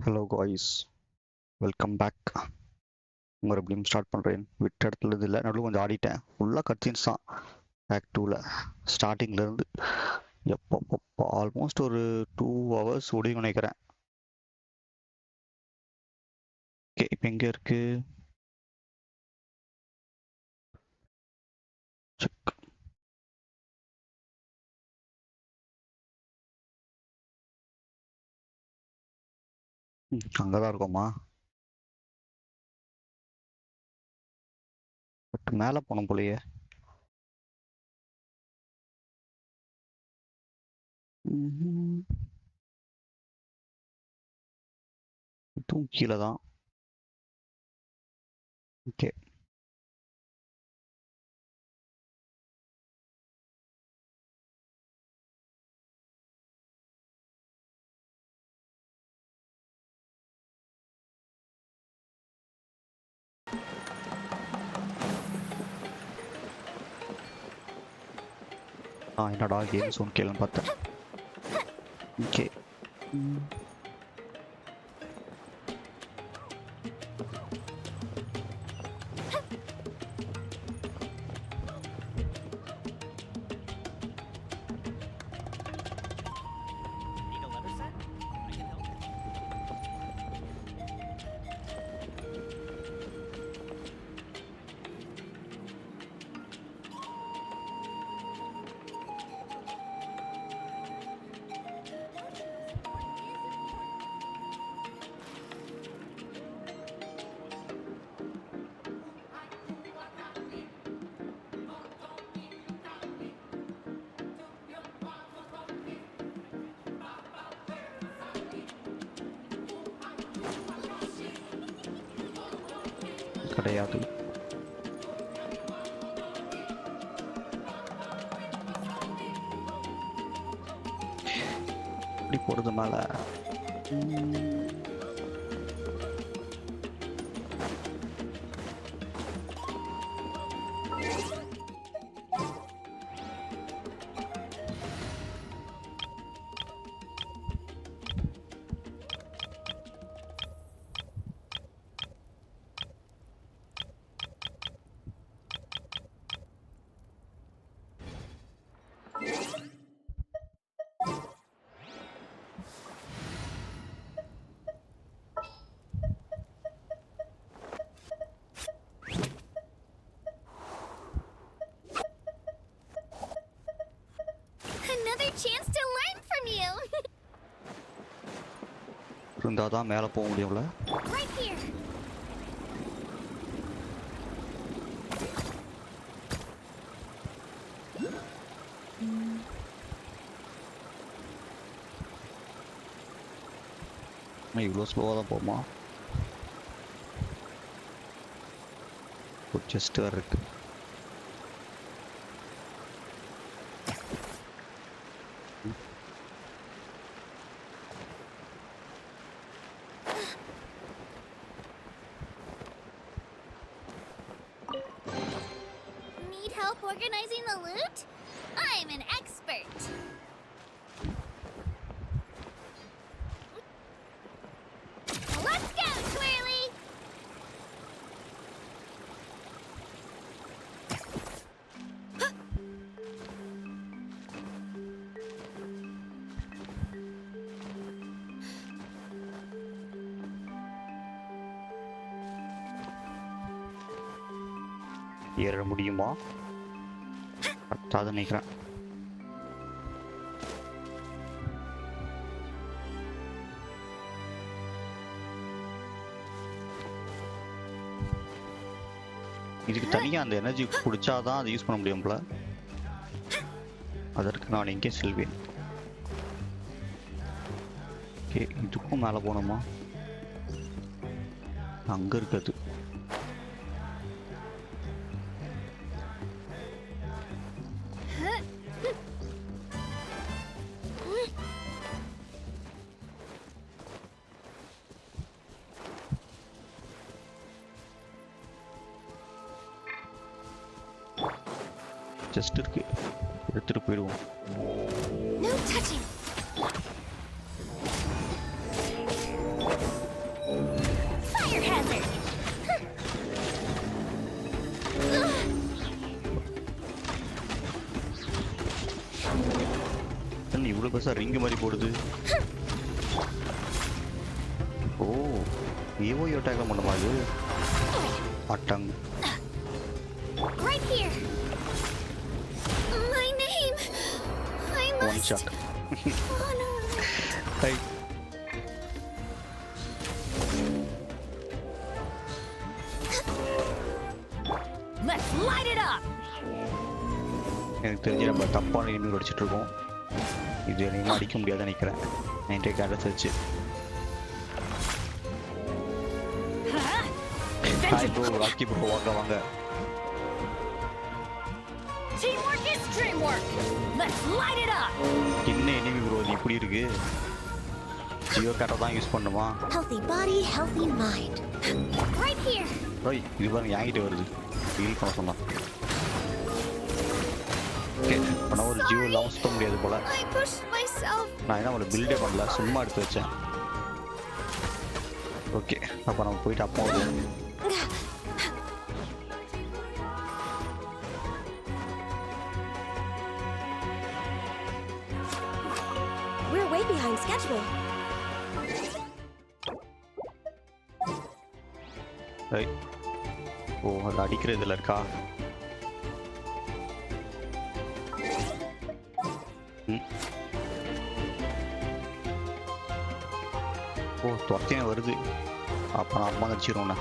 Hello guys, welcome back. மறுபடியும் start பண்ணுறேன். விட்ட இடத்துல இருந்து இல்லை, நடுவில் கொஞ்சம் ஆடிட்டேன். ஃபுல்லாக கட்சின்ஸ் தான். ஆக்ட் 2ல் ஸ்டார்டிங்லேருந்து எப்போ ஆல்மோஸ்ட் ஒரு 2 hours ஓடி நினைக்கிறேன். ஓகே, இப்போ எங்கே இருக்கு? செக். அங்கே தான் இருக்கோமா? பட் மேலே போனோம் போலையே. இதுவும் கீழே தான். ஓகே, என்னடா கேம் சோன் கேளுன்னு பார்த்தேன். Okay, Need a leather set? I can help. கிடையாது. இப்படி போடுறது மேல Another chance to learn from you. இருந்தாதான் மேலே போக முடியும்ல. Right here. இவ்வளோ ஸ்லோவாக தான் போகுமா? ஒரு செஸ்ட் வேறு இருக்கு. Need help organizing the loot? I'm an expert. Let's go, Twirly! ஏற முடியுமா? பத்தாது நினைக்கிறேன். இதுக்கு தனியாக அந்த எனர்ஜி குடிச்சாதான் அதை யூஸ் பண்ண முடியும் போல. அதற்கு நான் எங்கே செல்வேன்? ஓகே, இதுக்கும் மேலே போகணுமா? அங்கே இருக்குது. ஜஸ்ட் இருக்கு, எடுத்துட்டு போயிடுவோம். No touching. புதுசா ரிங் மாதிரி போடுது. ஓ மிHoYo அட்டாக் பண்ணுமா இது? அட்டங். Right here. My name. I One must shot. honor. Hey. Let's light it up. எனக்கு தெரிஞ்சு நம்ம தப்பான எண்ணி அடிச்சிட்டு இருக்கோம். இது என்னையும் அடிக்க முடியாதுன்னு நினைக்கிறேன். நைன்டே கேரக்டர்ஸ் வச்சு. ஹாய் ப்ரோ, ராக்கி ப்ரோ, வாங்க. Teamwork is dreamwork. Let's light it up. என்ன எனிமி ப்ரோ இது இப்படி இருக்கு? ஜியோ கேட்ட தான் யூஸ் பண்ணுமா? Healthy body, healthy mind. Right here. ஓய் இது பாருங்க என்கிட்ட வருது. ஃபீல் பண்ண சொன்னா. ஓகே நான் ஒரு ஜியோ லாஸ் பண்ண முடியாது போல. I pushed myself. நான் என்ன அவளை பில்டே பண்ணல, சும்மா எடுத்து வச்சேன். ஓகே அப்போ நம்ம போயிட்டு அப்போ We're way behind schedule. ஓ அது அடிக்கிறதுல இருக்கா? ஓ துரத்தினே வருது. அப்போ நான் அம்மா கடிச்சிருவோண்ணே.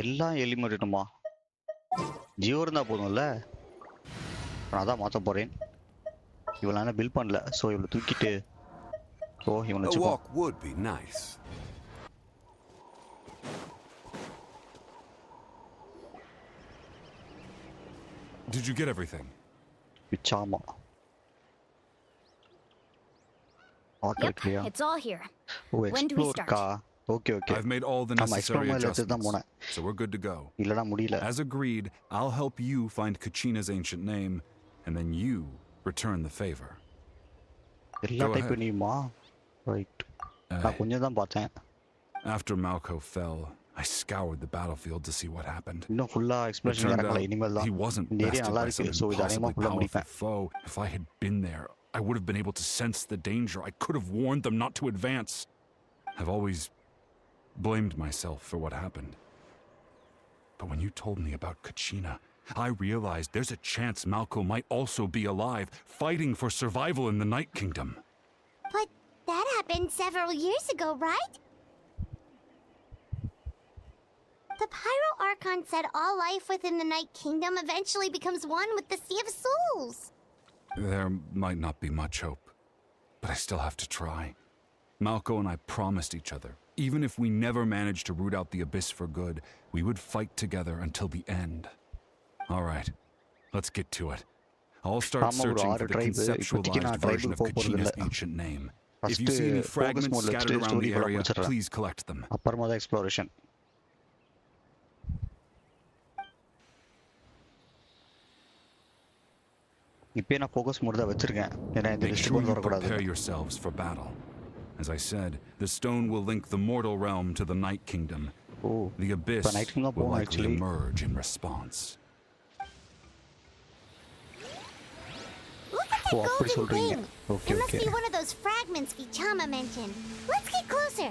எல்லாம் எலிமெண்ட்டுமா ஜியோ இருந்தா போதும்ல. நான் தான் மாற்ற போறேன். இவள நான் பில் பண்ணல, ஸோ இவளை தூக்கிட்டு இவனை A walk would be nice. Did you get everything? பிச்சாமா ஆட்டோ Yep, இல்லையா? it's all here. Oh When do we explore start? கா. Okay I've made all the ஆமா necessary எக்ஸ்ப்ளோர் எடுத்து தான் adjustments, போனேன். so we're good to go. இல்லடா முடியல. As agreed, I'll help you find Kachina's ancient name, and then you return the favor. எல்லா Go type ahead. பண்ணியுமா? Right. நான் கொஞ்சம் தான் பார்த்தேன். After Malco fell, I scoured the battlefield to see what happened. இன்னும் ஃபுல்லா It explanation turned இறக்கல, out இனிமேல் தான். he wasn't இந்த ஏரியா bested நல்லா by some இருக்கு, ஸோ இது அநேகமா impossibly ஃபுல்லா powerful முடிப்பேன். foe. If I had been there, I would have been able to sense the danger. I could have warned them not to advance. I've always blamed myself for what happened. But when you told me about Kachina, I realized there's a chance Malco might also be alive, fighting for survival in the Night Kingdom. But that happened several years ago, right? The Pyro Archon said all life within the Night Kingdom eventually becomes one with the Sea of Souls. There might not be much hope, but I still have to try. Malco and I promised each other, even if we never managed to root out the Abyss for good, we would fight together until the end. All right, let's get to it. I'll start ஆமா bro, searching for 6 the tribe. இப்போதைக்கு conceptualized நான் version tribe of போக போறது Kachina's இல்ல. ancient name. If First, you see any focus fragments mode ல scattered வச்சுட்டு around the story ஃபுல்லா area, முடிச்சிடுறேன். please collect them. அப்புறமா தான் எக்ஸ்ப்ளோரேஷன். இப்போ நான் ஃபோக்கஸ் மோட் தான் வச்சிருக்கேன். ஏன்னா இந்த Make லிஸ்ட் sure கொண்டு you வரக்கூடாது. prepare yourselves for battle. As I said, the stone will link the mortal realm to the Night Kingdom. Oh The Abyss இப்போ நைட் கிங்டம் will போகணும் likely actually. emerge in response. Look at that Oh, அப்படி golden சொல்றீங்க. thing. Okay, It must okay. be one of those fragments Vichama mentioned. Let's get closer.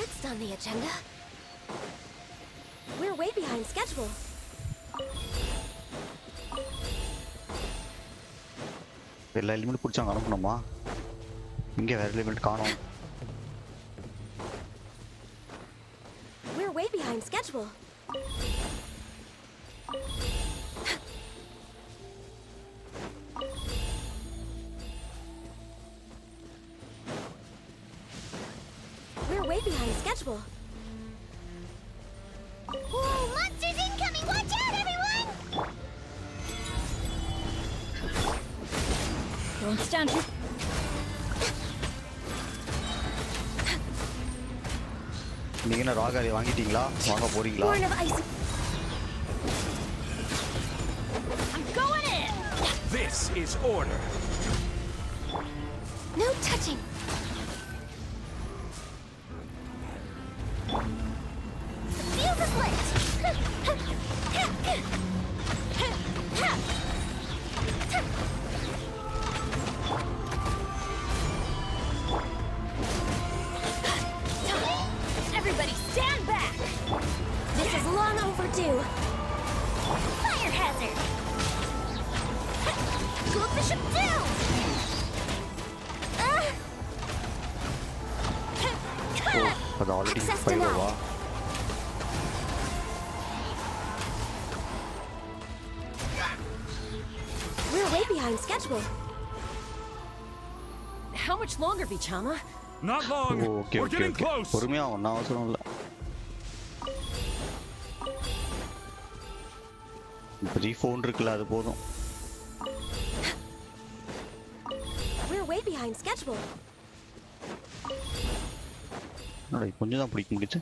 Next on the agenda. We're way behind schedule. எல்லா element பிடிச்சாங்க அனுப்பணுமா? இங்கே வேற element காணோம். We're way behind schedule. We're way behind schedule. Whoa, monsters incoming! Watch out, everyone! Don't stand here. நீங்க என்ன ராகாரி வாங்கிட்டீங்களா? வாங்க போறீங்களா? Born of ice. I'm going in. This is order. No touching. the ship do? அது already Access 5 denied. வா We're way behind schedule. How much longer, Vichama? Not long. Okay We're okay getting okay close. பொறுமையா ஒன்றும் அவசரம் இல்லை இப்போ phone இருக்குல்ல அது போதும் We're way behind schedule. என்னடா கொஞ்சம் தான் பிடிக்க முடிச்சு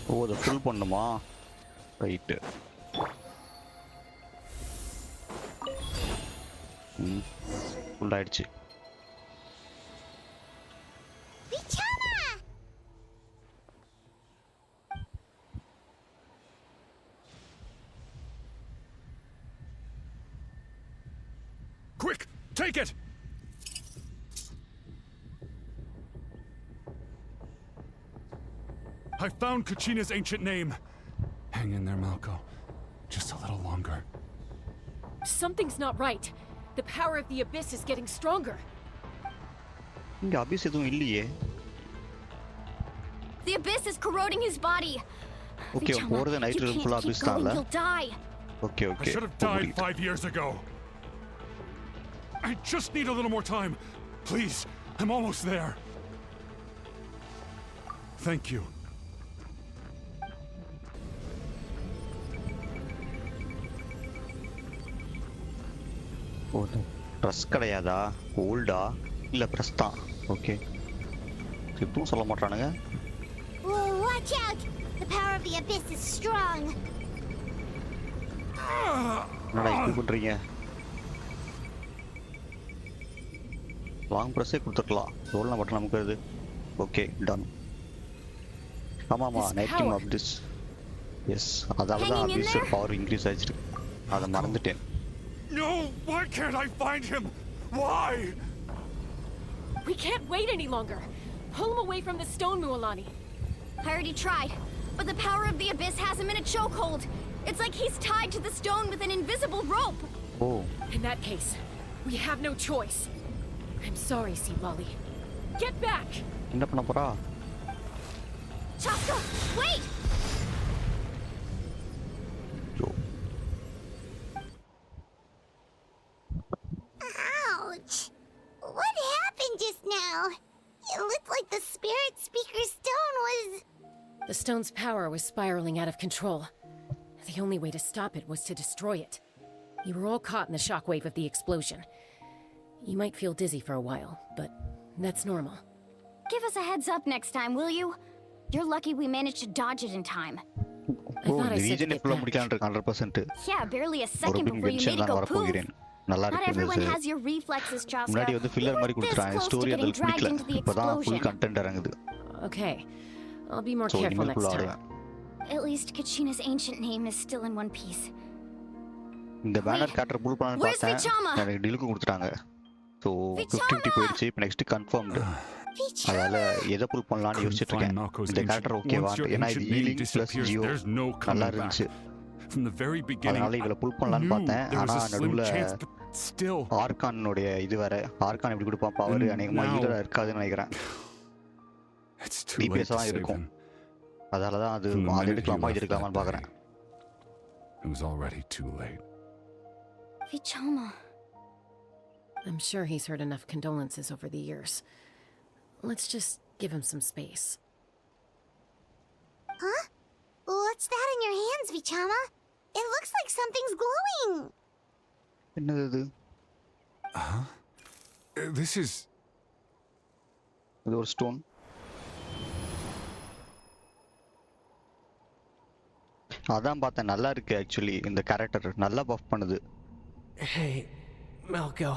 ஓ அதை ஃபுல் பண்ணுமா ரைட்டு ஃபுல் ஆயிடுச்சு Vichama! Quick, take it. I found Kachina's ancient name. Hang in there, Malco. Just a little longer. Something's not right. The power of the abyss is getting stronger. இங்கே அபிஸ் எதுவும் இல்லையே The abyss is corroding his body. Okay Vichama, போகிறது you night can't ஃபுல்லாக keep Abbe's going, தான்ல you'll die. Okay I okay should have died 5 years ago. I just need a little more time. Please, I'm almost there. Thank you. Oh dress கிடையாதா ஓல்டா இல்லை press தான் okay இப்பவும் சொல்ல மாட்டானுங்க Whoa, watch out! The power of the abyss is strong. என்னடா இப்படி பண்ணுறீங்க லாங் ப்ரெஸ்ஸே கொடுத்துருக்கலாம் எவ்வளோ மட்டும் நமக்கு அது ஓகே டன் ஆமாம்மா நைட் டீம் ஆஃப் திஸ் எஸ் அதால தான் Hanging in abyss there? Power increase ஆயிடுச்சு அதை மறந்துட்டேன் No, why can't I find him? Why? We can't wait any longer. Pull him away from the stone, Mualani. I already tried, but the power of the abyss has him in a chokehold. It's like he's tied to the stone with an invisible rope. O In that case, we have no choice. I'm sorry, Sea Lolly. Get back! என்ன பண்ண போறா Chaska, wait! ஐயோ Ouch! What happened just now? It looked like the spirit speaker stone was... The stone's power was spiraling out of control. The only way to stop it was to destroy it. You were all caught in the shockwave of the explosion. You might feel dizzy for a while, but that's normal. Give us a heads up next time, will you? You're lucky we managed to dodge it in time. Oh thought I இந்த said to region get எப்போ back. முடிக்கலான்னு இருக்கு 100% Yeah, barely a ஒரு second bin before you made கென்ஷன் it தான் go வர poof. போகிறேன் நல்லா Not இருக்கு everyone இந்த has your reflexes, Chaska. முன்னாடி வந்து ஃபில்லர் மாதிரி We're this கொடுத்துட்டாங்க close to ஸ்டோரி getting அதில் dragged பிடிக்கல into the இப்போதான் ஃபுல் explosion. கண்டென்ட் இறங்குது Okay, I'll be more so careful இனிமேல் next ஃபுல் time. ஆடுவேன் At least Kachina's ancient name is still in one piece. இந்த banner character புல் பண்ணலான்னு Where's பார்த்தேன் Vichama? எனக்கு டிலுக்கு கொடுத்துட்டாங்க ஸோ Vichama! 50 போயிடுச்சு இப்போ நெக்ஸ்ட் கன்ஃபார்ம்டு அதனால எதை புல் பண்ணலாம்னு Couldn't யோசிச்சுட்டு find இருக்கேன் Malco's இந்த ancient- கேரக்டர் ஓகேவா Once your ஏன்னா இது ancient name healing plus disappears, Jio there's no நல்லா coming back. இருந்துச்சு From the very beginning, அதனால இவளை புல் பண்ணலான்னு knew பார்த்தேன் there was ஆனா a slim நடுவில் chance, but still, ஆர்கானுடைய இது வேற ஆர்கான் எப்படி கொடுப்பான் பவர் And அநேகமாக now- ஹீலராக இருக்காதுன்னு நினைக்கிறேன் it's too late DPS to தான் save இருக்கும் him. அதனால தான் அது From the அது minute he எடுக்கலாமா left இது எடுக்கலாமான்னு that பார்க்குறேன் It was already too late. Vichama. I'm sure he's heard enough condolences over the years. Let's just give him some space. Huh? What's that in your hands, Vichama? It looks like something's glowing. என்னது இது This is... இது ஒரு stone அதான் பார்த்தேன் நல்லா இருக்கு actually இந்த character நல்லா பஃப் பண்ணுது Hey, Malco.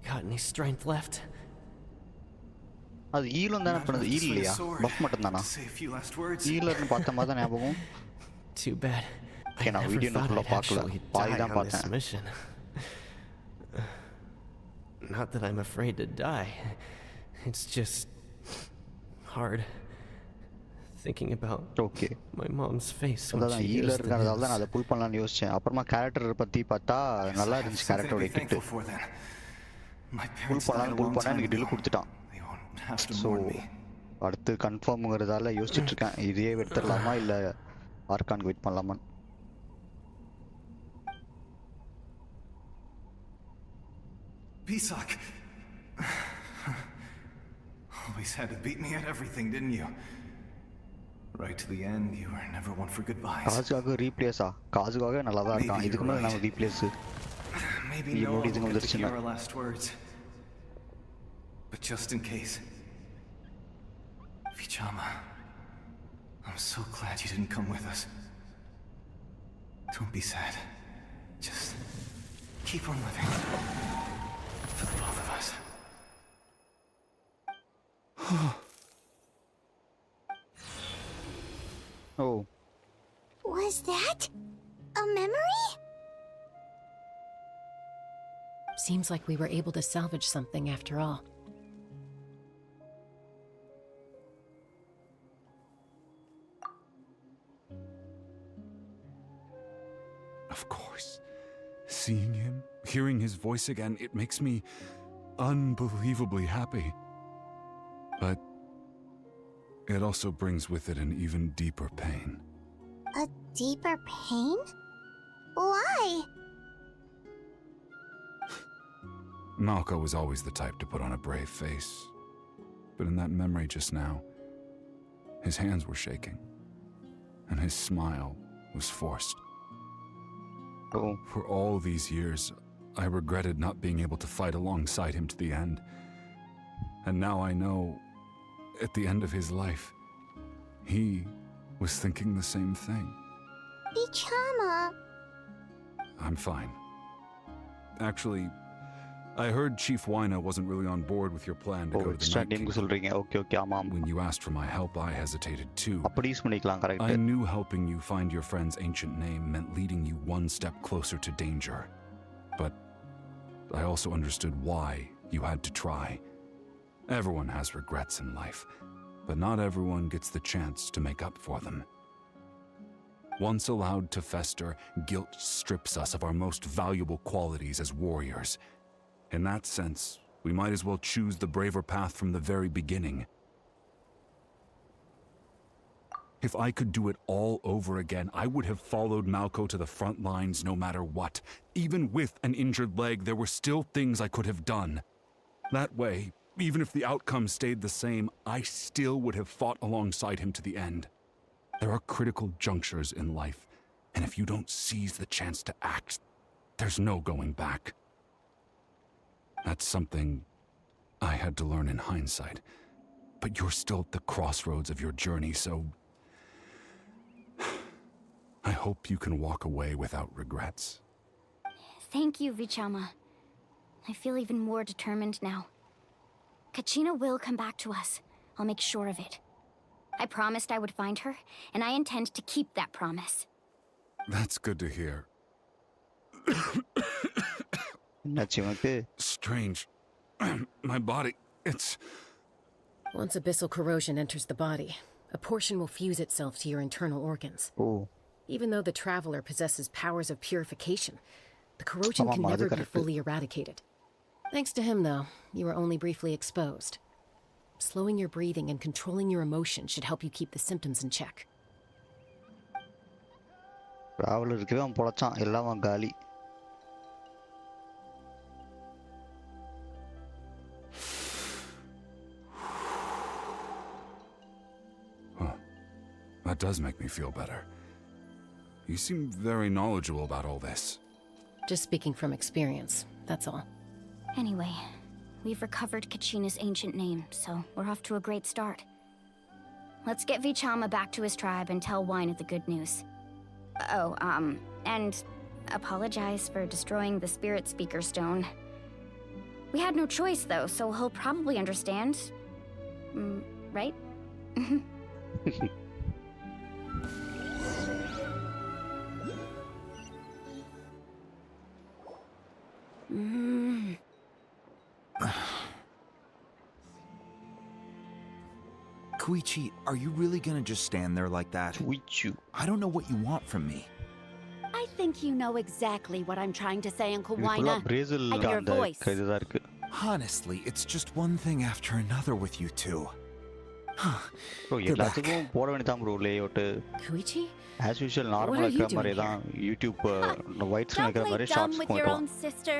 Got any strength left? அது ஈலும் தானே பண்ணுது ஈல் இல்லையா பஃப் மட்டும் தானா Say a few last words. ஈலர்னு பார்த்த மாதிரி தான் ஞாபகம் Too bad. Okay, I now never video thought full I'd of பார்க்கல. actually பாதி die தான் on this பார்த்தேன். mission. Not that I'm afraid to die. It's just hard thinking about okay my mom's face when அதான் she ஈல hears the இருக்கிறதால தான் நான் news. அதை புல் பண்ணலாம்னு யோசிச்சேன். அப்புறமா கேரக்டர் பத்தி பார்த்தா நல்லா இருந்துச்சு Something to கேரக்டரோட be kit. thankful for then. My pull parents died a பண்ணலாம்னு புல் long பண்ணா time எனக்கு டில்லு ago. கொடுத்துட்டான். They won't have to so mourn me. அடுத்து கன்ஃபார்ம்ங்கிறதால யோசிச்சுட்டு இருக்கேன், இதையே எடுத்துடலாமா இல்லை ஆர்கானுக்கு வெயிட் பண்ணலாமான்னு. Pisak! Always had to beat me at everything, didn't you? Right to the end, you were never one for goodbyes. காசுக்காக ரீப்ளேஸா? காசுக்காக நல்லா தான் இருக்கான், இதுக்கு மேலே நம்ம replace Maybe You no know one these will things get to are hear not- our last words. But just in case. Vichama, I'm so glad you didn't come with us. Don't be sad. Just keep on living. For the both of us. Oh Was that a memory? Seems like we were able to salvage something after all. Of course. Seeing him, hearing his voice again, it makes me unbelievably happy. But it also brings with it an even deeper pain. A deeper pain? Why? Malco was always the type to put on a brave face. But in that memory just now, his hands were shaking, and his smile was forced. Oh For all these years, I regretted not being able to fight alongside him to the end. And now I know, at the end of his life, he was thinking the same thing. Vichama. I'm fine. Actually, I heard Chief Wina wasn't really on board with your plan to oh go to the extra Night டீமுக்கு Kingdom. சொல்கிறீங்க, okay okay ஆமாம். When you asked for my help, I hesitated too. அப்படி use பண்ணிக்கலாம், I correct. knew helping you find your friend's ancient name meant leading you one step closer to danger. But I also understood why you had to try. Everyone has regrets in life, but not everyone gets the chance to make up for them. Once allowed to fester, guilt strips us of our most valuable qualities as warriors. In that sense, we might as well choose the braver path from the very beginning. If I could do it all over again, I would have followed Malco to the front lines no matter what. Even with an injured leg, there were still things I could have done. That way, even if the outcome stayed the same, I still would have fought alongside him to the end. There are critical junctures in life, and if you don't seize the chance to act, there's no going back. That's something I had to learn in hindsight. But you're still at the crossroads of your journey, so I hope you can walk away without regrets. Thank you, Vichama. I feel even more determined now. Kachina will come back to us. I'll make sure of it. I promised I would find her, and I intend to keep that promise. That's good to hear. என்னாச்சு உனக்கு? Strange. My body, it's... Once abyssal corrosion enters the body, a portion will fuse itself to your internal organs. O Even though the Traveler possesses powers of purification, the corrosion can ஆமாம், அது never be correct. fully eradicated. Thanks to him, though, you were only briefly exposed. Slowing your breathing and controlling your emotions should help you keep the symptoms in check. Travel இருக்கவே அவன் பொழைச்சான், எல்லாம் அவன் காலி. Huh. That does make me feel better. You seem very knowledgeable about all this. Just speaking from experience, that's all. Anyway, we've recovered Kachina's ancient name, so we're off to a great start. Let's get Vichama back to his tribe and tell Wina the good news. Oh, and apologize for destroying the Spirit Speaker Stone. We had no choice, though, so he'll probably understand. Right? Koichi, are you really gonna just stand there like that? Koichi. I don't know what you want from me. I think you know exactly what I'm trying to say, Uncle இது ஃபுல்லா Wina. Brazil I hear your அந்த voice. இதுதான் இருக்கு. Honestly, it's just one thing after another with you two. Bro எல்லாத்துக்கும் போட வேண்டியதான் bro layout Koichi? as usual What நார்மலா are you இருக்கிற மாதிரி doing தான் யூடியூப் ஒயிட் ஸ்க்ரீன் Don't இருக்கிற play மாதிரி dumb ஷார்ட்ஸ் with your போடுறோம். own sister.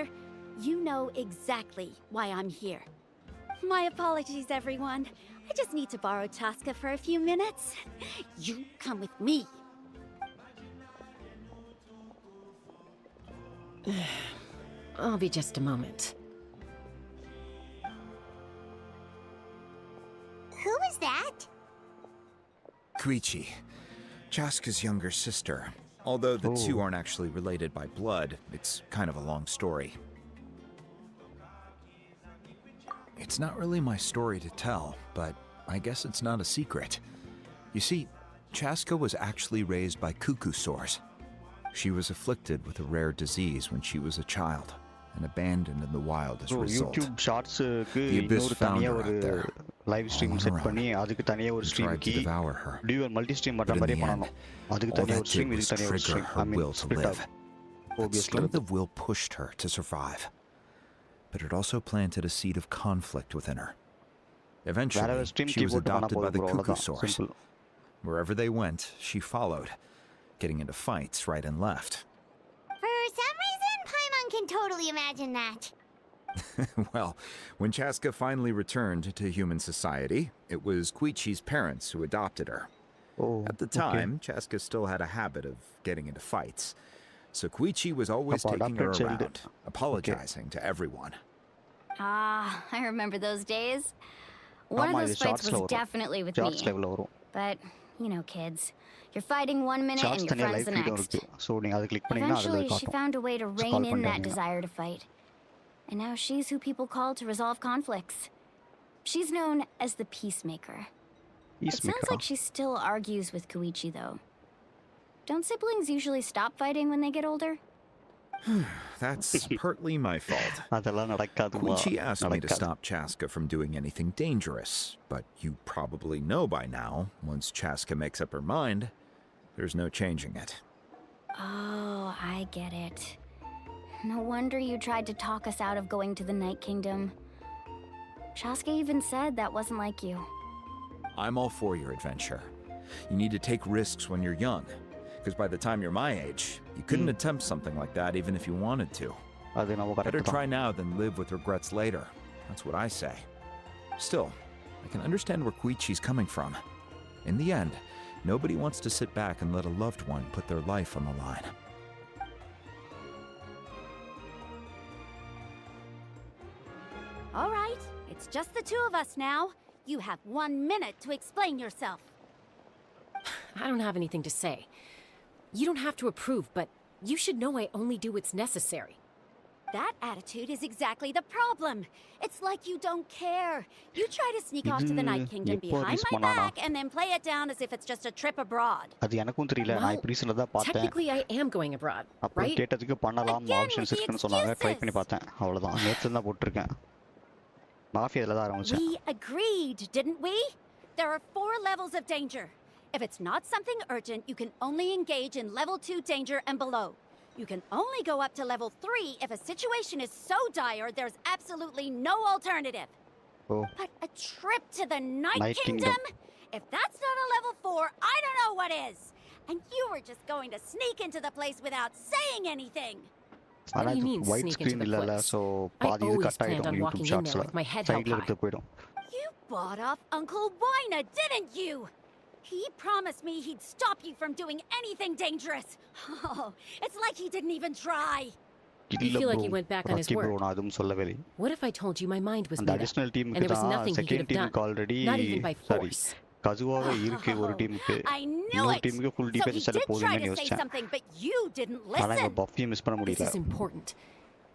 You know exactly why I'm here. My apologies, everyone. I just need to borrow Chaska for a few minutes. You come with me. I'll be just a moment. Who is that? Koichi, Chaska's younger sister. Although the two Oh. aren't actually related by blood, it's kind of a long story. It's not really my story to tell, but I guess it's not a secret. You see, Chaska was actually raised by cuckoo sores. She was afflicted with a rare disease when she was a child and abandoned in the wild as a result. YouTube ஷார்ட்ஸ்க்கு The Abyss இன்னொரு found தனியா her ஒரு out there, live stream all on set her own. பண்ணி அதுக்கு தனியா ஒரு and stream tried to கி devour her. Dual multi stream But பண்ற in மாதிரி the end, பண்ணனும். அதுக்கு all தனியா that ஒரு did ஸ்ட்ரீம் was இதுக்கு தனியா ஒரு trigger stream her I mean will to split live. Up That obviously strength of will pushed her to survive, but it also planted a seed of conflict within her. Eventually, வேற stream she was keyboard பண்ணா adopted by போதும் the bro cuckoo அவ்வளவுதான் sores. Simple. Wherever they went, she followed, getting into fights right and left. For some reason, Paimon can totally imagine that. Well, when Chaska finally returned to human society, it was Koichi's parents who adopted her. Oh, At the okay. time, Chaska still had a habit of getting into fights, so Koichi was always Papa taking her adopted child. around, apologizing to everyone. Ah, I remember those days. One of ஆமா, those இது fights ஷார்ட்ஸ்ல was வரும். definitely with shorts me. லெவல்ல வரும். But, you know, kids. You're fighting one minute and shorts your தனியா friends live the ஃபீடும் next. இருக்கு. So நீங்க அதை கிளிக் பண்ணீங்கன்னா அதுல Eventually, she காட்டும். found a way to So rein call in that பண்ணிட்டீங்க. desire to fight. And now she's who people call to resolve conflicts. She's known as the peacemaker. It sounds Peacemaker. like she still argues with Koichi, though. Don't siblings usually stop fighting when they get older? That's partly my fault. அதெல்லாம் நடக்காதுமா. Koichi asked me to நடக்காது. stop Chaska from doing anything dangerous, but you probably know by now, once Chaska makes up her mind, there's no changing it. Oh, I get it. No wonder you tried to talk us out of going to the Night Kingdom. Chaska even said that wasn't like you. I'm all for your adventure. You need to take risks when you're young, because by the time you're my age, you couldn't attempt something like that even if you wanted to. அது நம்ம Better correct try தான். now than live with regrets later. That's what I say. Still, I can understand where Koichi's coming from. In the end, nobody wants to sit back and let a loved one put their life on the line. All right, it's just the two of us now. You have 1 minute to explain yourself. I don't have anything to say. You don't have to approve, but you should know I only do what's necessary. That attitude is exactly the problem. It's like you don't care. You try to sneak off to the Night Kingdom எப்போ behind release my பண்ணானா? back and then play it down as if it's just a trip abroad. அது எனக்கும் தெரியல. நான் இப்போ ரீசன்ல தான் பார்த்தேன். Technically, I am going abroad, அப்புறம் right? கேட்டதுக்கு பண்ணலாம் Again ஆப்ஷன்ஸ் with the இருக்குன்னு சொன்னாங்க. ட்ரை பண்ணி excuses. பார்த்தேன். அவ்வளவுதான். நேத்து தான் போட்டுருக்கேன். மாஃபியா இதுல தான் ஆரம்பிச்சேன். We agreed, didn't we? There are 4 levels of danger. If it's not something urgent, you can only engage in level 2 danger and below. You can only go up to level 3 if a situation is so dire there's absolutely no alternative. Oh. But a trip to the Night Night Kingdom? Kingdom. If that's not a level 4, I don't know what is. And you were just going to sneak into the place without saying anything. What ஆனா do you இது mean white sneak into screen the இல்லல. place? So I பாதி இது always cut planned ஆயிடும் on YouTube walking in there ஷார்ட்ஸ்ல. with my head held சைடுல high. எடுத்து போயிடும். You bought off Uncle Wina, didn't you? He promised me he'd stop you from doing anything dangerous. Oh, it's like he didn't even try. இல்ல feel like bro. he went back on his Rocky bro, word. நான் அதுவும் சொல்லவே இல்லை. What if I told you my mind was அந்த made up, additional and டீமுக்கு there was தான் nothing he could second have டீமுக்கு done? Already Not even by sorry force. கசுவாவே இருக்கு ஒரு டீமுக்கு. I knew இன்னொரு it. டீமுக்கு full So he defence did try போதும்னு to say யோசிச்சேன். something, but you didn't ஆனா இவ listen. பஃபியை மிஸ் பண்ண This முடியல. is important.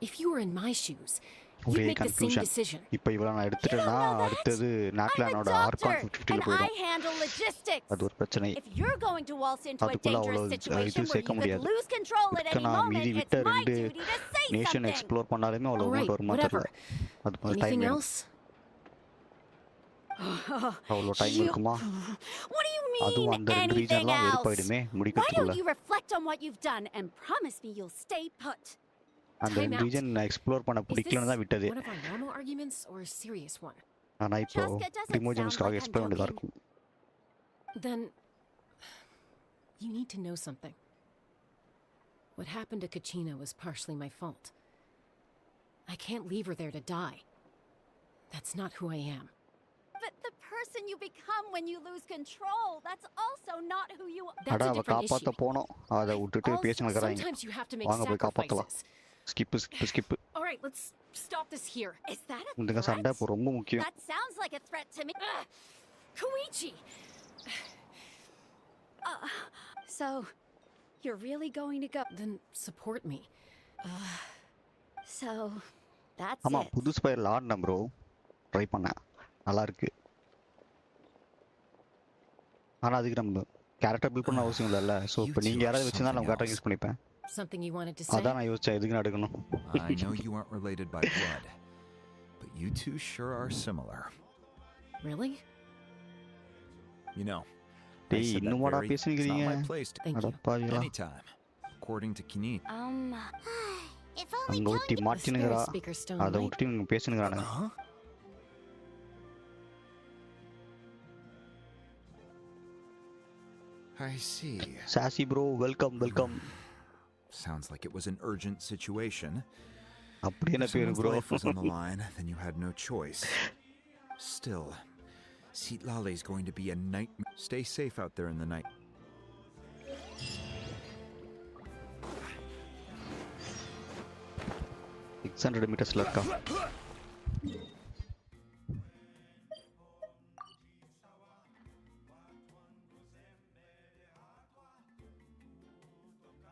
If you were in my shoes, you'd ஒரே make the same confusion. decision. இப்போ இவள நான் You எடுத்துட்டேன்னா don't know that? அடுத்தது I'm a நாட்லானோட ஆர்கான் doctor, 50ல and I போயிடும். handle logistics. அது ஒரு பிரச்சனை. If you're going to waltz into a அதுக்குள்ள dangerous அவ்வளவு situation இது where சேர்க்க you could முடியாது. lose control at இதுக்கு any நான் மீதி moment, விட்ட it's my 2 duty to say nation something. Explore பண்ணாலுமே அவ்வளவு All right, அமௌண்ட் வருமா whatever. தெரியல. அது கொஞ்சம் டைம் Anything வேணும். else? அவ்வளோ டைம் You. இருக்குமா? What do you அதுவும் mean அந்த 2 anything ரீஜன்லாம் else? வெறுப்பாயிடுமே Why முடிக்கிறதுக்குள்ள. don't you reflect on what you've done and promise me you'll stay put? அந்த Time 2 out. ரீஜன் நான் எக்ஸ்ப்ளோர் பண்ண Is this பிடிக்கலன்னு தான் விட்டதே. one of our normal arguments or a serious one? ஆனா இப்போ Chaska doesn't ப்ரிமோஜென்ஸ்க்காக sound like I'm explore வேண்டியதா joking. இருக்கும். Then you need to know something. What happened to Kachina was partially my fault. I can't leave her there to die. That's not who I am. But the person you become when you lose control, that's also not who you are. That's அட a அவ different காப்பாத்த issue. போனோம். அதை விட்டுட்டு Also, பேசினுக்கிறாங்க. Sometimes you have to make வாங்க போய் காப்பாத்தலாம். sacrifices. Skip. All right, let's stop this here. Is that a இந்த சண்டை threat? இப்போ ரொம்ப முக்கியம். That sounds like a threat to me. Koichi! So, you're really going to go? Then support me. So, that's ஆமா it. புது spiral ஆடினேன் bro. Try பண்ணேன். நல்லா இருக்கு. ஆனா அதுக்கு நம்ம கேரக்டர் பில்ட் பண்ண அவசியம் இல்லைல்ல. ஸோ இப்போ நீங்க யாராவது வச்சிருந்தா நான் கேரக்டர் யூஸ் பண்ணிப்பேன். Something you wanted to say? அதான் நான் யோசிச்சேன் எதுக்கு நான் எடுக்கணும். I know you aren't related by blood, but you two sure are similar. Really? You know, I டேய் said that இன்னுமாடா very. It's not பேசுனீங்க? my place to. Thank you. அடப்பாவிகளா. Anytime, according to Kinit. If only அங்க ஒருத்தி The மாட்டினுங்கிறா. spirit speaker stone, அதை right? விட்டுட்டு இவங்க பேசுனுங்கிறானுங்க. Huh? I see. Sassy bro welcome. Sounds like it was an urgent situation. அப்படி என்ன If பேரு someone's bro? life was on the line, then you had no choice. Still, Seatlale is going to be a nightmare. Stay safe out there in the night. Six 600 மீட்டர்ஸ்ல இருக்கா?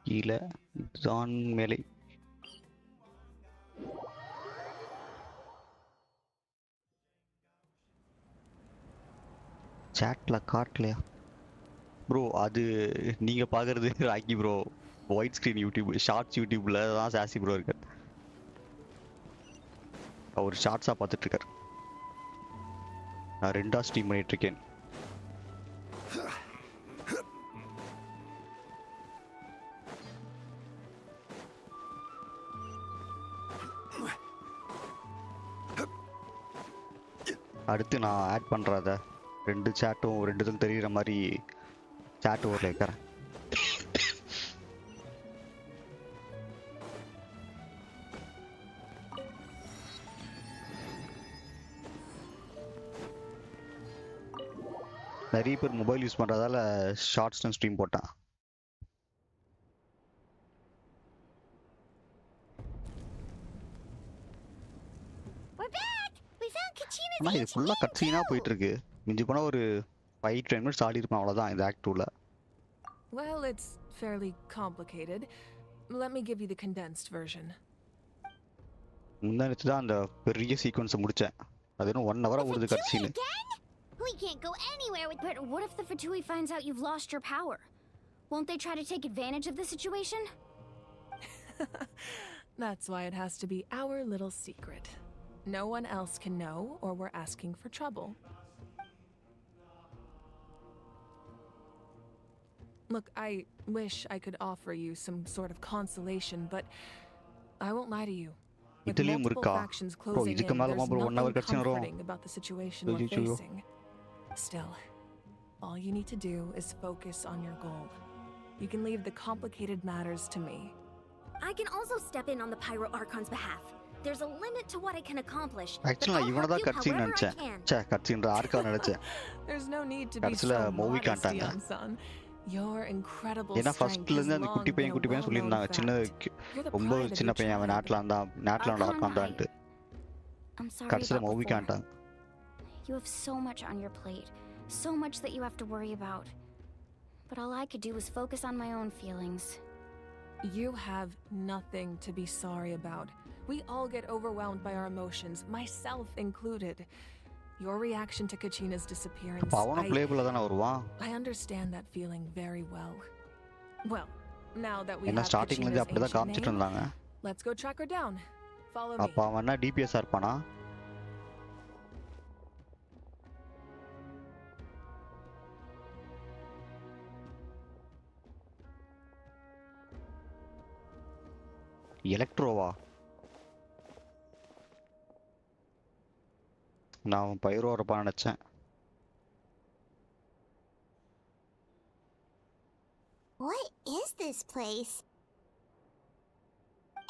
கீழே தான் மேலே. சாட்ல காட்டலையா ப்ரோ? அது நீங்க பாக்குறது Rocky bro white screen YouTube shorts யூடியூப்ல தான் சாசி ப்ரோ இருக்கார். அவர் ஷார்ட்ஸா பார்த்துட்டு இருக்கார். நான் 2ஆ ஸ்ட்ரீம் பண்ணிட்டு இருக்கேன். அடுத்து நான் ஆட் பண்றத 2 சாட்டும் 2 இதுவும் தெரியுற மாதிரி சாட் ஓவர்ல வைக்கிறேன். நிறைய பேர் மொபைல் யூஸ் பண்றதால ஷார்ட்ஸ் ஸ்ட்ரீம் போட்டேன். We're back! We found Kachina's ஆனா இது ancient ஃபுல்லா name, கட்சீனா too. போயிட்டு இருக்கு. மிஞ்சி போனா ஒரு 5-10 மினிட்ஸ் ஆடி இருப்பேன் அவ்வளவுதான் இந்த act 2ல. Well, it's fairly complicated. Let me give you the condensed version. முந்தானத்து தான் அந்த பெரிய சீக்வன்ஸ் முடிச்சேன். அது இன்னும் 1 ஹவரா ஓடுது கட்சீனு. Again? We can't go anywhere with. But what if the Fatui finds out you've lost your power? Won't they try to take advantage of the situation? That's why it has to be our little secret. No one else can know, or we're asking for trouble. Look, I wish I could offer you some sort of consolation, but I won't lie to you. With இதுலயும் multiple இருக்கா? factions Bro, closing இதுக்கு in, மேல there's bro 1 hour nothing கட்சி வரும். comforting about the situation we're ஐயோ. facing. Still, all you need to do is focus on your goal. You can leave the complicated matters to me. I can also step in on the Pyro Archon's behalf. There's a limit to what I can accomplish. ஆக்சுவலா நான் இவனை தான் கட்சீன் நினைச்சேன். ச்சே கட்சீன்ற ஆர்க்கா நினைச்சேன். There's no need to be கடைசில so movie modest, காட்டாங்க. young son. Your incredible ஏன்னா strength ஃபர்ஸ்ட்ல has இருந்து அந்த long குட்டி been a பையன் சொல்லியிருந்தாங்க. well-known சின்ன fact. You're the ரொம்ப pride of சின்ன your பையன் அவன் tribe. நாட்லாண்ட் ஆர்க்கான் தான்ட்டு. I'm sorry கடைசில about movie before. காட்டாங்க. You have so much on your plate, so much that you have to worry about. But all I could do was focus on my own feelings. You have nothing to be sorry about. We all get overwhelmed by our emotions, myself included. Your reaction to Kachina's disappearance, அப்ப அவனும் பிளேபிள்ல தான வருவான். I understand that feeling very well. Well, now that we ஏன்னா have ஸ்டார்டிங்ல இருந்து Kachina's அப்படிதான் ancient காமிச்சிட்டு name, இருந்தாங்க. let's go track her down. Follow me. அப்ப அவன் என்ன டிபிஎஸ்ஆ இருப்பானா? எலக்ட்ரோவா? நான் பைரோ வரப்பா நினைச்சேன். What is this place?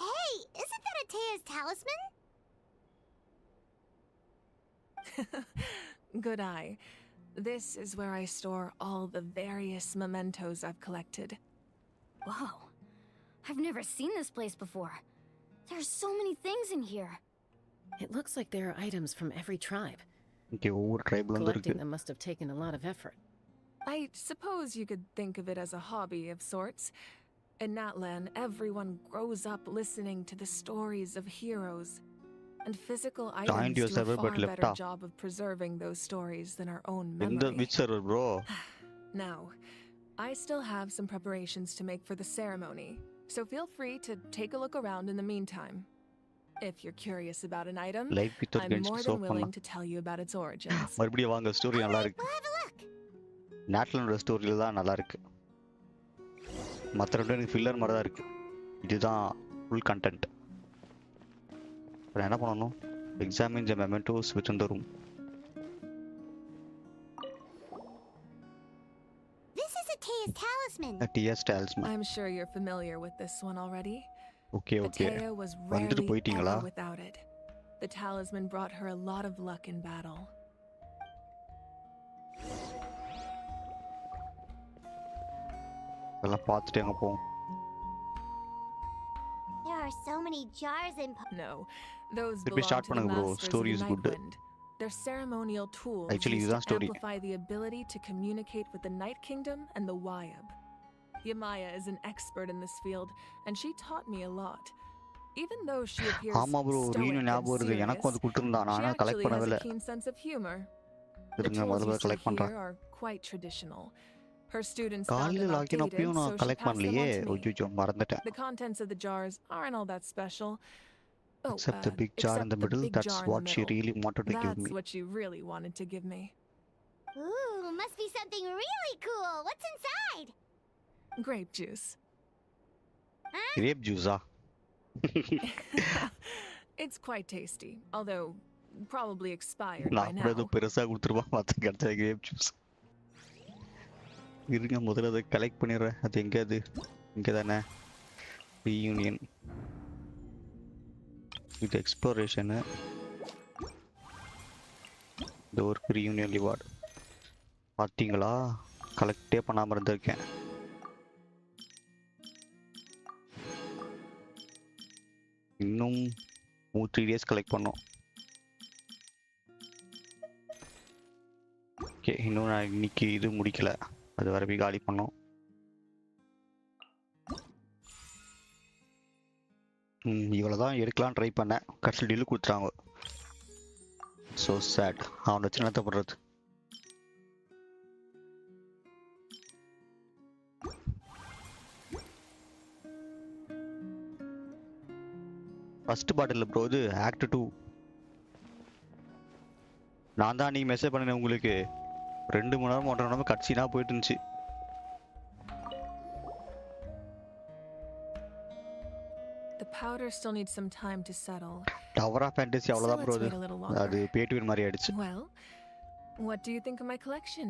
Hey, isn't that Atea's talisman? Good eye. This is where I store all the various mementos I've collected. Whoa. I've never seen this place before. There's so many things in here. It looks like there are items from every tribe. இங்கே ஒவ்வொரு ட்ரைப்ல இருந்து Collecting இருக்கு. them must have taken a lot of effort. I suppose you could think of it as a hobby of sorts. In Natlan, everyone grows up listening to the stories of heroes. And physical items do a server, but far left better off. job of preserving those stories than our own எந்த memory. which server bro? Now, I still have some preparations to make for the ceremony, so feel free to take a look around in the meantime. If you're curious about an item, Life without I'm Genshin more so than willing to tell you about its origins. மறுபடியும் வாங்க, story நல்லா இருக்கு. We'll have a look. நாட்லனோட ஸ்டோரியில தான் நல்லா இருக்கு. மற்ற ரெண்டும் எனக்கு ஃபில்லர் மாதிரி தான் இருக்கு. இதுதான் ஃபுல் கண்டென்ட். என்ன பண்ணணும்? Examine the mementos within the room. This is Atea's talisman. Atea's talisman. I'm sure you're familiar with this one already. Okay, okay. Atea was வந்துட்டு rarely போயிட்டீங்களா? ever without it. The talisman brought her a lot of luck in battle. அதெல்லாம் பார்த்துட்டு எங்க போவோம்? There are so many jars in. No, those Did we belong start to the பண்ணாங்க bro? masters Story of is the good. Nightwind. They're ceremonial tools Actually, used இதுதான் to story. amplify the ability to communicate with the Night Kingdom and the Wyab. Yamaya is an expert in this field, and she taught me a lot. Even though she appears ஆமா bro, stoic Reenu and ஞாபகம் வருது. serious, எனக்கு வந்து கொடுத்துருந்தான். she நானா collect actually has பண்ணவே a இல்லை. keen sense of humor. The இருங்க, tools முதல்ல you see கலெக்ட் பண்றேன். here are quite traditional. Her students found காலையில them லாகின் outdated, அப்பயும் so நான் she கலெக்ட் passed them பண்ணலையே. on to me. ஓஜோ மறந்துட்டேன். The contents of the jars aren't all that special. Oh, Except the big jar in except the the middle. big That's jar in the what she middle. really wanted to give That's me. what she really wanted to give me. Ooh, must be something really cool. What's inside? Grape juice. Grape ஜூஸா? It's quite tasty, although probably expired by நான் கூட ஏதோ now. பெருசா கொடுத்துருப்பான் பார்த்து கிடைச்சா grape juice. இருங்க, முதல்ல அதை கலெக்ட் பண்ணிடுறேன். அது எங்க? அது இங்கே தானே. ரீயூனியன் இது எக்ஸ்ப்ளோரேஷனு. இந்த ஒரு ரீயூனியன் ரிவார்டு பார்த்தீங்களா? கலெக்டே பண்ணாமல் இருந்திருக்கேன். இன்னும் 3 days கலெக்ட் பண்ணோம். ஓகே, இன்னும் நான் இன்னைக்கு இது முடிக்கல. அது வர போய் காலி பண்ணோம். இவ்வளோ தான் எடுக்கலாம் ட்ரை பண்ணேன். கடைசி டீலு கொடுத்துட்டாங்க. So sad. அவனை வச்சு என்னத்த பண்ணுறது? ஃபர்ஸ்ட் பாட்டில் ப்ரோ, இது ஆக்ட் 2. நான் தான் அன்றைக்கி மெசேஜ் பண்ணினேன் உங்களுக்கு. 2 மணி நேரம் 1.5 மணி நேரம் கட்சினா போயிட்டு இருந்துச்சு. The powder still needs some time to settle. Tower of fantasy அவ்வளோதான் bro. So let's wait a little longer. அது பேட்டுவின் மாதிரி ஆயிடுச்சு. Well, what do you think of my collection?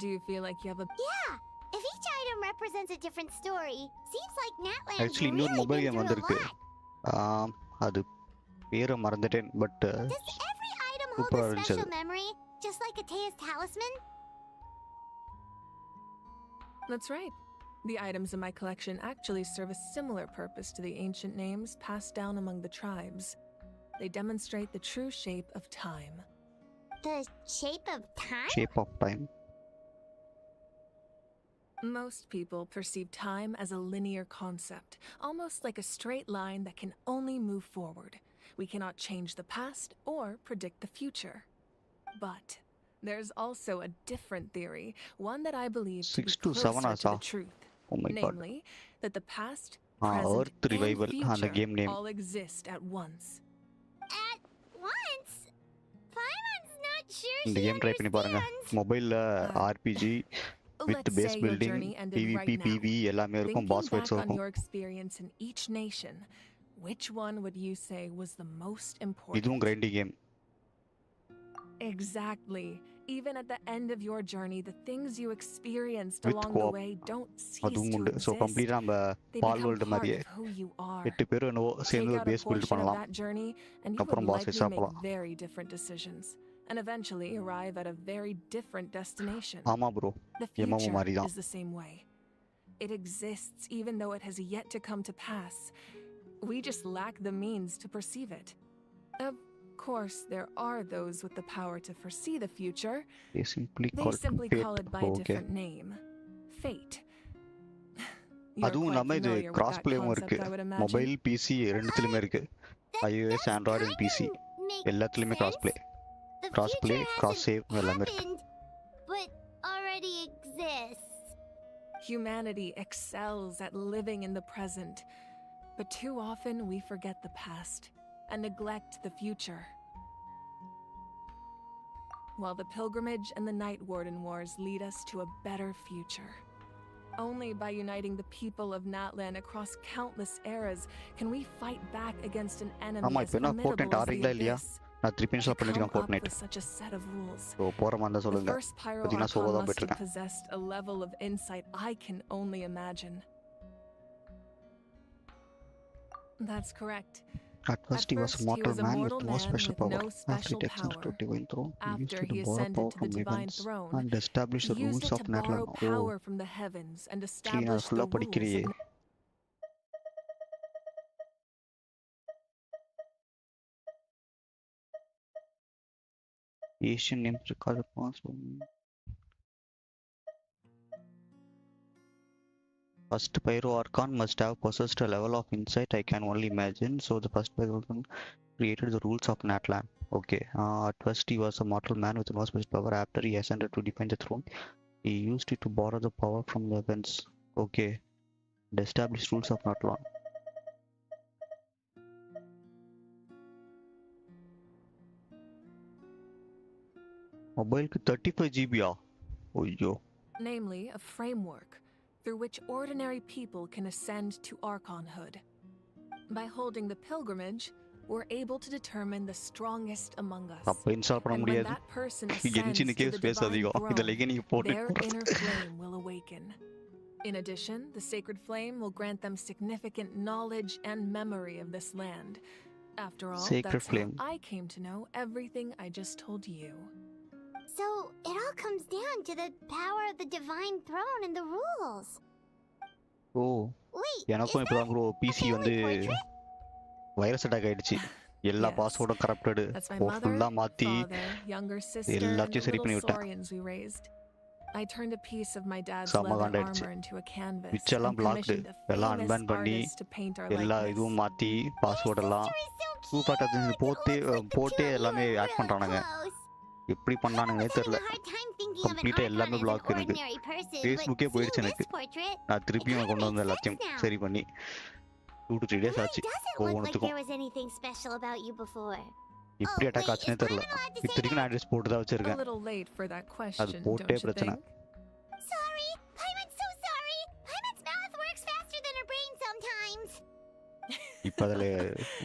Do you feel like you have a... Yeah, if each item represents a different story, seems like Natlan's actually இன்னொரு really mobile been game through a வந்திருக்கு. lot. அது பேரை மறந்துட்டேன். But Does every item hold சூப்பராக a இருந்துச்சு special அது. memory, just like Atea's talisman? That's right. The items in my collection actually serve a similar purpose to the ancient names passed down among the tribes. They demonstrate the true shape of time. The shape of time? Shape of time. Most people perceive time as a linear concept, almost like a straight line that can only move forward. We cannot change the past or predict the future. But there's also a different theory, one that I believe to be 6 to 7 closer to hours. the truth. Oh my god. Namely, that the past, present, Earth Revival and and the future game name. all exist at once. At once? Paimon's not sure இந்த she game try பண்ணி பாருங்க. understands. மொபைலில் RPG with Let's base say your building, journey ended PvP, right now. PvE எல்லாமே இருக்கும். Thinking boss ஃபைட்ஸும் back on இருக்கும். your experience in each nation, which one would you say was the most important? இதுவும் grinding game. Exactly. Even at the end of your journey, the things you experienced With along the co-op. way don't cease அதுவும் to உண்டு. So exist. கம்ப்ளீட்டாக நம்ம They பால் become world part மாதிரியே of who you are. 8 பேரும் என்னவோ Take சேர்ந்து ஒரு out a base build portion of பண்ணலாம். that journey, and you would அப்புறம் boss likely வச்சா make போலாம். very different decisions, and eventually arrive at a very different destination. ஆமா ப்ரோ. The எம்எம்ஓ future மாதிரி தான். is the same way. It exists even though it has yet to come to pass. We just lack the means to perceive it. Of course, there are those with the power to foresee the future. They simply They call simply fate. call it by a Okay. different name. Fate. You're அதுவும் quite இல்லாமல் இது familiar with cross that பிளேவும் concept, இருக்கு. I would imagine. Mobile PC ரெண்டுத்துலையுமே இருக்கு. iOS, Android and PC எல்லாத்துலேயுமே cross play. The cross play, future cross save hasn't எல்லாமே இருக்கு. happened, but already exists. Humanity excels at living in the present, but too often we forget the past and neglect the future. While the pilgrimage and the Night Warden Wars lead us to a better future. Only by uniting the people of Natlan across countless eras can we fight back against an enemy ஆமா as இப்போ என்ன formidable Fortnite as ஆடுறீங்களா the இல்லையா? Abyss. நான் 3 install To பண்ணிருக்கேன் come up Fortnite. with such a set of rules. So போகிற மாதிரி தான் The சொல்லுங்க. first pyro பார்த்தீங்கன்னா சோலோ archon தான் must have போயிட்டுருக்கேன். possessed a level of insight I can only imagine. That's correct. At first he was a mortal man with no special power. no After special he ascended to power. divine throne, he used After it to he borrow ascended power to the from the divine heavens throne, and establish the he used rules it of to Natlan. borrow Oh, power from the heavens and clean establish the ஃபுல்லாக rules படிக்கிறியே. of Asian names record upon First Pyro Archon must have possessed a level of insight I can only imagine. So the first Pyro Archon created the rules of Natlan. Okay. At first he was a mortal man with no special power. After he ascended to defend the throne, he used it to borrow the power from the heavens. Okay. And established rules of Natlan. Mobile 35 GB. Oh yo. namely a framework through which ordinary people can ascend to Archonhood. By holding the pilgrimage, we're able to determine the strongest among us. அப்ப install பண்ண And when முடியாது. that person ascends Genshin-க்கே to the space divine அதிகம். இத throne, like நீங்க போட்டு their inner flame will awaken. In addition, the sacred flame will grant them significant knowledge and memory of this land. After all, Sacred that's flame. how I came to know everything I just told you. So it all comes down to the power of the divine throne and the rules. ஓ Wait, எனக்கும் is இப்பதான் that bro a PC வந்து family portrait? Virus attack ஆயிடுச்சு. எல்லா Yes. பாஸ்வேர்டும் corrupted. That's my ஃபுல்லா mother, மாத்தி father, younger sister, and எல்லாத்தையும் the சரி பண்ணி little விட்டேன். saurians we raised. I turned a piece of my dad's செம்ம leather காண்டாயிடுச்சு. armor into a canvas மிச்செல்லாம் and blocked. commissioned a எல்லாம் famous அன்பேன் பண்ணி artist to paint our எல்லா likeness. இதுவும் மாத்தி பாஸ்வேர்ட் எல்லாம் டூ ஃபேக்டர் போட்டு போட்டே எல்லாமே ஆட் பண்றானுங்க. எப்படி பண்ணானுங்கன்னே தெரியல. கம்ப்ளீட்டா எல்லாமே பிளாக் எனக்கு. ஃபேஸ்புக்கே போயிடுச்சு எனக்கு. நான் திருப்பியும் கொண்டு வந்து எல்லாத்தையும் சரி பண்ணி 2 to 3 days ஆச்சு. ஒவ்வொன்றுத்துக்கும் There was anything special about you before. எப்படி அட்டாக் ஆச்சுன்னே தெரியல. இத்தனைக்கும் நான் அட்ரஸ் போட்டு தான் A வச்சிருக்கேன். little late for that question, போட்டே don't you பிரச்சனை. think? Sorry, Paimon's so sorry. Paimon's mouth works faster than her brain sometimes. இப்ப அதுல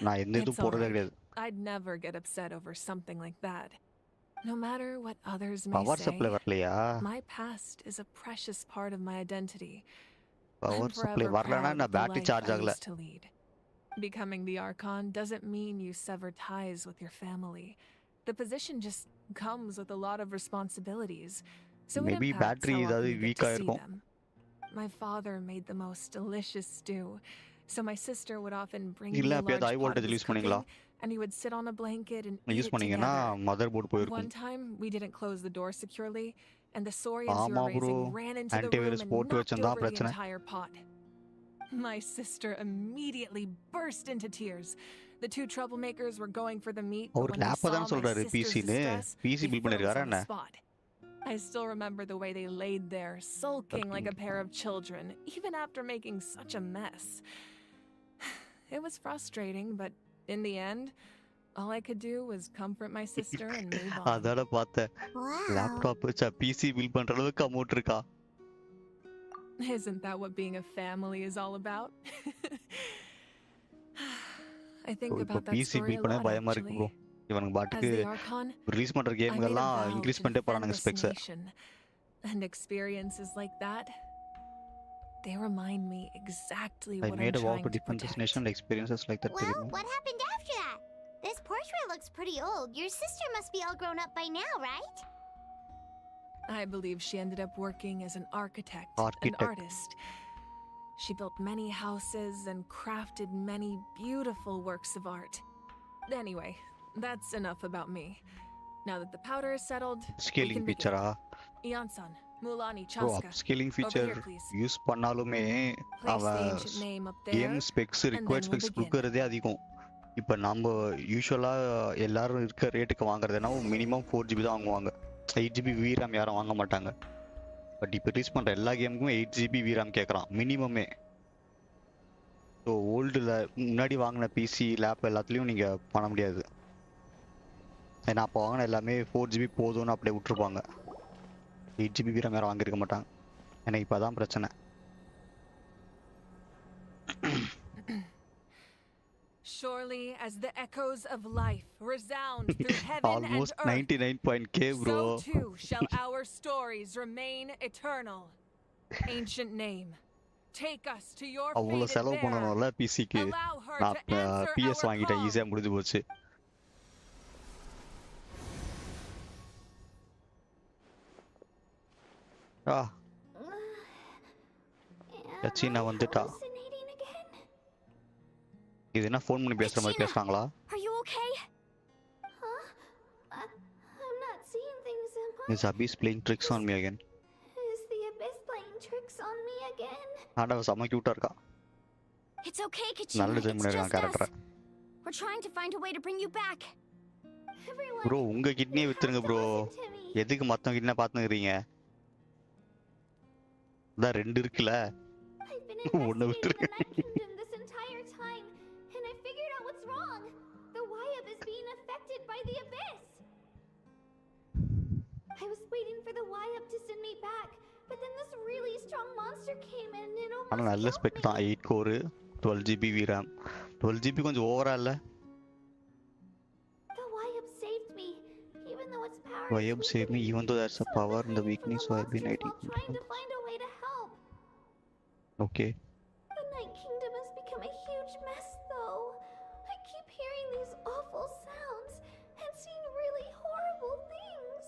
நான் எந்த It's இதுவும் all போடுறதே right. கிடையாது. I'd never get upset over something like that. No matter what others may power say, supply வரலையா? my past is a precious part of my identity. Power I'm supply forever வரலனா proud நான் of the battery life charge I ஆகல. used to lead. Becoming the Archon doesn't mean you sever ties with your family. The position just comes with a lot of responsibilities, so it Maybe impacts battery how often ஏதாவது you get weak-ஆ to see இருக்கும். them. My father made the most delicious stew, so my sister would often bring me இல்ல a அப்பயாவது large high pot of voltage his use பண்ணீங்களா? cooking, and he would sit on a blanket and eat use it பண்ணீங்கன்னா together. Mother board One போயிருக்கும். time, we didn't close the door securely, and the saurians you ஆமா were bro. raising ran into the room antivirus and போட்டு knocked வச்சிருந்தா over the பிரச்சனை. entire pot. My sister immediately burst into tears. The two troublemakers were going for the meat, but அவர் when they லேப்ப saw தான் my சொல்றாரு sister's பிசின்னு. distress, PC they பில் froze பண்ணிருக்காரா on என்ன? the spot. I still remember the way they laid there, sulking like a pair of children, even after making such a mess. It was frustrating, but in the end, all I could do was comfort my sister and move on. அதான பார்த்தேன். Wow. Laptop வச்சா PC bill பண்ற அளவுக்கு amount இருக்கா? Isn't that what being a family is all about? I think இப்போ about that PC story build a பண்ண lot, பயமா இருக்கு ப்ரோ. actually. இவனுக்கு As பாட்டுக்கு the Archon, ரிலீஸ் பண்ற I made a கேம்கெல்லாம் vow இன்க்ரீஸ் to பண்ணிட்டே defend போறானுங்க this ஸ்பெக்ஸை. nation. And experiences like that, they remind me exactly I what I'm made a vow trying to to defend this protect. nation and experiences like that. Well, what happened after that? This portrait looks pretty old. Your sister must be all grown up by now, right? I believe she ended up working as an architect and Architect. artist. She built many houses and crafted many beautiful works of art. Anyway, that's enough about me. Now that the powder is settled, we Scaling can feature begin. ah. Ian-san, Mulani Bro, Chaska. upscaling Over feature here, please. Use பண்ணாலுமே Place the அவன் ancient name up there, game specs and then required we'll specs begin. கொடுக்கறதே அதிகம். இப்போ நம்ம யூஸ்வலாக எல்லாரும் இருக்க ரேட்டுக்கு வாங்குறதுனா மினிமம் 4 GB தான் வாங்குவாங்க. 8 GB VRAM யாரும் வாங்க மாட்டாங்க. பட் இப்போ ரிலீஸ் பண்ணுற எல்லா கேமுக்கும் 8 GB VRAM கேட்குறான் மினிமமே. ஸோ ஓல்டில் முன்னாடி வாங்கின பிசி லேப் எல்லாத்துலேயும் நீங்கள் பண்ண முடியாது. ஏன்னா அப்போ வாங்கின எல்லாமே 4 GB போதும்னு அப்படியே விட்டுருப்பாங்க. 8 GB VRAM யாரும் வாங்கியிருக்க மாட்டாங்க. எனக்கு இப்போ அதான் பிரச்சனை. Surely, as the echoes of life resound through heaven Almost and earth, 99.k bro. so too shall our stories remain eternal. Ancient name, take us to your அவ்வளோ fated செலவு bearer. பண்ணணும்ல பிசிக்கு. Allow her நான் to answer PS our வாங்கிட்டேன், call. ஈஸியாக முடிஞ்சு போச்சு. ஆ கட்சினா வந்துட்டா. Hallucinating again? இது என்ன ஃபோன் பண்ணி பேசுற மாதிரி பேசுறாங்களா? Are you okay? Huh? I'm not seeing things, am I? Is Abyss playing tricks on me again? Is the Abyss playing tricks on me again? ஆனா செம்ம கியூட்டா இருக்கா. It's okay, Kachina. நல்ல டிசைன் It's பண்ணிருக்கான் just us. கேரக்டரை. We're trying to find a way to bring you back. Everyone, bro உங்க கிட்னியை you வித்துருங்க have to bro. listen to me. எதுக்கு மத்தவங்க கிட்னியை பார்த்துக்கிறீங்க? அதான் 2 இருக்குல்ல. I've been ஒண்ணு investigating விட்டுருங்க. the Night Kingdom this entire time, and I figured out what's wrong. The Wyab is being affected by the Abyss. I was waiting for the Wyab to send me back, but then this really strong monster came in and ஆனா almost நல்ல killed spec me. தான். 8 core 12 GB VRAM. 12 GB கொஞ்சம் ஓவரா இல்ல? The Wyab saved me, even though its power Wyab is saved me weakening. even though there's a So power I'm in the hiding from weakness, the so I've been monsters hiding. while trying to find a way to help. Okay. The Night Kingdom has become a huge mess, though. I keep hearing these awful sounds and seeing really horrible things.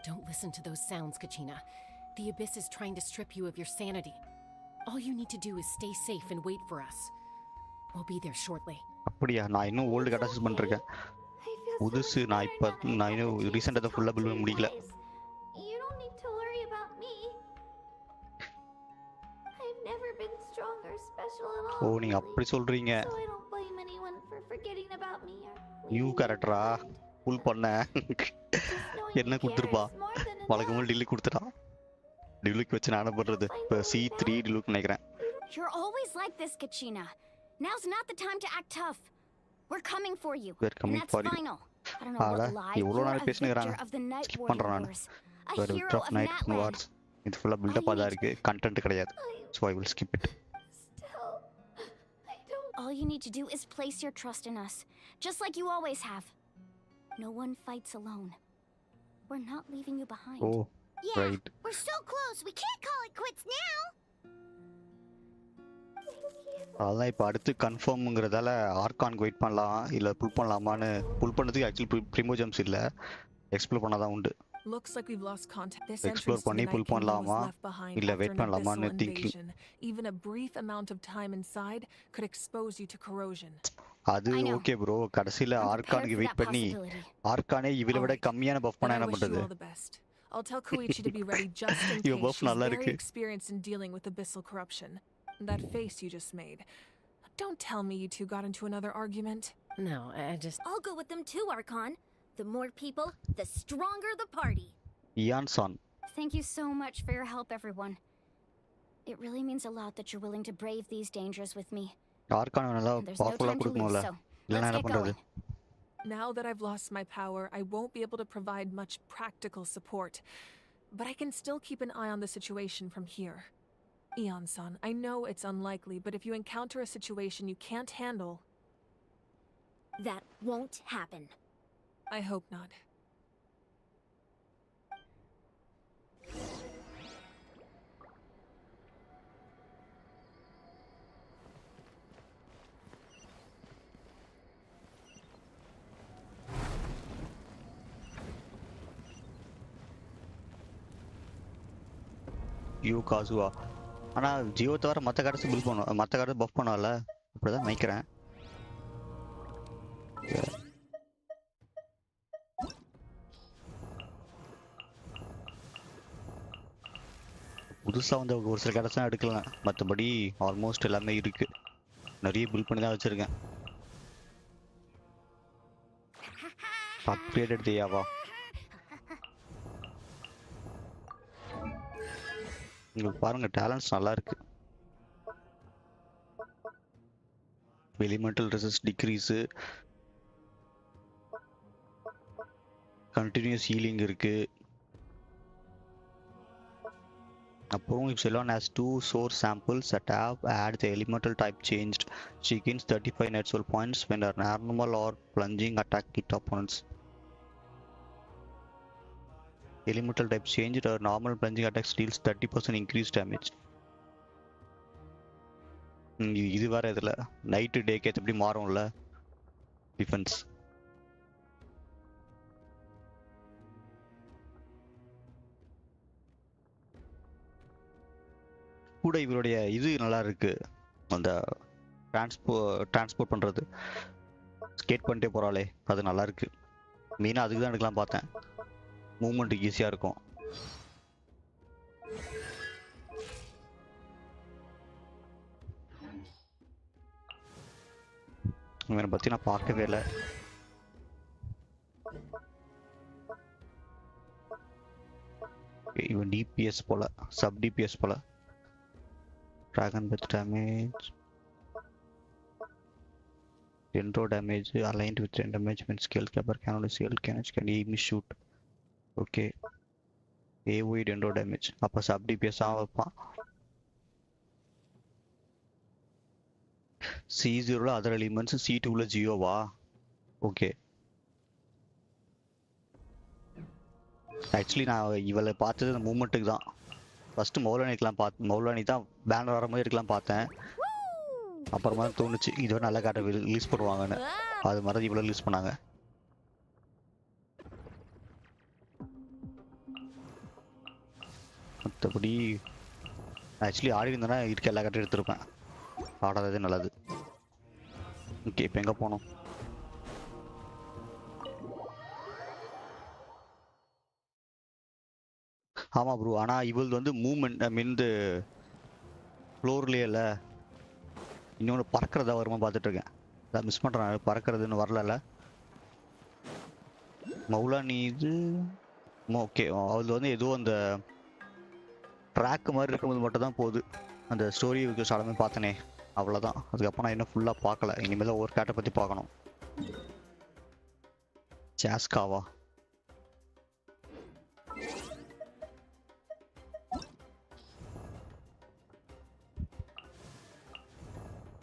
Don't listen to those sounds, Kachina. The Abyss is trying to strip you of your sanity. All you need to do is stay safe and wait for us. We'll be there shortly. அப்படியா? நான் இன்னும் old கட்டாசிஸ் பண்ணிருக்கேன். I feel so புதுசு much நான் better இப்போ now that I நான் had the இன்னும் chance ரீசெண்டாக to தான் ஃபுல்லாக talk to பில் you முடியல. guys. You don't need to worry about me. I've never been strong or special at all. ஓ நீங்க really. அப்படி சொல்றீங்க. So I don't blame anyone for forgetting about me or new leaving me கேரக்டரா behind. புல் பண்ண Just knowing என்ன you care கொடுத்துருப்பா? is more than வழக்கம் போல் enough. டிலுக் கொடுத்துட்டா. டிலுக் வச்சு நான் என்ன பண்றது? இப்போ C3 டிலுக் நினைக்கிறேன். You're always like this, Kachina. Now's not the time to act tough. We're coming for you. We're coming and that's for you. final. I don't know ஆட what lie. எவ்வளோ You're நேரம் a பேசினுக்கிறாங்க. victor of the Night skip Warrior பண்றேன் நான். Wars. A வேற hero victor of of night Natlan. Wars. இது ஃபுல்லா build up தான் இருக்கு. கண்டென்ட் கிடையாது. So I will skip it. Still, I don't. All you need to do is place your trust in us, just like you always have. No one fights alone. We're not leaving you behind. Oh, Yeah, right. we're so close. We can't call it quits now. அதான் இப்போ அடுத்து கன்ஃபார்ம்ங்கிறதால ஆர்கானுக்கு wait பண்ணலாம் இல்லை புல் பண்ணலாமான்னு. புல் பண்ணதுக்கு actually ப்ரிமோஜம்ஸ் இல்லை, explore பண்ணாதான் உண்டு. Looks like we've lost contact. This Explore entrance to the பண்ணி Night pull Kingdom was பண்ணலாமா left behind இல்லை after வெயிட் an பண்ணலாமான்னு abyssal thinking. invasion. Even a brief amount of time inside could expose you to corrosion. அது I know. Okay bro. கடைசியில் I'm prepared ஆர்கானுக்கு for wait that பண்ணி possibility. ஆர்கானே இவளை விட Alright. கம்மியான பஃப் Then பண்ண I என்ன wish you பண்ணுறது? all the best. I'll tell Koichi to be ready just in Your case. buff She's நல்லா very இருக்கு. experienced in dealing with abyssal corruption. That face you just made. Don't tell me you two got into another argument. No, I just... I'll go with them too, Archon. The more people, the stronger the party. Iansan. Thank you so much for your help, everyone. It really means a lot that you're willing to brave these dangers with me. Argon நல்லா And there's no பவர்ஃபுல்லாக time to lose, கொடுக்கணும்ல, so இல்லைன்னா let's என்ன get பண்ணுறது? going. Now that I've lost my power, I won't be able to provide much practical support. But I can still keep an eye on the situation from here. Eon-san, I know it's unlikely, but if you encounter a situation you can't handle... That won't happen. I hope not. யூ காசுவா. ஆனால் ஜியோ தவிர மற்ற cards bill பண்ணும், மற்ற card puff பண்ணல, அப்படிதான் நினைக்கிறேன். புதுசாக வந்து ஒரு சில கார்ட்ஸ் தான் எடுக்கலாம், மற்றபடி ஆல்மோஸ்ட் எல்லாமே இருக்கு. நிறைய பில் பண்ணி தான் வச்சிருக்கேன். அப்கிரேடட் தேயாவா? உங்களுக்கு பாருங்க, டேலண்ட்ஸ் நல்லா இருக்கு. Elemental resist decrease, continuous healing இருக்கு. அப்புறம் if Zereon has 2 source samples that have had the elemental type changed, she gains 35 net soul points when her normal or plunging attack hit opponents. Elemental type changed, her normal plunging attack deals 30% increased damage. இது வேற இதில் night டேக்கு ஏற்ற எப்படி மாறும்ல defence. கூட இவருடைய இது நல்லா இருக்கு, அந்த டிரான்ஸ்போர்ட் பண்ணுறது, ஸ்கேட் பண்ணிட்டே போகிறாளே அது நல்லா இருக்கு. மெயினாக அதுக்கு தான் எடுக்கலாம் பார்த்தேன், மூவ்மெண்ட்டுக்கு ஈஸியாக இருக்கும். இவனை பற்றி நான் பார்க்கவே இல்லை. இவன் டிபிஎஸ் போல, சப் டிபிஎஸ் போல. Dragon Beth damage, dendro damage aligned with 10 damage when scale capper can only scale can aim shoot. Okay, AOE dendro damage அப்ப sub DPS வைப்பான். C0 ல other elements, C2 ல Geo வா? Okay, actually நான் இவளை பார்த்தது அந்த மூமெண்ட்டுக்கு தான். ஃபர்ஸ்ட் மௌலானி தான் பேனர் வரும்போது இருக்கலாம் பார்த்தேன். அப்புறமா தோணுச்சு இதோட நல்ல கார்டை ரிலீஸ் பண்ணுவாங்கன்னு, அது மாதிரி இவ்வளோ ரிலீஸ் பண்ணாங்க. மற்றபடி ஆக்சுவலி ஆடி இருந்தேன்னா இருக்க எல்லா கார்டையும் எடுத்திருப்பேன், ஆடாததே நல்லது. ஓகே, இப்போ எங்கே போனோம்? ஆமாம் ப்ரோ, ஆனால் இவள் வந்து மூவ்மெண்ட் மீந்து ஃப்ளோர்லேயே இல்லை, இன்னொன்று பறக்கிறதா வருமா பார்த்துட்டு இருக்கேன். அதான் மிஸ் பண்ணுறேன், பறக்கிறதுன்னு வரல. மௌலானி இது ஓகே, அவள் வந்து ஏதோ அந்த ட்ராக் மாதிரி இருக்கும்போது மட்டும் தான் போகுது. அந்த ஸ்டோரி ஸ்டார்ட் பார்த்தனே, அவ்வளோதான். அதுக்கப்புறம் நான் இன்னும் ஃபுல்லாக பார்க்கல, இனிமேல் ஒவ்வொரு கேட்டை பற்றி பார்க்கணும். ஜாஸ்காவா?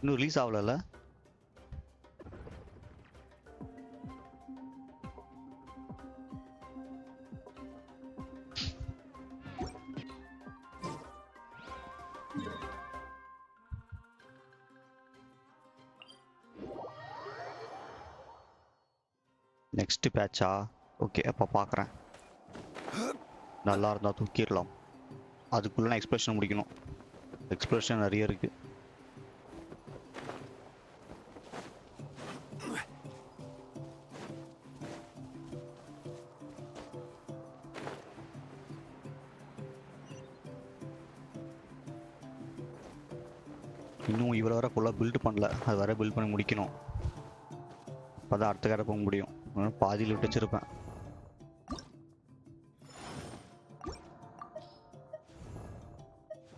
இன்னும் ரிலீஸ் ஆகல. நெக்ஸ்ட் பேட்சா? ஓகே, அப்போ பார்க்குறேன். நல்லா இருந்தால் தூக்கிடலாம். அதுக்குள்ளே நான் எக்ஸ்பிரஷன் முடிக்கணும். எக்ஸ்பிரஷன் நிறைய இருக்குது. இன்னும் இவ்வளோ வர ஃபுல்லாக பில்டு பண்ணல, அது வர பில்ட் பண்ணி முடிக்கணும். அப்போ தான் அடுத்த கடை போக முடியும். பாதியில் விட்டு வச்சிருப்பேன்.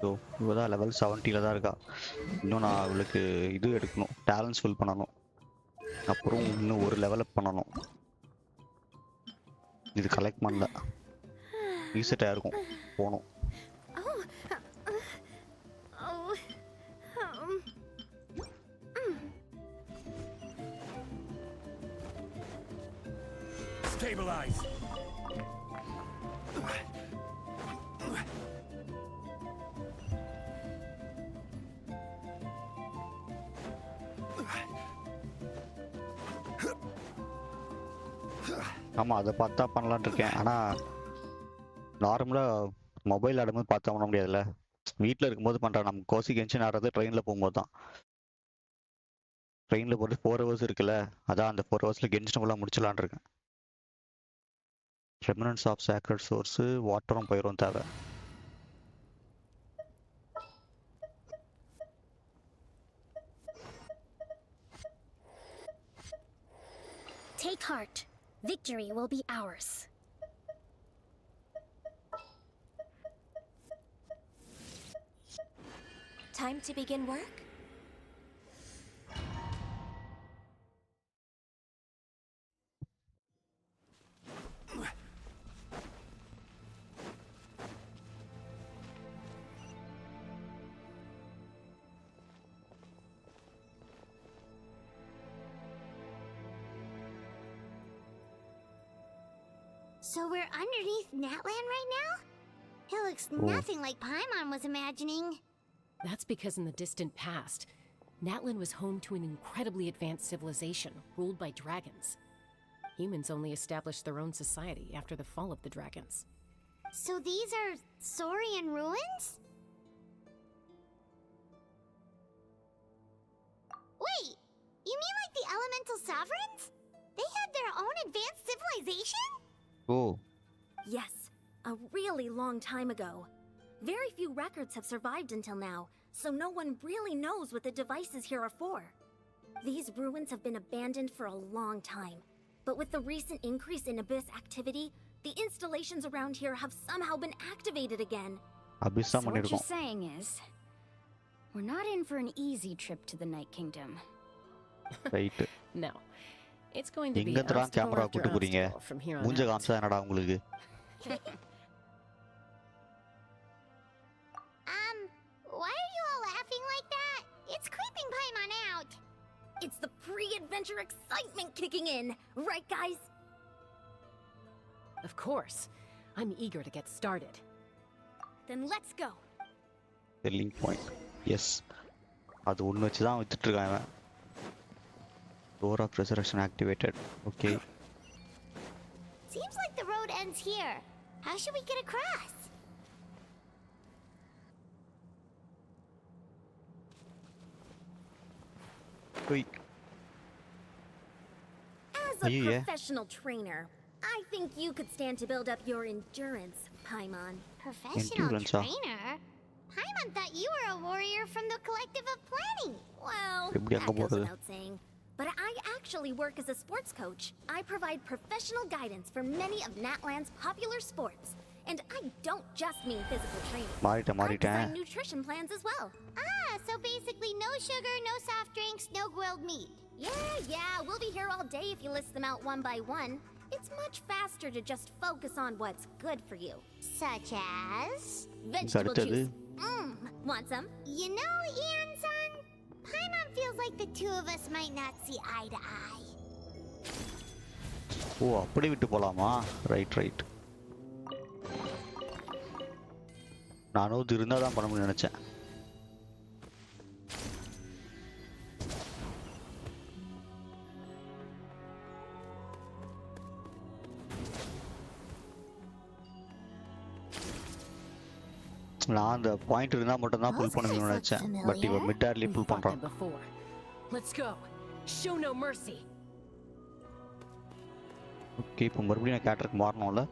ஸோ இவ தான் லெவல் 70 தான் இருக்கா. இன்னும் நான் அவளுக்கு இது எடுக்கணும், டேலண்ட்ஸ் ஃபில் பண்ணணும். அப்புறம் இன்னும் ஒரு லெவலப் பண்ணணும். இது கலெக்ட் பண்ணல, ரீசெட் ஆகிருக்கும், போகணும். Stabilize. ஆமா அதை பார்த்தா பண்ணலான்னு இருக்கேன். ஆனால் நார்மலாக மொபைல் ஆடும்போது பார்த்தா பண்ண முடியாதுல்ல. வீட்டில் இருக்கும்போது பண்ணுறேன். நம்ம கோசி கென்ஷன் ஆடுறது ட்ரெயினில் போகும்போது தான். ட்ரெயினில் போகிறது 4 ஹவர்ஸ் இருக்குல்ல, அதான் அந்த 4 ஹவர்ஸில் கென்ஷன் ஃபுல்லாக முடிச்சலான் இருக்கேன். ரெமினன்ஸ் ஆஃப் சேக்ரட் சோர்ஸு வாட்டரும் பயிரும் தேவை. Take heart. Victory will be ours. Time to begin work? So we're underneath Natlan right now? It looks nothing like Paimon was imagining. That's because in the distant past, Natlan was home to an incredibly advanced civilization ruled by dragons. Humans only established their own society after the fall of the dragons. So these are Saurian ruins? Wait, you mean like the elemental sovereigns? They had their own advanced civilization? Oh. Yes, a really long time ago. Very few records have survived until now, so no one really knows what the devices here are for. These ruins have been abandoned for a long time, but with the recent increase in Abyss activity, the installations around here have somehow been activated again. So what you're saying is, we're not in for an easy trip to the Night Kingdom. Right. No. It's going to be எங்க தான் camera obstacle கூட்டி after போறீங்க? obstacle from here on மூஞ்ச out. காமிச்சா என்னடா உங்களுக்கு? Why are you all laughing like that? It's creeping Paimon out. It's the pre-adventure excitement kicking in, right guys? Of course. I'm eager to get started. Then let's go. Selling point. Yes. அது ஒன்று வச்சு தான் வித்துட்டு இருக்கான் இவன். Door of Resurrection activated. Okay. Seems like the road ends here. How should we get across? Wait. As a professional trainer, I think you could stand to build up your endurance, Paimon. Professional trainer? Paimon thought you were a warrior from the Collective of Planning. Well, that goes without saying. But I actually work as a sports coach. I provide professional guidance for many of Natlan's popular sports. And I don't just mean physical training. I design nutrition plans as well. Ah, so basically no sugar, no soft drinks, no grilled meat. Yeah, we'll be here all day if you list them out one by one. It's much faster to just focus on what's good for you. Such as? Vegetable juice. Want some? You know, Ian-san, Paimon feels like the two of us might not see eye to eye. ஓ அப்படி விட்டு போலாமா? Right. நானும் இது இருந்தால் தான் பண்ண முடியும்னு நினச்சேன். நான் அந்த பாயிண்ட் இருந்தா மட்டும் தான் புல் பண்ணணும்னு நினைச்சேன். பட் இவன் மிட் ஏர்லி புல் பண்றான். Let's go. Show no mercy. Okay, இப்போ மறுபடியும் நான் கேட்டருக்கு மாறணும்ல.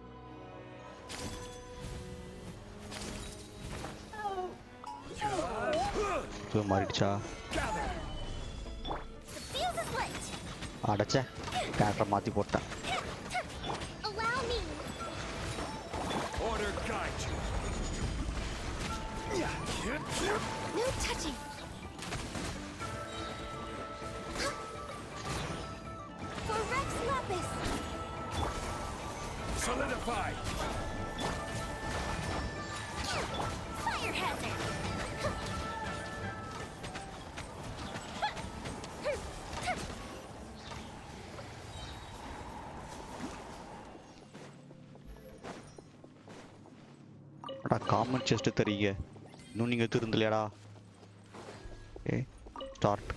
இப்போ மாறிடுச்சா? அடச்சே, கேட்டரை மாத்தி போட்டேன். Order guide you. No touching. For Rex Lapis. Solidify. Fire hazard. Common chest தரீங்க இன்னும் நீங்க எடுத்துருந்தலையாடா ஓகே ஸ்டார்ட்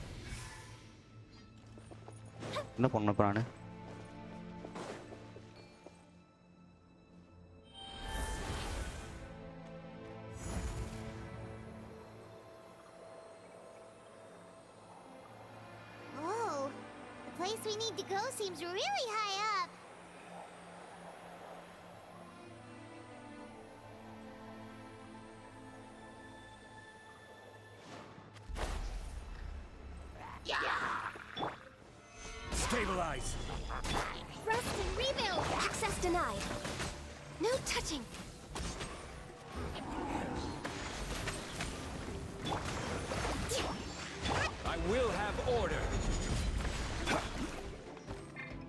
என்ன பண்ண நானு Oh, the place we need to go seems really high up. Stabilize. Rest and rebuild. Access denied. No touching. I will have order.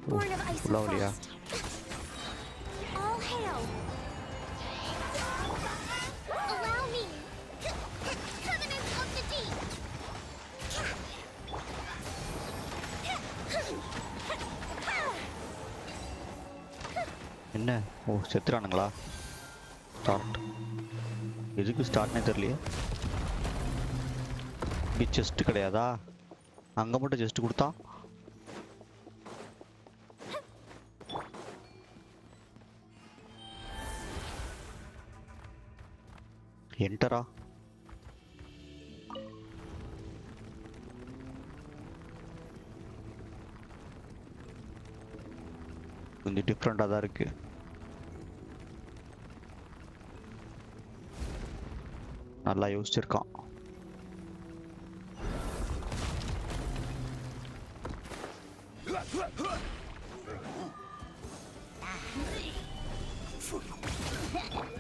Born of ice and lovely, frost. All hail. Allow me. Covenant of the Deep. என்ன ஓ செத்துறானுங்களா start எதுக்கு ஸ்டார்ட்னே தெரியலையே இப்படி chest கிடையாதா அங்கே மட்டும் chest கொடுத்தா என்டரா கொஞ்சம் டிஃப்ரெண்டாக தான் இருக்கு நல்லா யோசிச்சிருக்கான்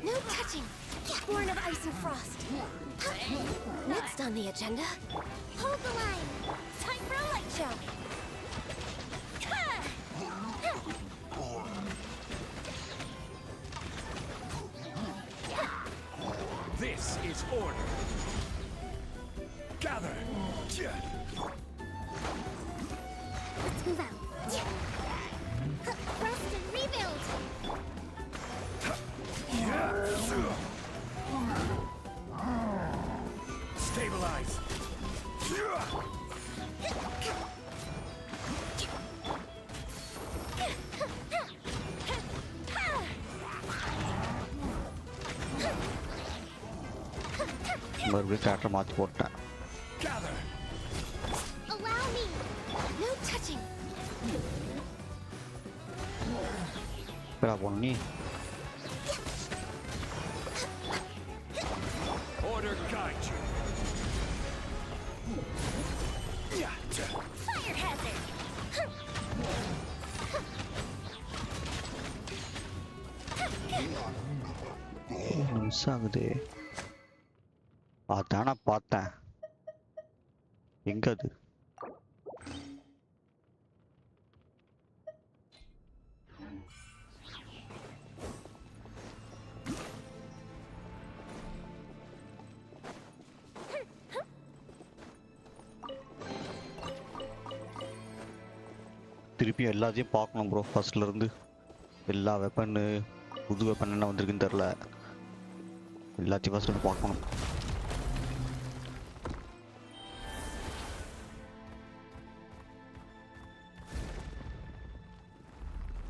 No touching. Born of ice and frost. Next on the agenda. Hold the line. Time for a light show. This is order. Gather. Let's move out. Rest and rebuild. Stabilize. மறுபடியும் character மாற்றி போட்டேன் Gather. Allow me. No touching. எப்படா போன நீ Order guide you. Fire hazard. Miss ஆகுது அதான் நான் பார்த்தேன் எங்க அது திருப்பி எல்லாத்தையும் பார்க்கணும் ப்ரோ ஃபர்ஸ்ட்ல இருந்து எல்லா வெப்பன்னு புது வெப்பன் என்ன வந்திருக்குன்னு தெரில எல்லாத்தையும் ஃபர்ஸ்ட் பார்க்கணும்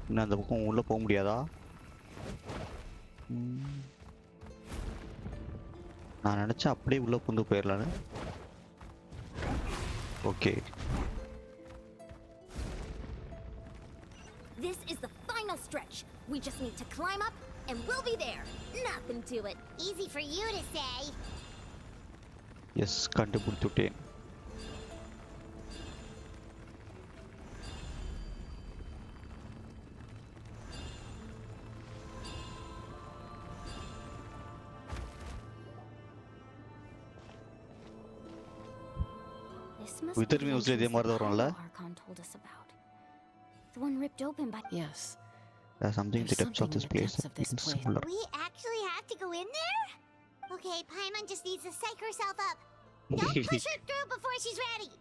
இன்னும் அந்த பக்கம் உள்ள போக முடியாதா நான் நினைச்சேன் அப்படியே உள்ள புந்து போயிடலான்னு okay This is the final stretch. We just need to climb up and we'll be there. Nothing to it. Easy for you to say. Yes கண்டுபிடித்துட்டேன் This must Wither be the News-ல இதே entrance மாதிரி தான் the வரும்ல? Archon told us about. The one ripped open by... Yes. There's something in the There's depths of something this in the place depths of this that feels place. similar. We actually have to go in there? Okay, Paimon just needs to psych herself up. Don't push her through before she's ready.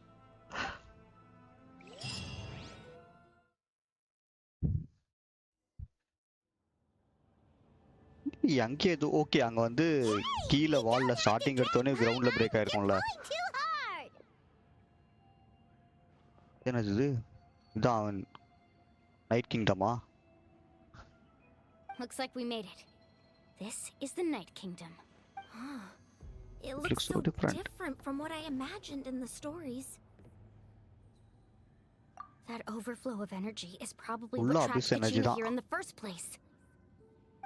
அங்கே எது okay அங்க வந்து கீழே வால்ல starting எடுத்தோடனே கிரவுண்ட்ல break ஆயிருக்கும்ல. Too hard! என்னது இது? இதான் அவன் night கிங்டமா? Looks like we made it. This is the Night Kingdom. It Looks looks so so different. different from what I imagined in the stories. That overflow of energy is probably Ulla what trapped abyss energy Kachina da. here in the first place.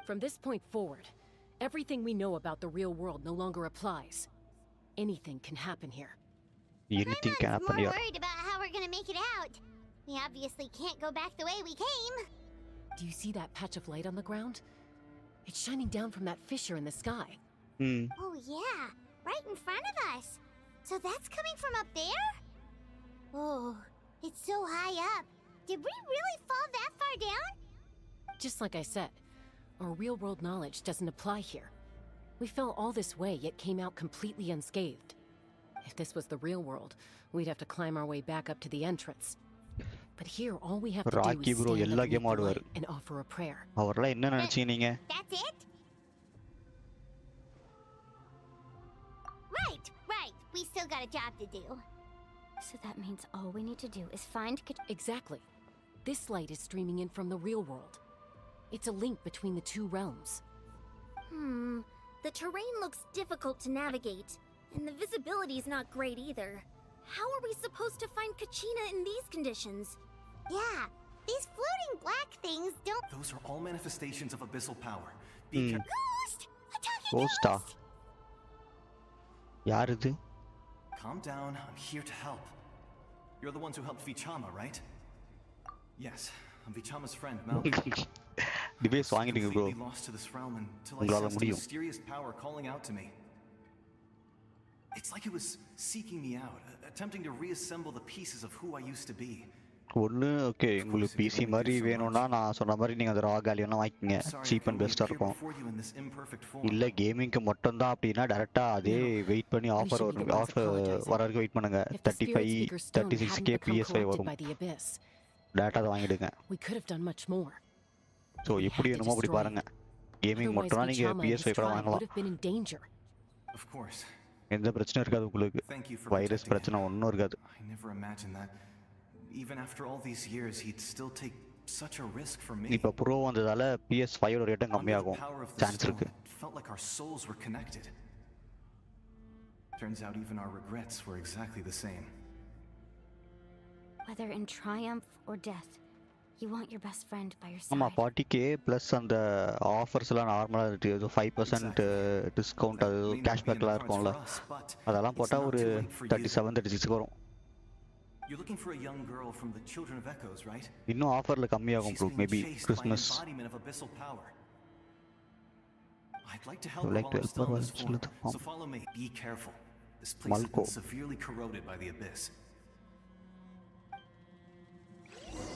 From this point forward, everything we know about the real world no longer applies. Anything can happen here. Anything can happen More here. worried about how we're gonna make it out. We obviously can't go back the way we came. Do you see that patch of light on the ground? It's shining down from that fissure in the sky. Oh yeah, right in front of us. So that's coming from up there? Oh, it's so high up. Did we really fall that far down? Just like I said, our real-world knowledge doesn't apply here. We fell all this way, yet came out completely unscathed. If this was the real world, we'd have to climb our way back up to the entrance. But here, all we have to do Rocky is bro stand எல்லா underneath game the ஆடுவாரு. light and offer a prayer. அவரெல்லாம் என்ன நினைச்சீங்க நீங்க? That's it? Right. We still got a job to do. So that means all we need to do is find Exactly. This light is streaming in from the real world. It's a link between the two realms. The terrain looks difficult to navigate, and the visibility's not great either. How are we supposed to find Kachina in these conditions? Yeah, these floating black things don't... Those are all manifestations of abyssal power. Ghost! A talking Ghost-ஆ? ghost! யார் இது? Calm down, I'm here to help. You're the ones who helped Vichama, right? Yes, I'm Vichama's friend, Malcolm. Device வாங்கிட்டீங்க bro. Completely lost to this realm until I உங்களால sensed a முடியும். mysterious power calling out to me. It's like it was seeking me out, attempting to reassemble the pieces of who I used to be. ஒன்று okay உங்களுக்கு PC மாதிரி வேணும்னா நான் சொன்ன மாதிரி நீங்கள் அந்த ரா கேலியெல்லாம் வாங்கிக்கங்க, சீப் அண்ட் பெஸ்ட்டாக இருக்கும். இல்லை கேமிங்க்கு மட்டும்தான் அப்படின்னா டேரெக்டாக அதே வெயிட் பண்ணி ஆஃபர் வரும், ஆஃபர் வர வரைக்கும் வெயிட் பண்ணுங்க. 36K PS5 வரும், டேரெக்டாக அதை வாங்கிடுங்க. ஸோ எப்படி வேணுமோ அப்படி பாருங்க. கேமிங் மட்டும்னா நீங்கள் PS5 கூட வாங்கலாம், எந்த பிரச்சனையும் இருக்காது உங்களுக்கு. வைரஸ் பிரச்சனை ஒன்றும் இருக்காது. Even after all these years, he'd still take such a risk for me. இப்போ ப்ரோ வந்ததால PS5 ஓட ரேட்டும் கம்மியாகும் சான்ஸ் இருக்கு. Felt like our souls were connected. Turns out even our regrets were exactly the same. Whether in triumph or death, you want your best friend by your side. ஆமா 40K plus அந்த ஆஃபர்ஸ்லாம் நார்மலாக இருக்கு, 5% discount, அது கேஷ்பேக்லாம் இருக்கும்ல, அதெல்லாம் போட்டால் ஒரு 37-36 வரும். You're looking for a young girl from the Children of Echoes, right? இன்னும் ஆஃபர்ல கம்மியாகும் bro, maybe Christmas. I'd like to help her while I'm still in this form. So follow me. Be careful. This place has been severely corroded by the abyss.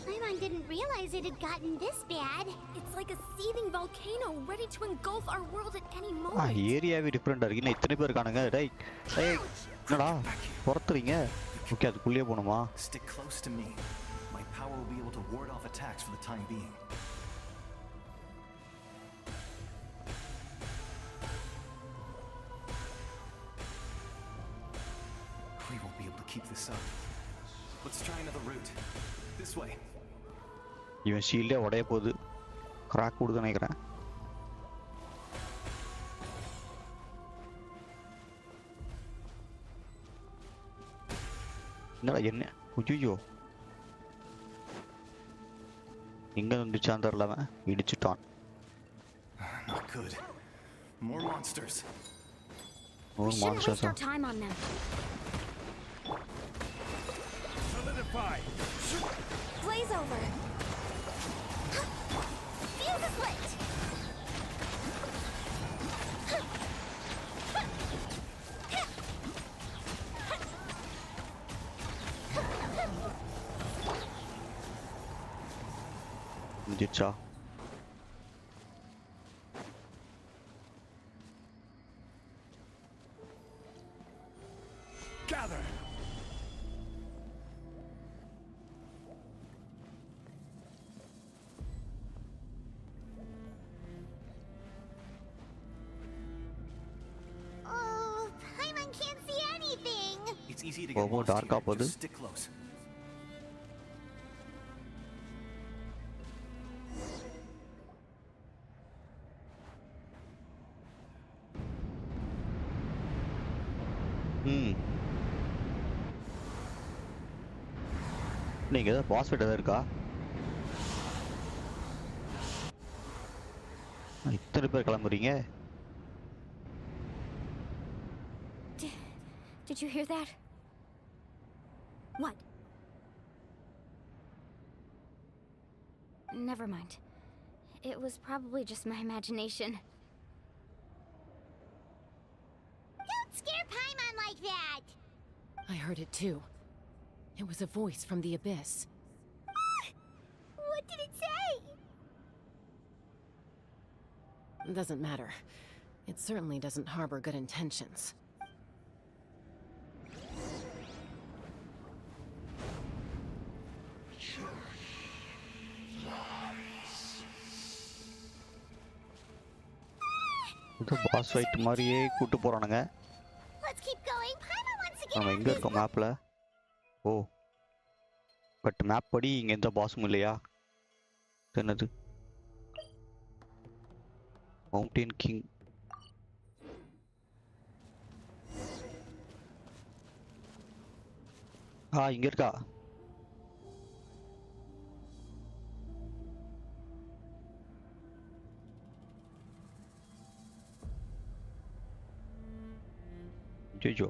Paimon didn't realize it had gotten this bad. It's like a seething volcano ready to engulf our world at any moment. ஏரியாவே டிஃபரெண்டா இருக்கு. இன்னும் இத்தனை பேர் இருக்கானுங்க. டேய் என்னடா பொறுத்துறீங்க? Okay அதுக்குள்ளே போணுமா? Stick close to me. My power will be able to ward off attacks for the time being. We won't be able to keep this up. Let's try another route. This way. இவன் ஷீல்டே உடைய போகுது, crack கொடுத்து நினைக்கிறேன். என்னடா என்ன ஐயோ எங்க வந்துச்சான் தெரியல, அவன் இடிச்சுட்டான். Not good. More monsters. More monsters. Time on them. Solidify. Blaze over. Fuse is lit. முடிச்சா Gather. guarantee to get ரொம்ப lost டார்க்கா here. போகுது. Just stick close. நீங்க ஏதாவது பாஸ் ஃபைட் ஏதாவது இருக்கா? இத்தனை பேர் கிளம்புறீங்க? Did you hear that? What? Never mind. It was probably just my imagination. Don't scare Paimon like that! I heard it too. It was a voice from the abyss. What did it say? Doesn't matter. It certainly doesn't harbor good intentions. இது pass fight மாதிரியே கூட்டு போறானுங்க. Let's keep going. Paimon wants to get நம்ம out of எங்க this இருக்கோம் மேப்ல? ஓ, but map படி இங்க எந்த பாஸும் இல்லையா? என்னது? Mountain king. இங்க இருக்கா? ஜோஜோ.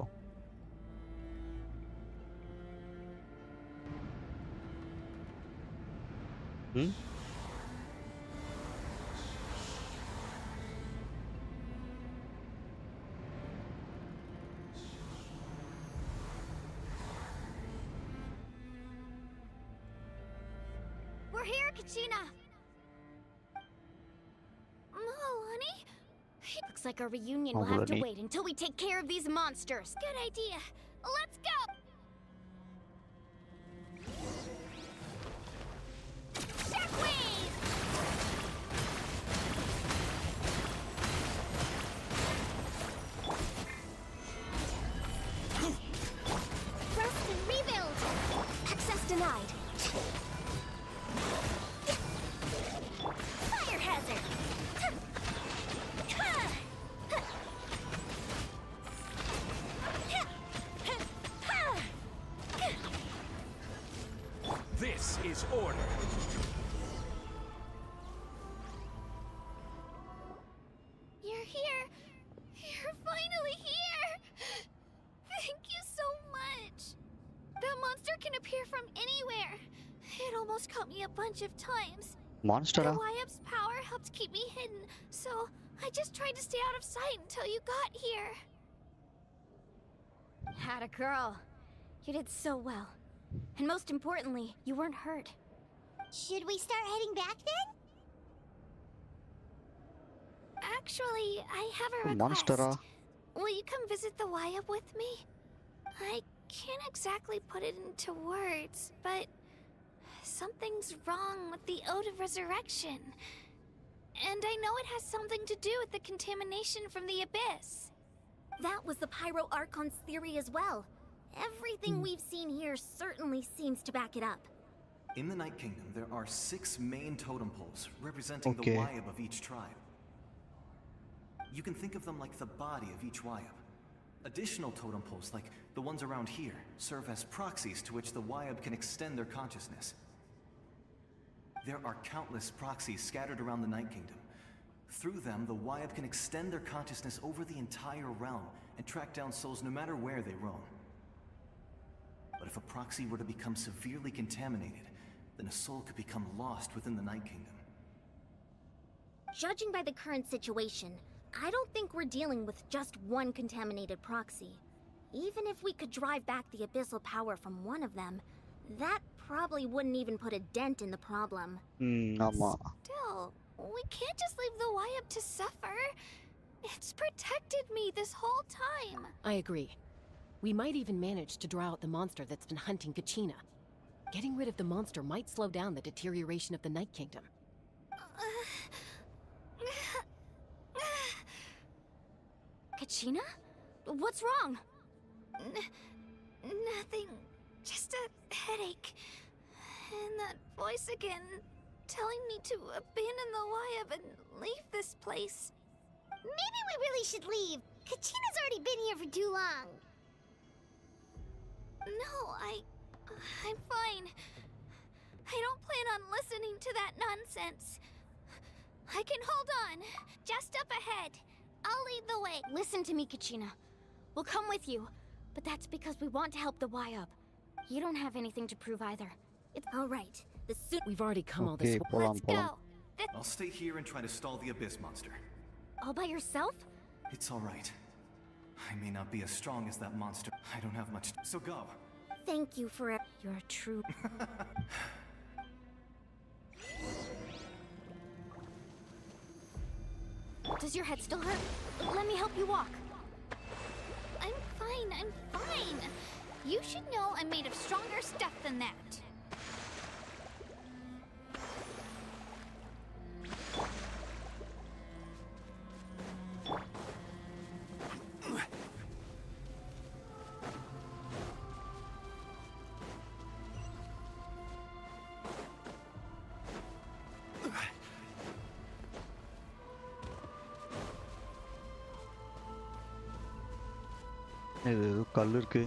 We're here, Kachina! Mahoney? Looks like our reunion will have to Mahoney. wait until we take care of these monsters. Good idea. Let's go! Shockwave! Rust and rebuild! Access denied. Fire hazard! This is order. You're here. You're finally here. Thank you so much. That monster can appear from anywhere. It almost caught me a bunch of times. மான்ஸ்டரா? The Wyap's power helped keep me hidden, so I just tried to stay out of sight until you got here. Had a girl. You did so well. And most importantly, you weren't hurt. Should we start heading back then? Actually, I have a request. Monstera. Will you come visit the Wyap with me? I can't exactly put it into words, but something's wrong with the Ode of Resurrection. And I know it has something to do with the contamination from the Abyss. That was the Pyro Archon's theory as well. Everything we've seen here certainly seems to back it up. In the Night Kingdom, there are 6 main totem poles representing Okay. the Wyap of each tribe. You can think of them like the body of each Wyap. Additional totem poles, like the ones around here, serve as proxies to which the Wyap can extend their consciousness. There are countless proxies scattered around the Night Kingdom. Through them, the Wyap can extend their consciousness over the entire realm and track down souls no matter where they roam. But if a proxy were to become severely contaminated, then a soul could become lost within the Night Kingdom. Judging by the current situation, I don't think we're dealing with just one contaminated proxy. Even if we could drive back the abyssal power from one of them, that probably wouldn't even put a dent in the problem. ஆமா. Still, we can't just leave the Wyap to suffer. It's protected me this whole time. I agree. We might even manage to draw out the monster that's been hunting Kachina. Getting rid of the monster might slow down the deterioration of the Night Kingdom. Kachina? What's wrong? Nothing. Just a headache. And that voice again, telling me to abandon the Wyab and leave this place. Maybe we really should leave. Kachina's already been here for too long. No, I'm fine. I don't plan on listening to that nonsense. I can hold on. Just up ahead. I'll lead the way. Listen to me, Kachina. We'll come with you, but that's because we want to help the Wyab. You don't have anything to prove either. It's all right. We've already come all this Okay, way. போலாம் Let's போலாம். go. I'll stay here and try to stall the Abyss monster. All by yourself? It's all right. I may not be as strong as that monster. I don't have much. So go. Thank you for it. You're a true... Does your head still hurt? Let me help you walk. I'm fine. You should know I'm made of stronger stuff than that. இது கல் இருக்கு.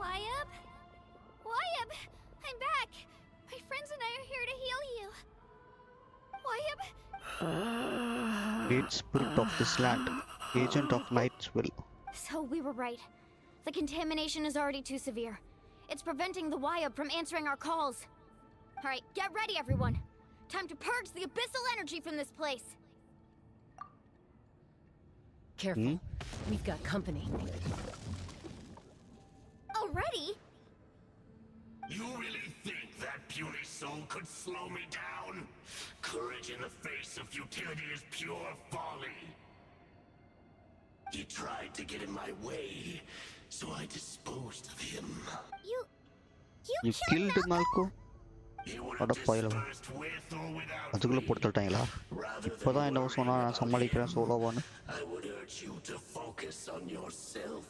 Wyab? Wyab! I'm back! My friends and I are here to heal you. Wyab? Great spirit of this land, agent of night's will. So we were right. The contamination is already too severe. It's preventing the Wyab from answering our calls. All right, get ready, everyone. Time to purge the abyssal energy from this place. Careful. We've got company. Already? You really think that puny soul could slow me down? Courage in the face of futility is pure folly. He tried to get in my way, so I disposed of him. You killed Malco? அட பாயல. அதுக்குள்ள போட்டு தள்ளிட்டாங்களா? இப்போதான் என்ன சொன்னா நான் சமாளிக்கிறேன் சோலோவான்னு. I would urge you to focus on yourself.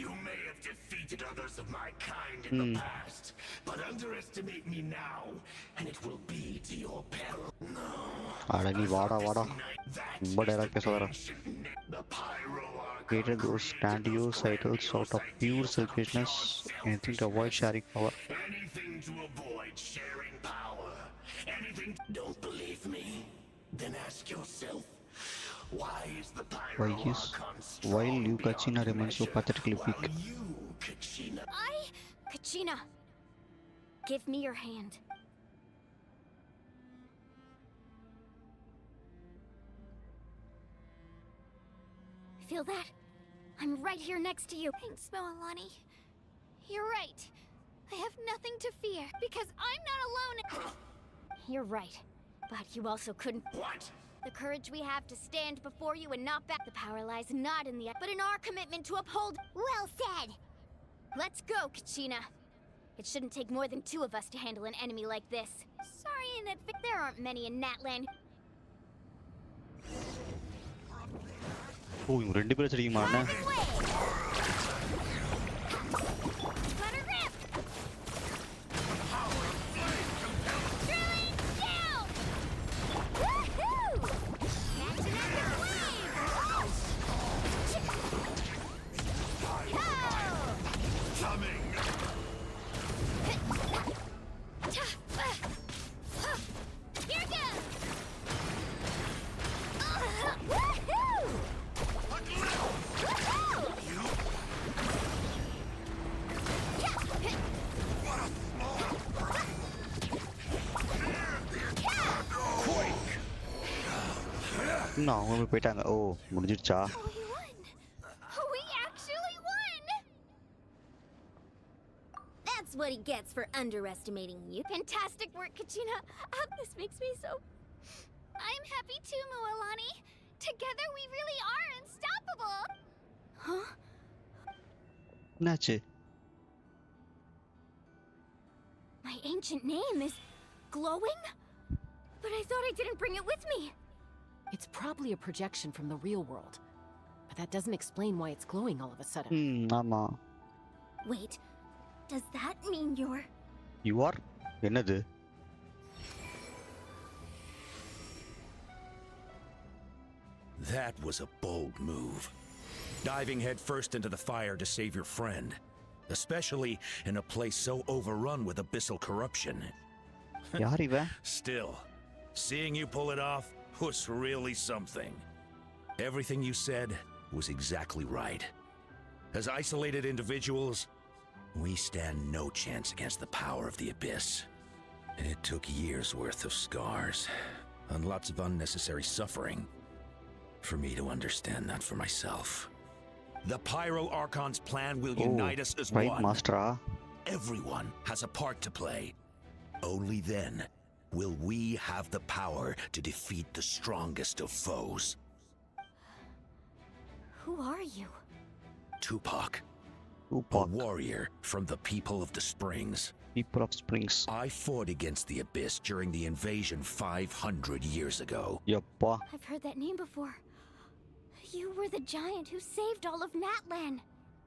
You may have defeated others of my kind in the past, but underestimate me now, and it will be to your peril. No. அட நீ வாடா வாடா. ரொம்ப டைரக்டா சொல்றேன். The pyro Created those grandiose titles out of pure selfishness, anything to avoid sharing power. Anything to avoid sharing power. Anything. Don't believe me? Then ask yourself, why is the pyro While you, Kachina, remains so pathetically weak. You, Kachina. Kachina, give me your hand. Feel that? I'm right here next to you. Thanks, Moalani. You're right. I have nothing to fear, because I'm not alone. You're right. But you also couldn't... What? The courage we have to stand before you and not back. The power lies not in the... but in our commitment to uphold... Well said. Let's go, Kachina. It shouldn't take more than 2 of us to handle an enemy like this. Sorry in advance. There aren't many in Natlan. ஓ இவங்க ரெண்டு பேரும் தெரியுமா அண்ணா? Let her rip! Drilling down! Woohoo! Catching up the flame! Coming! Here goes! Woohoo! இன்னும் அவங்க போயிட்டாங்க. ஓ முடிஞ்சிடுச்சா? We actually won! That's what he gets for underestimating you. Fantastic work, Kachina. This makes me so... I'm happy too, Moalani. Together we really are unstoppable. Huh? என்னாச்சு? My ancient name is glowing? But I thought I didn't bring it with me. It's probably a projection from the real world. But that doesn't explain why it's glowing all of a sudden. ஆமா. Wait, does that mean you're... You are? என்னது? That was a bold move. Diving headfirst into the fire to save your friend. Especially in a place so overrun with abyssal corruption. யார் இவன்? Still, seeing you pull it off was really something. Everything you said was exactly right. As isolated individuals, we stand no chance against the power of the Abyss. It took years' worth of scars and lots of unnecessary suffering for me to understand that for myself. The Pyro Archon's plan will unite us as right, one. Master. Everyone has a part to play. Only then will we have the power to defeat the strongest of foes. Who are you? Tupac. Tupac. A warrior from the people of the Springs. People of Springs. I fought against the Abyss during the invasion 500 years ago. Yappa. I've heard that name before. You were the giant who saved all of Natlan.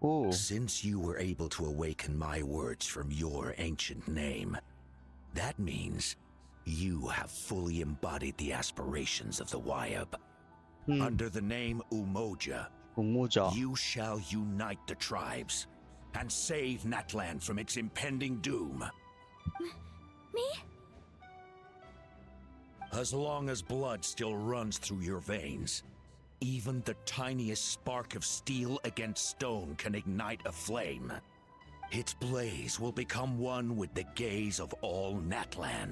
Oh. Since you were able to awaken my words from your ancient name, that means you have fully embodied the aspirations of the Wayab. Under the name Umoja, you shall unite the tribes and save Natlan from its impending doom. Me? As long as blood still runs through your veins, even the tiniest spark of steel against stone can ignite a flame. Its blaze will become one with the gaze of all Natlan.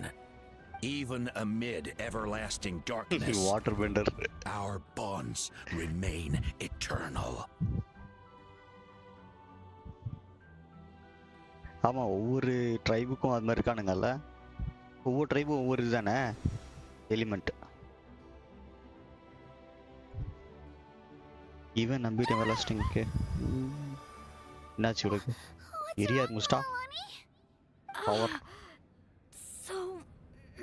Even amid everlasting darkness, Waterbender. our bonds remain eternal. ஆமா, ஒவ்வொரு ட்ரைபுக்கும் அது மாதிரி இருக்கானுங்கல்ல. ஒவ்வொரு ட்ரைபும் ஒவ்வொரு இதுதானே element. Even நம்பிட்டு எவர்லாஸ்டிங்க்கு என்னாச்சு உனக்கு? எரியார் முஸ்டா power. So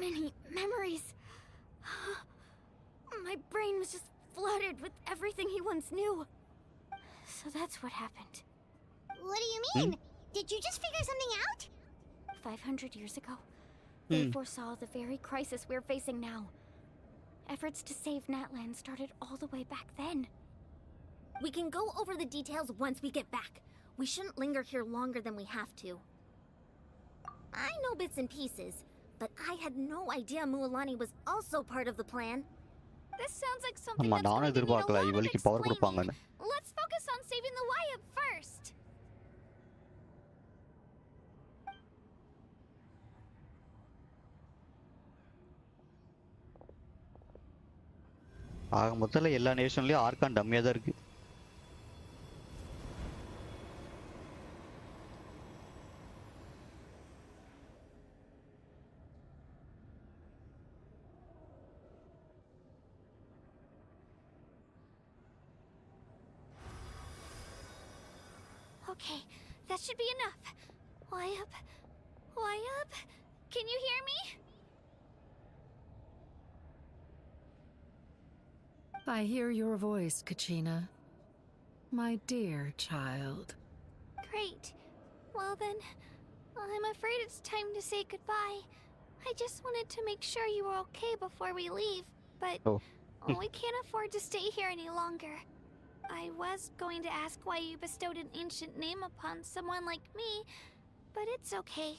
many memories. My brain was just flooded with everything he once knew. So that's what happened. What do you mean? Did you just figure something out? 500 years ago, they foresaw the very crisis we're facing now. Efforts to save Natlan started all the way back then. We can go over the details once we get back. We shouldn't linger here longer than we have to. I know bits and pieces, but I had no idea Mualani was also part of the plan. This sounds like something ஆமா, that's நானும் going to need a எதிர்பார்க்கல lot of இவளுக்கு power கொடுப்பாங்கன்னு. explaining. Let's focus on saving the Wayab first. ஆக மொத்தத்துல எல்லா நேஷன்லயும் argon டம்மியா தான் இருக்கு. Okay, that should be enough. Wayab? Wayab? Can you hear me? I hear your voice, Kachina. My dear child. Great. Well then, I'm afraid it's time to say goodbye. I just wanted to make sure you were okay before we leave, but we can't afford to stay here any longer. I was going to ask why you bestowed an ancient name upon someone like me, but it's okay.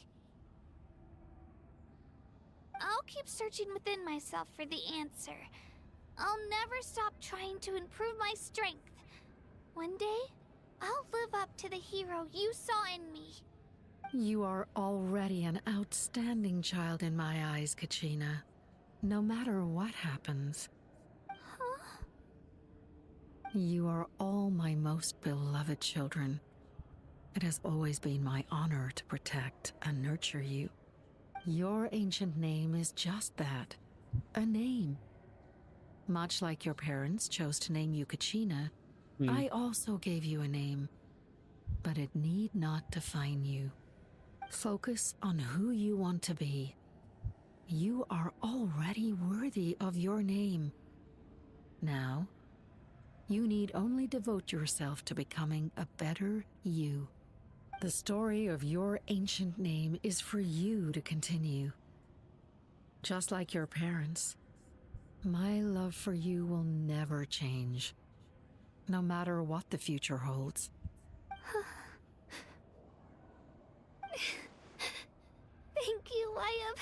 I'll keep searching within myself for the answer. I'll never stop trying to improve my strength. One day, I'll live up to the hero you saw in me. You are already an outstanding child in my eyes, Kachina. No matter what happens. Huh? You are all my most beloved children. It has always been my honor to protect and nurture you. Your ancient name is just that, a name. Much like your parents chose to name you Kachina, I also gave you a name, but it need not define you. Focus on who you want to be. You are already worthy of your name. Now, you need only devote yourself to becoming a better you. The story of your ancient name is for you to continue. Just like your parents, my love for you will never change, no matter what the future holds. Thank you, Wyab.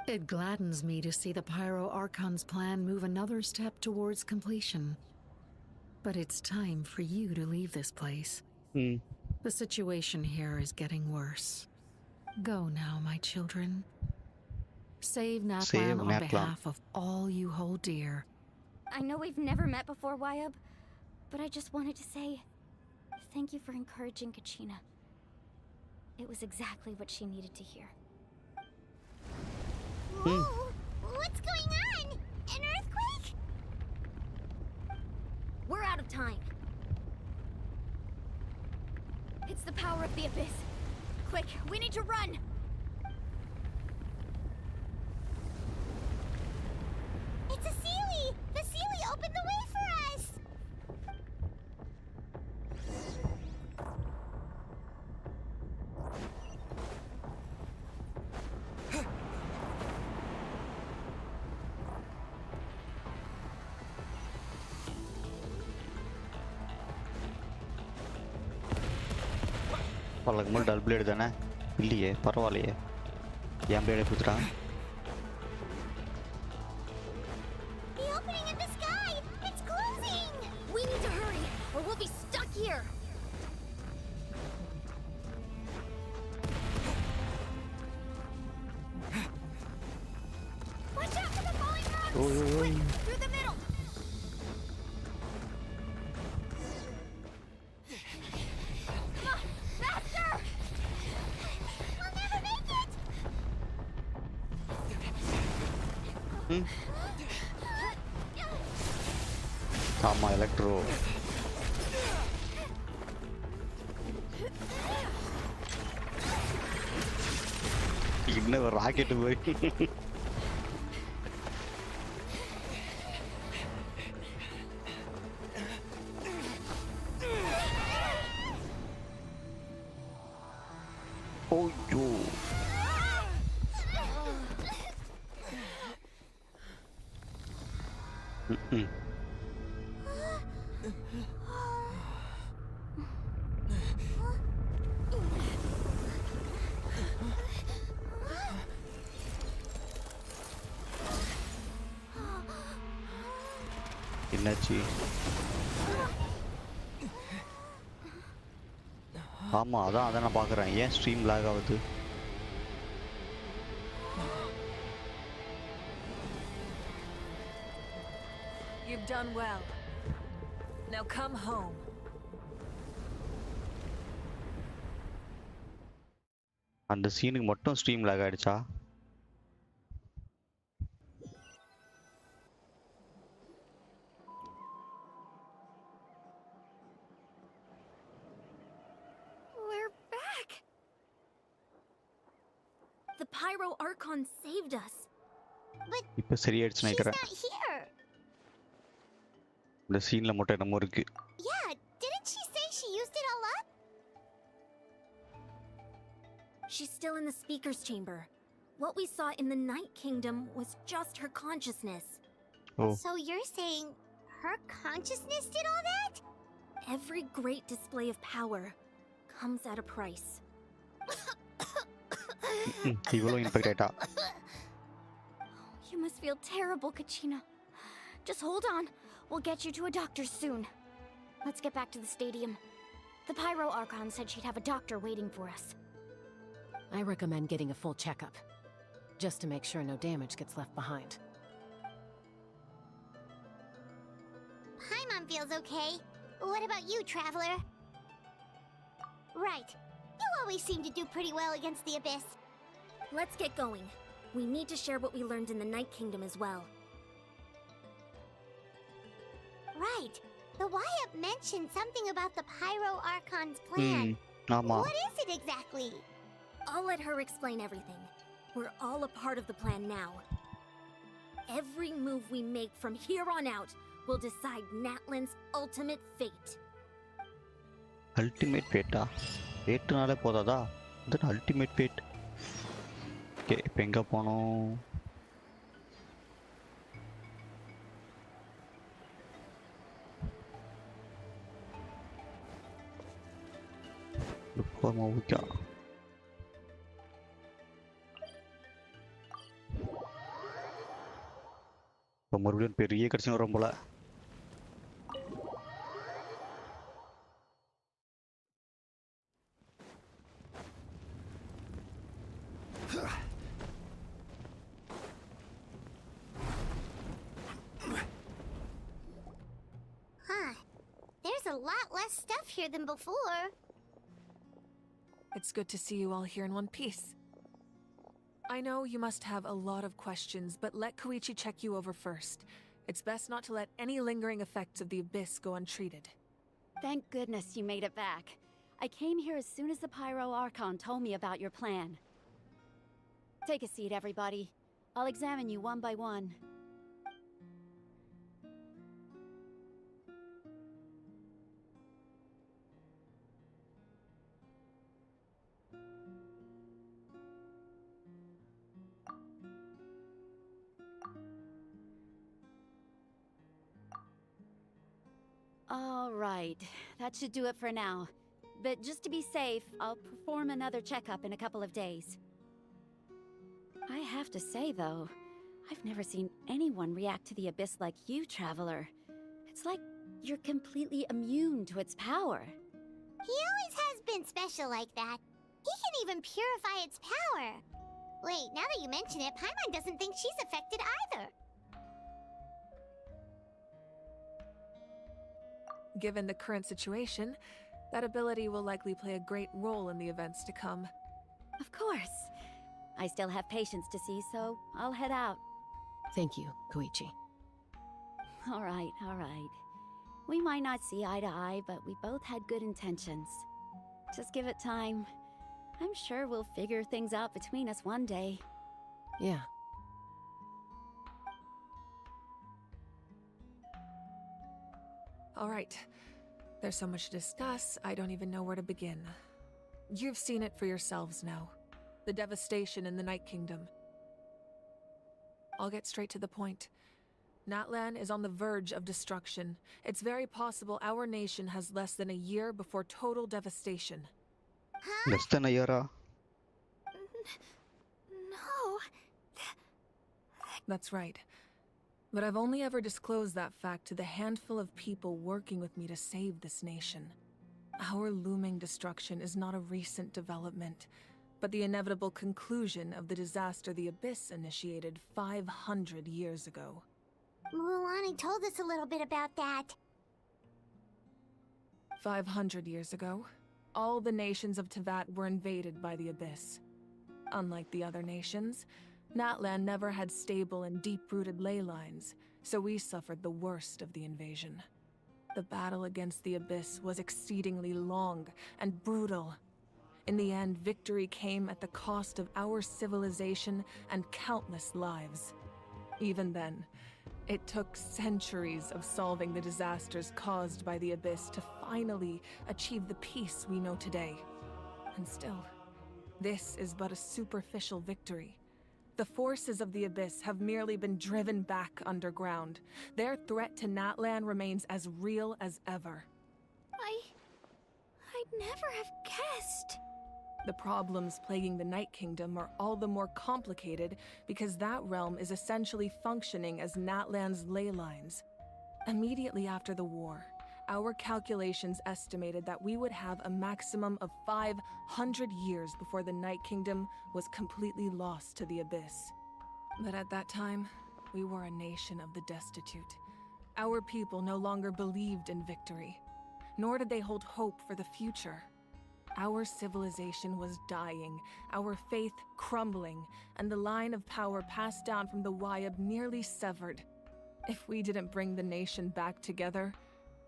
It gladdens me to see the Pyro Archon's plan move another step towards completion. But it's time for you to leave this place. The situation here is getting worse. Go now, my children. Save Natlan on behalf of all you hold dear. I know we've never met before, Wyab, but I just wanted to say thank you for encouraging Kachina. It was exactly what she needed to hear. Whoa! What's going on? An earthquake? We're out of time. It's the power of the Abyss. Quick, we need to run! It's a Sealy! The Sealy opened the way for us! வழக்கமாக dull blade தானே இல்லையே பரவாயில்லையே என் பிளேடை கொடுத்துட்டான் The opening in the sky! It's closing! We need to hurry, or we'll be stuck here! Watch out for the falling rocks! Oi, oi, oi. Quick, through the middle! Come on, faster! We'll never make it! ஆமாம் electro இன்னும் ஒரு rocket போய் ஓய்யோ என்னாச்சு ஆமாம் அதான் நான் பார்க்குறேன் ஏன் ஸ்ட்ரீம் லாக் ஆகுது You've done well. Now come home. அந்த சீனுக்கு மட்டும் ஸ்ட்ரீம் லாக் ஆயிடுச்சா We're back! The Pyro Archon saved us. But இப்போ சரியாயிடுச்சு she's நினைக்கிறேன் not here! இந்த சீனில் மட்டும் என்னமோ இருக்கு Yeah, didn't she say she used it all up? She's still in the speaker's chamber. What we saw in the Night Kingdom was just her consciousness. Oh. So you're saying her consciousness did all that? Every great display of power comes at a price. இவ்வளோ infect ஆயிட்டா You must feel terrible, Kachina. Just hold on. We'll get you to a doctor soon. Let's get back to the stadium. The Pyro Archon said she'd have a doctor waiting for us. I recommend getting a full checkup, just to make sure no damage gets left behind. Paimon feels okay. What about you, Traveler? Right. You always seem to do pretty well against the Abyss. Let's get going. We need to share what we learned in the Night Kingdom as well. Right. The Wyap mentioned something about the Pyro Archon's plan. ஆமாம் What is it exactly? I'll let her explain everything. We're all a part of the plan now. Every move we make from here on out will decide Natlan's ultimate fate. Ultimate ஃபேட்டா? ஃபேட்டுனாலே போதாதா? Then ultimate fat. Okay, இப்போ எங்கே போனோம்? Okay. இப்போ மறுபடியும் பெரிய கட்சி வரும் போல. Huh. There's a lot less stuff here than before. It's good to see you all here in one piece. I know you must have a lot of questions, but let Koichi check you over first. It's best not to let any lingering effects of the Abyss go untreated. Thank goodness you made it back. I came here as soon as the Pyro Archon told me about your plan. Take a seat, everybody. I'll examine you one by one. All right, that should do it for now. But just to be safe, I'll perform another checkup in a couple of days. I have to say, though, I've never seen anyone react to the Abyss like you, Traveler. It's like you're completely immune to its power. He always has been special like that. He can even purify its power. Wait, now that you mention it, Paimon doesn't think she's affected either. Given the current situation, that ability will likely play a great role in the events to come. Of course. I still have patients to see, so I'll head out. Thank you, Koichi. All right. We might not see eye to eye, but we both had good intentions. Just give it time. I'm sure we'll figure things out between us one day. Yeah. All right. There's so much to discuss, I don't even know where to begin. You've seen it for yourselves now. The devastation in the Night Kingdom. I'll get straight to the point. Natlan is on the verge of destruction. It's very possible our nation has less than a year before total devastation. Huh? Less than a year? No. That's right. But I've only ever disclosed that fact to the handful of people working with me to save this nation. Our looming destruction is not a recent development, but the inevitable conclusion of the disaster the Abyss initiated 500 years ago. Mualani told us a little bit about that. 500 years ago, all the nations of Teyvat were invaded by the Abyss. Unlike the other nations, Natlan never had stable and deep-rooted ley lines, so we suffered the worst of the invasion. The battle against the Abyss was exceedingly long and brutal. In the end, victory came at the cost of our civilization and countless lives. Even then, it took centuries of solving the disasters caused by the Abyss to finally achieve the peace we know today. And still, this is but a superficial victory. The forces of the Abyss have merely been driven back underground. Their threat to Natlan remains as real as ever. I'd never have guessed. The problems plaguing the Night Kingdom are all the more complicated because that realm is essentially functioning as Natlan's ley lines. Immediately after the war, our calculations estimated that we would have a maximum of 500 years before the Night Kingdom was completely lost to the Abyss. But at that time, we were a nation of the destitute. Our people no longer believed in victory, nor did they hold hope for the future. Our civilization was dying, our faith crumbling, and the line of power passed down from the Wayab nearly severed. If we didn't bring the nation back together,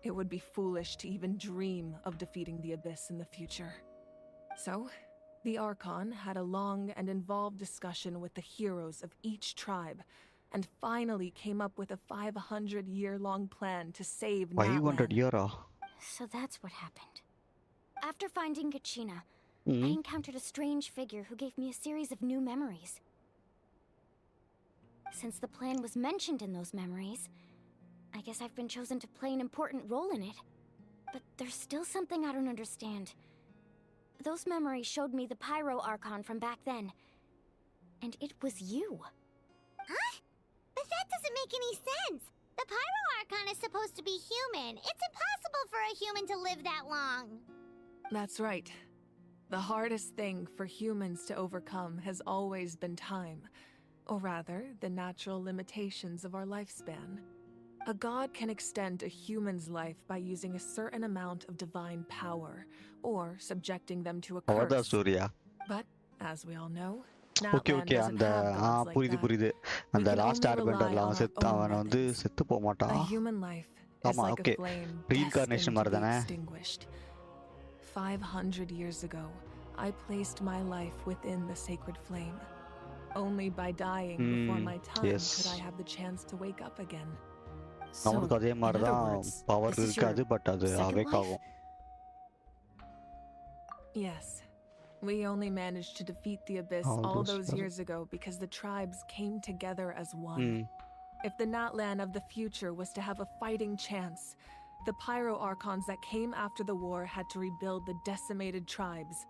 it would be foolish to even dream of defeating the Abyss in the future. So, The Archon had a long and involved discussion with the heroes of each tribe, and finally came up with a 500-year-long plan to save 500 Natlan. year So that's what happened. After finding Kachina, I Mm. encountered a strange figure who gave me a series of new memories. Since the plan was mentioned in those memories, I guess I've been chosen to play an important role in it. But there's still something I don't understand. Those memories showed me the Pyro Archon from back then. And it was you. Huh? But that doesn't make any sense. The Pyro Archon is supposed to be human. It's impossible for a human to live that long. That's right. The hardest thing for humans to overcome has always been time, or rather, the natural limitations of our lifespan. A god can extend a human's life by using a certain amount of divine power, or subjecting them to a அவதான் curse. Surya. But, as we all know, okay Natlan okay doesn't அந்த have gods like புரியுது that. புரியுது We அந்த can last only rely ஏர்பெண்டர்ல on அவன் our செத்து own அவன் வந்து methods. செத்து போக A மாட்டான். human life is ஆமா like okay a flame reincarnation destined மாதிரி to be தானே. extinguished. 500 years ago, I placed my life within the sacred flame. Only by dying before my time yes. could I have the chance to wake up again. நம்மளுக்கு அதே மாதிரி in other தான் words, power this is your இருக்காது but அது second awake life? ஆகும். Yes. We only managed to defeat the Abyss all those years ago because the tribes came together as one. If the Natlan of the future was to have a fighting chance, the Pyro Archons that came after the war had to rebuild the decimated tribes.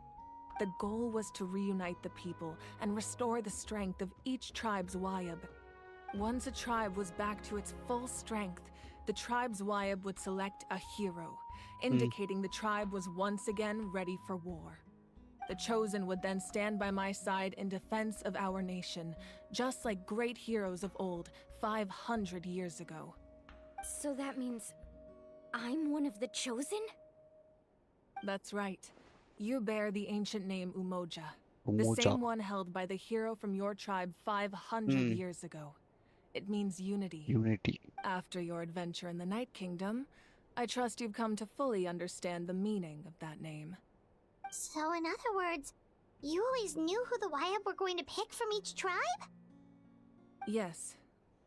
The goal was to reunite the people and restore the strength of each tribe's Wayab. Once a tribe was back to its full strength, the tribe's Wayab would select a hero, indicating the tribe was once again ready for war. The Chosen would then stand by my side in defense of our nation, just like great heroes of old 500 years ago. So that means I'm one of the Chosen? That's right. You bear the ancient name Umoja, the Umoja. same one held by the hero from your tribe 500 years ago. It means unity. Unity. After your adventure in the Night Kingdom, I trust you've come to fully understand the meaning of that name. So in other words, you always knew who the Wayab were going to pick from each tribe? Yes.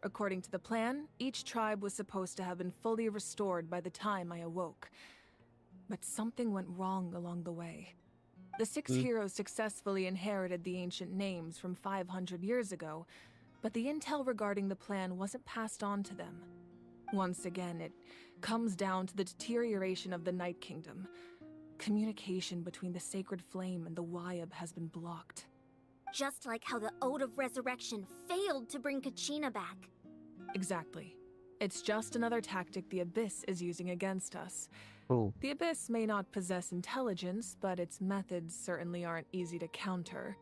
According to the plan, each tribe was supposed to have been fully restored by the time I awoke. But something went wrong along the way. The 6 heroes successfully inherited the ancient names from 500 years ago, but the intel regarding the plan wasn't passed on to them. Once again, it comes down to the deterioration of the Night Kingdom. Communication between the sacred flame and the Wayab has been blocked. Just like how the Ode of Resurrection failed to bring Kachina back. Exactly. It's just another tactic the Abyss is using against us. Oh. The Abyss may not possess intelligence, but its methods certainly aren't easy to counter.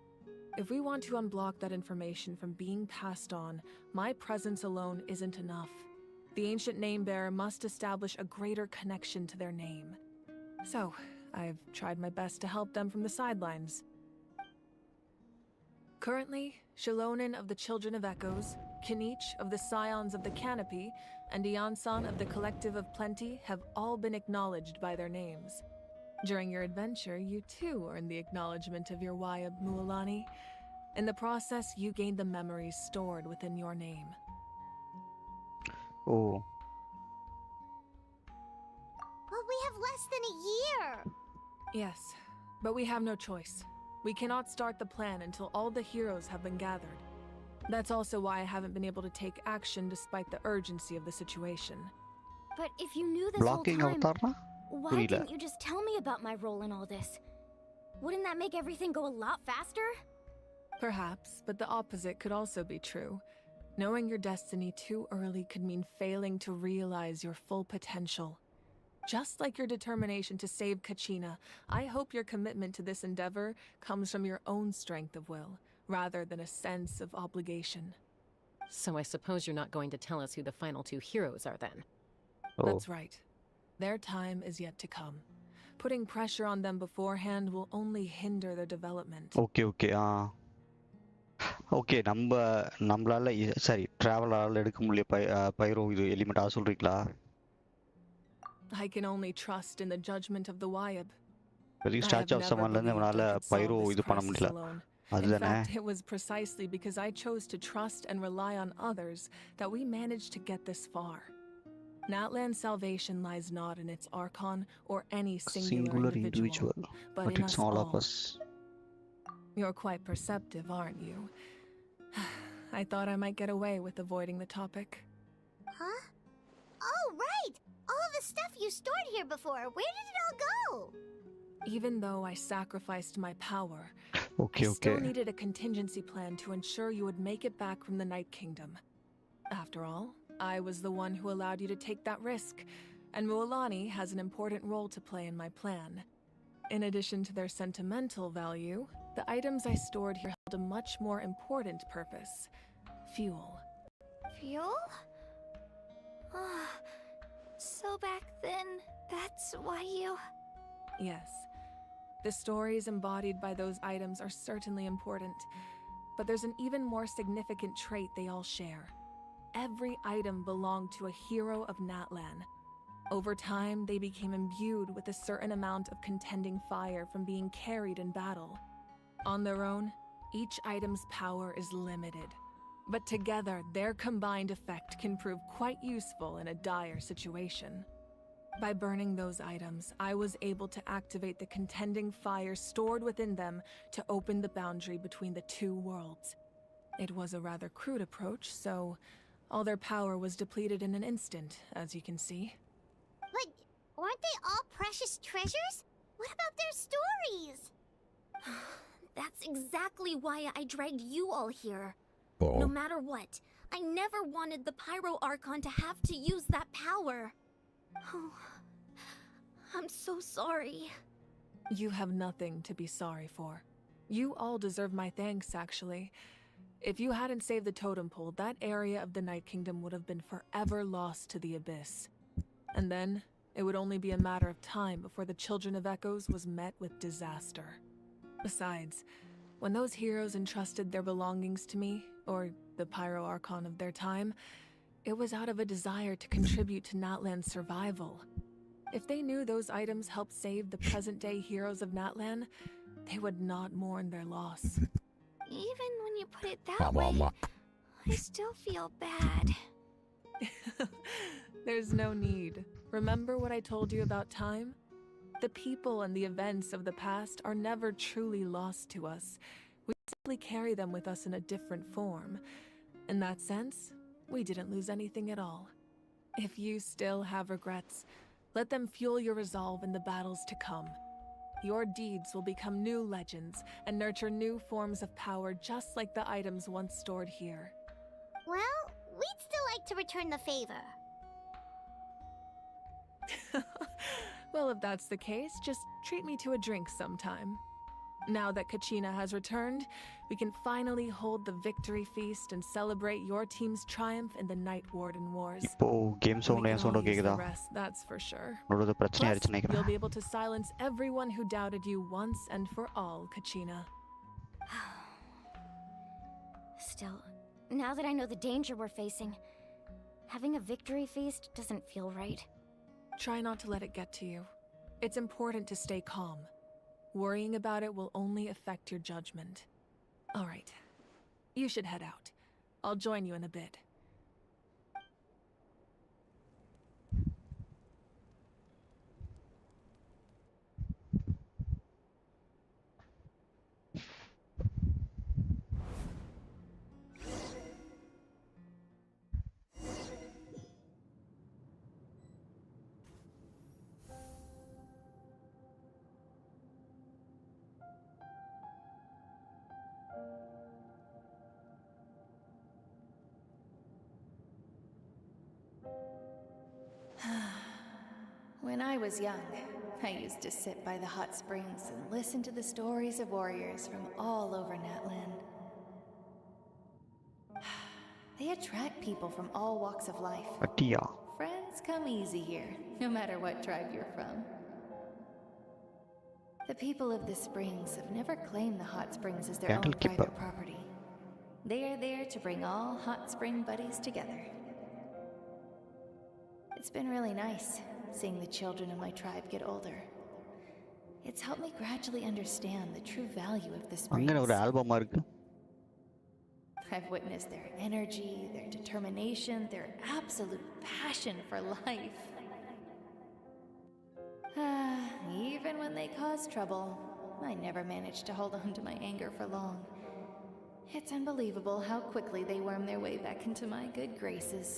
If we want to unblock that information from being passed on, my presence alone isn't enough. The ancient name-bearer must establish a greater connection to their name. So, I've tried my best to help them from the sidelines. Currently, Shilonin of the Children of Echoes, Kinich of the Scions of the Canopy, and Iansan of the Collective of Plenty have all been acknowledged by their names. During your adventure, you too earned the acknowledgement of your Wayab, Mualani. In the process, you gained the memories stored within your name. Oh. Well, we have less than a year. Yes, but we have no choice. We cannot start the plan until all the heroes have been gathered. That's also why I haven't been able to take action despite the urgency of the situation. But if you knew this Blocking whole time, avatarna? why Purila. didn't you just tell me about my role in all this? Wouldn't that make everything go a lot faster? Perhaps, but the opposite could also be true. Knowing your destiny too early could mean failing to realize your full potential. Just like your determination to save Kachina, I hope your commitment to this endeavor comes from your own strength of will, rather than a sense of obligation. So I suppose you're not going to tell us who the final 2 heroes are then? Oh. That's right. Their time is yet to come. Putting pressure on them beforehand will only hinder their development. Okay okay okay நம்மளால சரி டிராவலால எடுக்க முடியல பைரோ இது element சொல்றீங்களா? I can only trust in the judgment of the Wayab. பெரிய I have statue of never சமான்ல இருந்து believed நம்மளால I could solve பைரோ this இது பண்ண crisis முடியல. alone. In அதுதானே? fact, it was precisely because I chose to trust and rely on others that we managed to get this far. Natlan's salvation lies not in its Archon or any singular individual, but in it's us all all. of us. You're quite perceptive, aren't you? I thought I might get away with avoiding the topic. Huh? Oh, right! All the stuff you stored here before, where did it all go? Even though I sacrificed my power, Okay, I still okay. needed a contingency plan to ensure you would make it back from the Night Kingdom. After all, I was the one who allowed you to take that risk, and Mualani has an important role to play in my plan. In addition to their sentimental value, the items I stored here held a much more important purpose: fuel. Fuel? So back then, that's why you... Yes. The stories embodied by those items are certainly important, but there's an even more significant trait they all share. Every item belonged to a hero of Natlan. Over time, they became imbued with a certain amount of contending fire from being carried in battle. On their own, each item's power is limited, but together, their combined effect can prove quite useful in a dire situation. By burning those items, I was able to activate the contending fire stored within them to open the boundary between the two worlds. It was a rather crude approach, so all their power was depleted in an instant, as you can see. But weren't they all precious treasures? What about their stories? That's exactly why I dragged you all here. Oh. No matter what, I never wanted the Pyro Archon to have to use that power. Oh, I'm so sorry. You have nothing to be sorry for. You all deserve my thanks, actually. If you hadn't saved the totem pole, that area of the Night Kingdom would have been forever lost to the Abyss. And then, it would only be a matter of time before the Children of Echoes was met with disaster. Besides, when those heroes entrusted their belongings to me, or the Pyro Archon of their time, it was out of a desire to contribute to Natlan's survival. If they knew those items helped save the present-day heroes of Natlan, they would not mourn their loss. Even when you put it that way, I still feel bad. There's no need. Remember what I told you about time? The people and the events of the past are never truly lost to us. We simply carry them with us in a different form. In that sense, we didn't lose anything at all. If you still have regrets, let them fuel your resolve in the battles to come. Your deeds will become new legends and nurture new forms of power just like the items once stored here. Well, we'd still like to return the favor. Well, if that's the case, just treat me to a drink sometime. Now that Kachina has returned, we can finally hold the victory feast and celebrate your team's triumph in the Night Warden Wars. இப்போ game We sound can ஏன் sound all use கேக்குதா? the rest, that's for sure. நடுவுல பிரச்சனை Plus, ஆயிடுச்சு நினைக்கிறேன். you'll be able to silence everyone who doubted you once and for all, Kachina. Still, now that I know the danger we're facing, having a victory feast doesn't feel right. Try not to let it get to you. It's important to stay calm. Worrying about it will only affect your judgment. All right. You should head out. I'll join you in a bit. When I was young, I used to sit by the hot springs and listen to the stories of warriors from all over Natlan. They attract people from all walks of life. அட்டியா? Friends come easy here, no matter what tribe you're from. The people of the springs have never claimed the hot springs as their own Candle keeper. private property. They are there to bring all hot spring buddies together. It's been really nice seeing the children of my tribe get older. It's helped me gradually understand the true value of the அங்க ஒரு springs. ஆல்பமா இருக்கு. I've witnessed their energy, their determination, their absolute passion for life. Even when they cause trouble, I never managed to hold on to my anger for long. It's unbelievable how quickly they worm their way back into my good graces.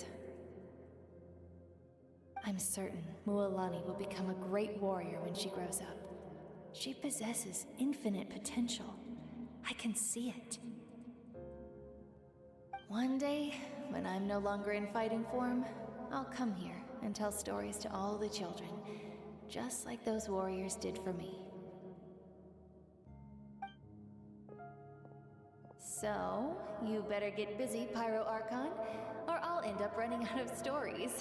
I'm certain Mualani will become a great warrior when she grows up. She possesses infinite potential. I can see it. One day, when I'm no longer in fighting form, I'll come here and tell stories to all the children, just like those warriors did for me. So, you better get busy, Pyro Archon, or I'll end up running out of stories.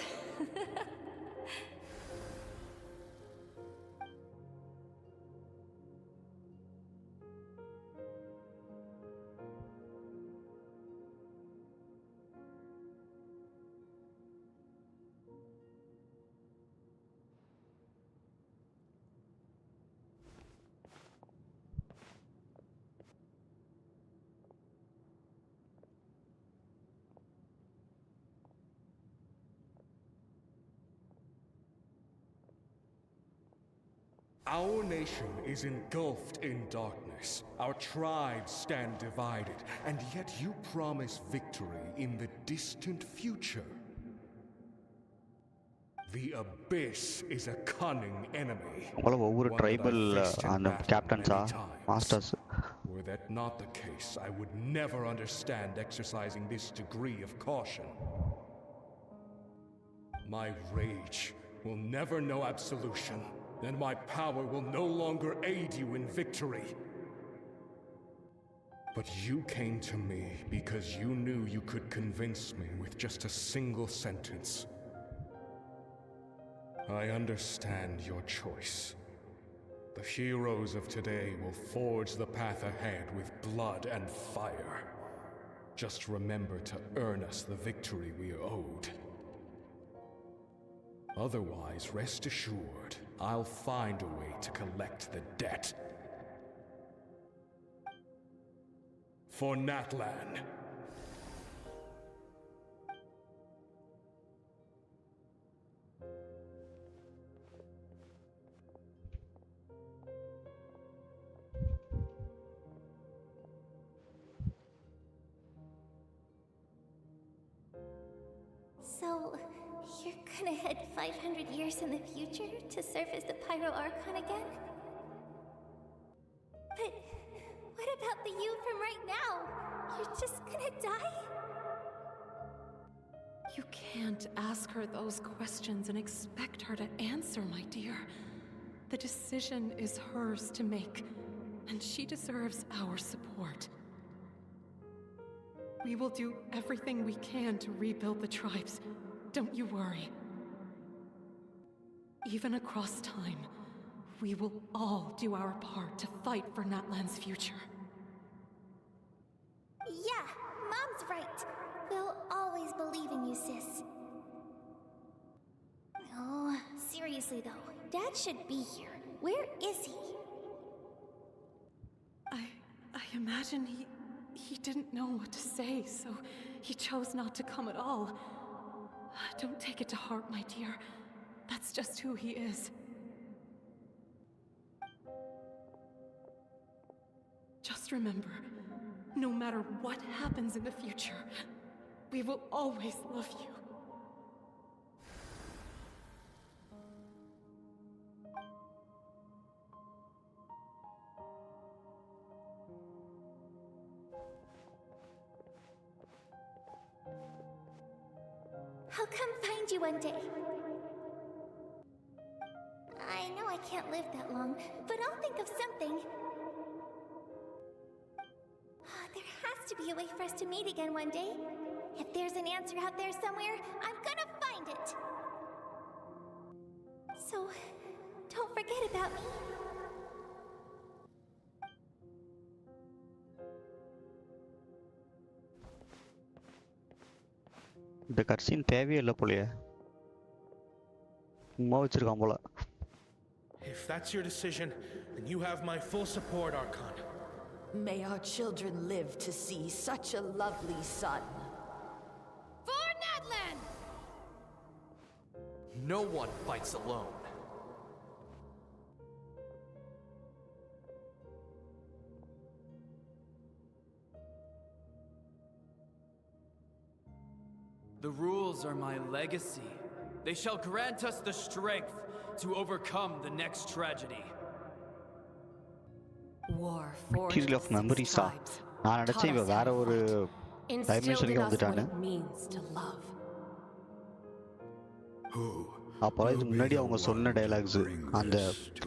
Our nation is engulfed in darkness. Our tribes stand divided, and yet you promise victory in the distant future. The Abyss is a cunning enemy. ஒவ்வொரு tribal அந்த கேப்டன்ஸா masters. Were that not the case, I would never understand exercising this degree of caution. My rage will never know absolution, and my power will no longer aid you in victory. But you came to me because you knew you could convince me with just a single sentence. I understand your choice. The heroes of today will forge the path ahead with blood and fire. Just remember to earn us the victory we are owed. Otherwise, rest assured, I'll find a way to collect the debt. For Natlan. So, you're gonna head 500 years in the future to serve as the Pyro Archon again? But what about the you from right now? You're just gonna die? You can't ask her those questions and expect her to answer, my dear. The decision is hers to make, and she deserves our support. We will do everything we can to rebuild the tribes. Don't you worry. Even across time, we will all do our part to fight for Natlan's future. Yeah, Mom's right. We'll always believe in you, sis. Oh, seriously though, Dad should be here. Where is he? I imagine he didn't know what to say, so he chose not to come at all. Don't take it to heart, my dear. That's just who he is. Just remember, no matter what happens in the future, we will always love you. I'll come find you one day. I know I can't live that long, but I'll think of something. There has to be a way for us to meet again one day. If there's an answer out there somewhere, I'm gonna find it. So, don't forget about me. இந்த கட்சின் தேவையே இல்லை போலயே. சும்மா வச்சிருக்கான் போல. If If that's your decision, then you have my full support, Archon. May our children live to see such a lovely son. For Natlan! No one fights alone. The rules are my legacy. They shall grant us the strength to overcome the next tragedy. War Material of memories ah. நான் நினைச்சேன் இவ வேற ஒரு டைமென்ஷனுக்கு வந்துட்டானு. அப்போ இது முன்னாடி அவங்க சொன்ன டயலாக்ஸ் அந்த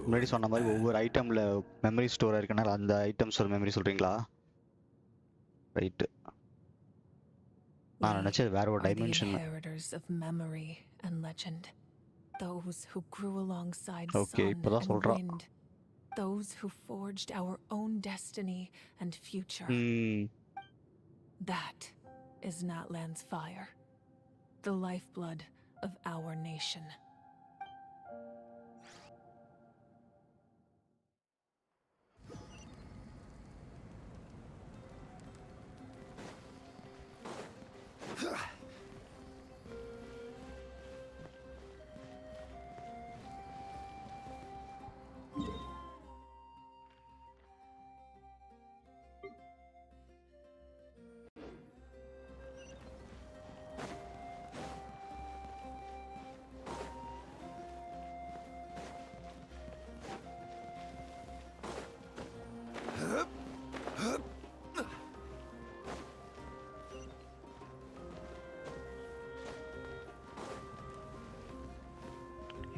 முன்னாடி சொன்ன மாதிரி ஒவ்வொரு ஐட்டம்ல மெமரி ஸ்டோர் இருக்கனால அந்த ஐட்டம்ஸ் ஒரு மெமரி சொல்றீங்களா? ரைட். நான் நினைச்சது வேற ஒரு dimension. Inheritors of memory and legend. Those who grew alongside Okay, sun இப்போதான் and சொல்றா. wind. Those who forged our own destiny and future. That is Natlan's fire. The lifeblood of our nation.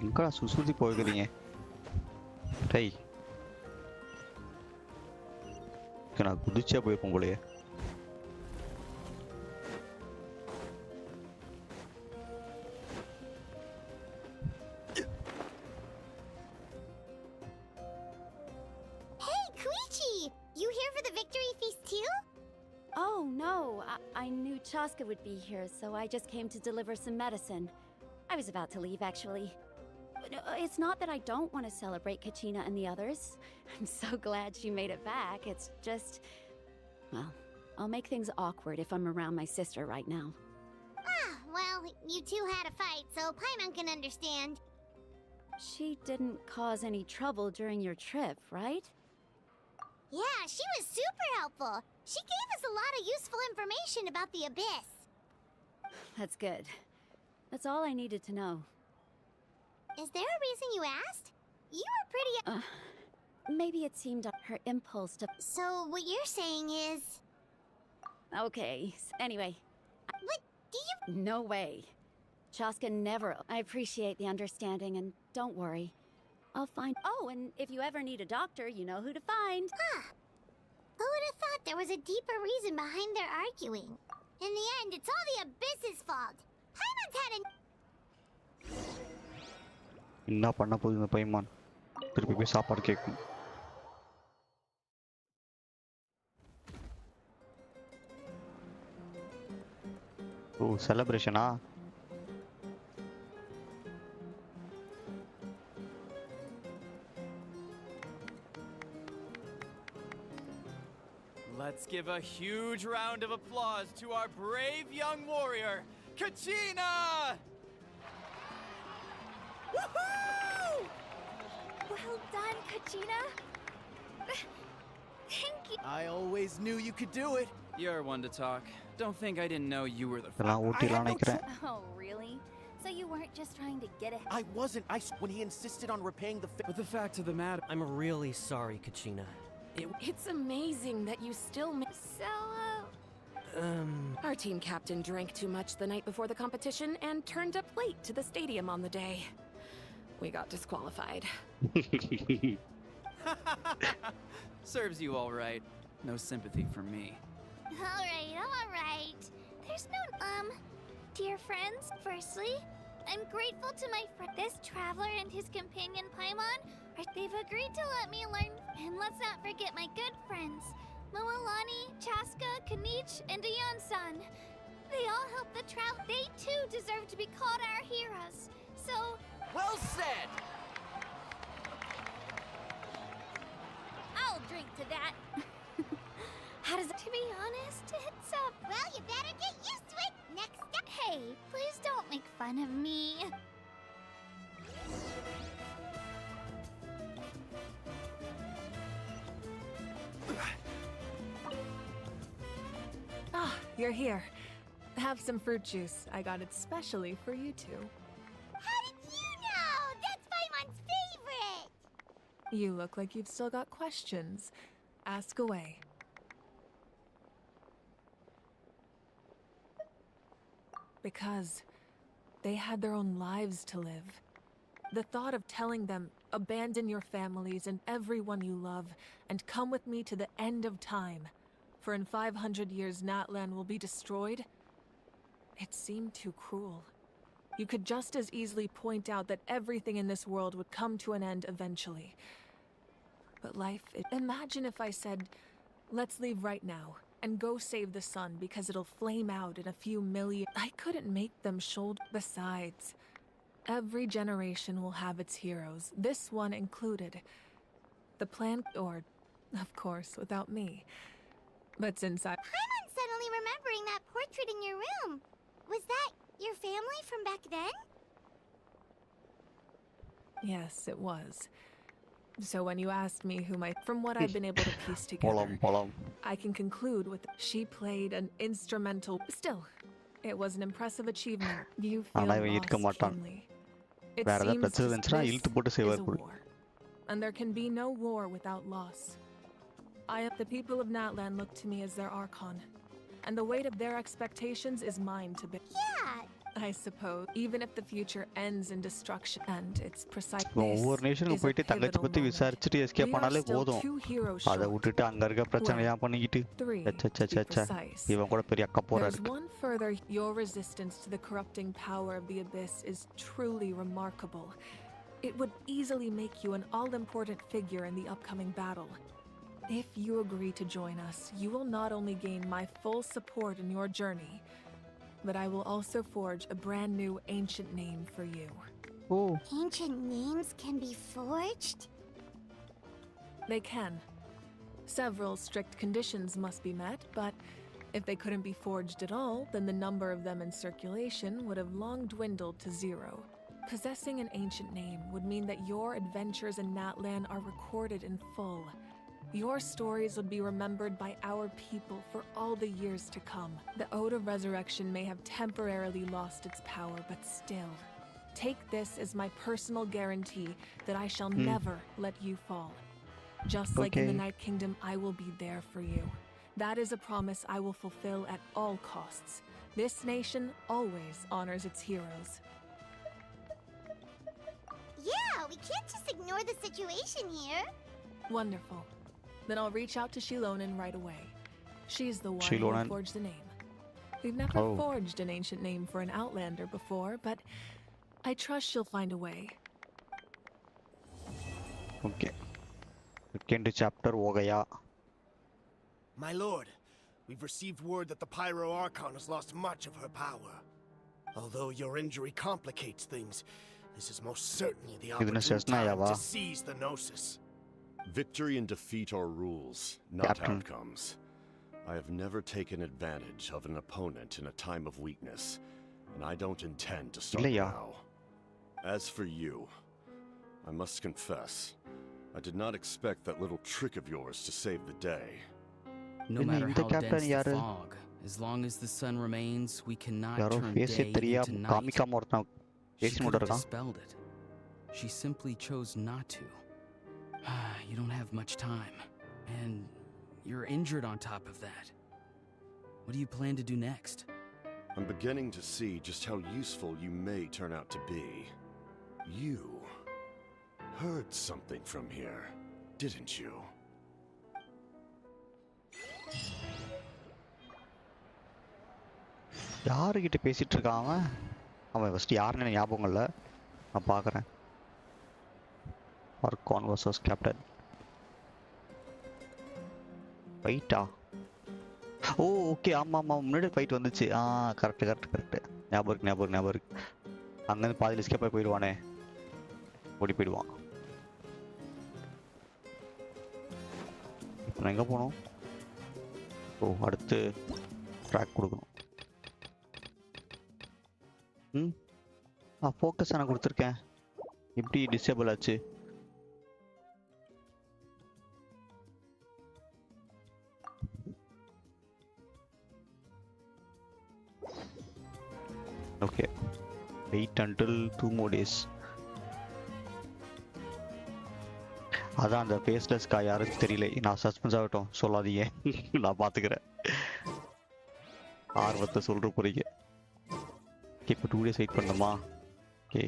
எங்கடா சுசுதி போகிறீங்க? டேய். நான் குதிச்சா போயிருப்போம் போலயே. Hey, Koichi! You here for the victory feast too? Oh, no. I knew Chaska would be here, so I just came to deliver some medicine. I was about to leave, actually. It's not that I don't want to celebrate Kachina and the others. I'm so glad she made it back. It's just... Well, I'll make things awkward if I'm around my sister right now. Ah, well, you two had a fight, so Paimon can understand. She didn't cause any trouble during your trip, right? Yeah, she was super helpful. She gave us a lot of useful information about the Abyss. That's good. That's all I needed to know. Is there a reason you asked? You were pretty... Maybe it seemed her impulse to... So, what you're saying is... Okay, anyway. What? Do you... No way. Chaska never... I appreciate the understanding, and don't worry. I'll find... Oh, and if you ever need a doctor, you know who to find. Huh. Who would have thought there was a deeper reason behind their arguing? In the end, it's all the Abyss's fault. Paimon's had a... என்ன பண்ண போகுது இந்த பைமான்? திருப்பி போய் சாப்பாடு கேட்கும். ஓ செலிப்ரேஷனா? Let's give a huge round of applause to our brave young warrior, Kachina! Woohoo! Well done, Kachina. Thank you. I always knew you could do it. You're one to talk. Don't think I didn't know you were the Oh, really? So you weren't just trying to get it? I wasn't. When he insisted on repaying the... But the fact of the matter... I'm really sorry, Kachina. It's amazing that you still... So, Our team captain drank too much the night before the competition and turned up late to the stadium on the day. We got disqualified. Serves you all right. No sympathy for me. all right. There's no, dear friends, firstly, I'm grateful to my friend, this traveler and his companion Paimon. They've agreed to let me learn, and let's not forget my good friends, Moalani, Chaska, Kanich, and Ayan-san. They all helped the travel. They too deserve to be called our heroes. So... Well said! drink to that. How does it... To be honest, it's well, you better get used to it. Next step. Hey, please don't make fun of me. Ah, you're here. Have some fruit juice. I got it specially for you two. How did you know? That's Paimon's favorite! You look like you've still got questions. Ask away. Because they had their own lives to live. The thought of telling them, abandon your families and everyone you love, and come with me to the end of time, for in 500 years Natlan will be destroyed, it seemed too cruel. You could just as easily point out that everything in this world would come to an end eventually. But life, imagine if I said, let's leave right now, and go save the sun because it'll flame out in a few million... I couldn't make them shoulder... Besides, every generation will have its heroes, this one included. The plan... or, of course, without me. But since Paimon's suddenly remembering that portrait in your room. Was that your family from back then? Yes, it was. So when you asked me who from what I've been able to piece together, I can conclude with she played an instrumental. Still, it was an impressive achievement. You feel lost keenly. It seems this is a war, and there can be no war without loss. The people of Natlan look to me as their archon, and the weight of their expectations is mine to bear. Yeah. I suppose, even if the future ends in destruction, and it's precise. ஒவ்வொரு நேஷனுக்கு போயிட்டு தங்கச்சி பத்தி விசாரிச்சுட்டு escape பண்ணாலே போதும். அதை விட்டுட்டு அங்க இருக்க பிரச்சனையா பண்ணிக்கிட்டு இவன் கூட பெரிய அக்கா போறா இருக்கு. One further, your resistance to the corrupting power of the abyss is truly remarkable. It would easily make you an all-important figure in the upcoming battle. If you agree to join us, you will not only gain my full support in your journey, but I will also forge a brand new ancient name for you. Oh. Ancient names can be forged? They can. Several strict conditions must be met, but if they couldn't be forged at all, then the number of them in circulation would have long dwindled to 0. Possessing an ancient name would mean that your adventures in Natlan are recorded in full. Your stories would be remembered by our people for all the years to come. The Ode of Resurrection may have temporarily lost its power, but still, take this as my personal guarantee that I shall never let you fall. Just like in the Night Kingdom, I will be there for you. That is a promise I will fulfill at all costs. This nation always honors its heroes. Yeah, we can't just ignore the situation here. Wonderful. Then I'll reach out to Shilonen right away. She's the one who forged the name. We've never forged an ancient name for an Outlander before, but I trust she'll find a way. Okay. Second chapter ho gaya. My lord, we've received word that the Pyro Archon has lost much of her power. Although your injury complicates things, this is most certainly the opportune time to seize the Gnosis. Victory and defeat are rules, not outcomes. I have never taken advantage of an opponent in a time of weakness, and I don't intend to start now. As for you, I must confess, I did not expect that little trick of yours to save the day. No matter how dense the fog, as long as the sun remains, we cannot turn day into night. She could have dispelled it. She simply chose not to. You don't have much time, and you're injured on top of that. What do you plan to do next? I'm beginning to see just how useful you may turn out to be. You heard something from here, didn't you? யாருக்கிட்ட பேசிட்டு இருக்கான் அவன்? அவன் first யாருன்னு ஞாபகம் இல்லை. நான் பார்க்குறேன். Archon versus Captain. ஃபைட்டா? ஓ ஓகே ஆமாம் ஆமாம் முன்னாடி ஃபைட் வந்துச்சு. கரெக்ட் ஞாபகம் இருக்கு. அங்கேருந்து பாதியில் எஸ்கேப் ஆகி போயிடுவானே, ஓடி போயிடுவான். நான் எங்கே போகணும்? ஓ, அடுத்து ட்ராக் கொடுக்கணும். ஃபோக்கஸ் நான் கொடுத்துருக்கேன். எப்படி டிசேபிள் ஆச்சு? Okay, wait until 2 more days. அதான் அந்த ஃபேஸ்லெஸ் கா யாருக்கும் தெரியல. நான் சஸ்பென்ஸ் ஆகட்டும், சொல்லாதீங்க. நான் பார்த்துக்கிறேன். ஆர்வத்தை சொல்கிற போறீங்க. இப்போ 2 days வெயிட் பண்ணணுமா? ஓகே,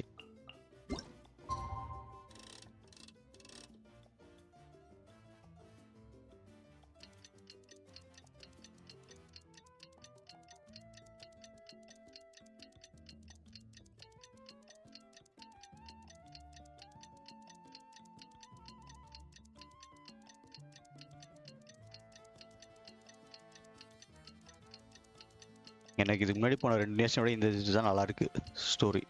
எனக்கு இதுக்கு முன்னாடி போன 2 நேஷனை விட இந்த இதுதான் நல்லா இருக்கு ஸ்டோரி.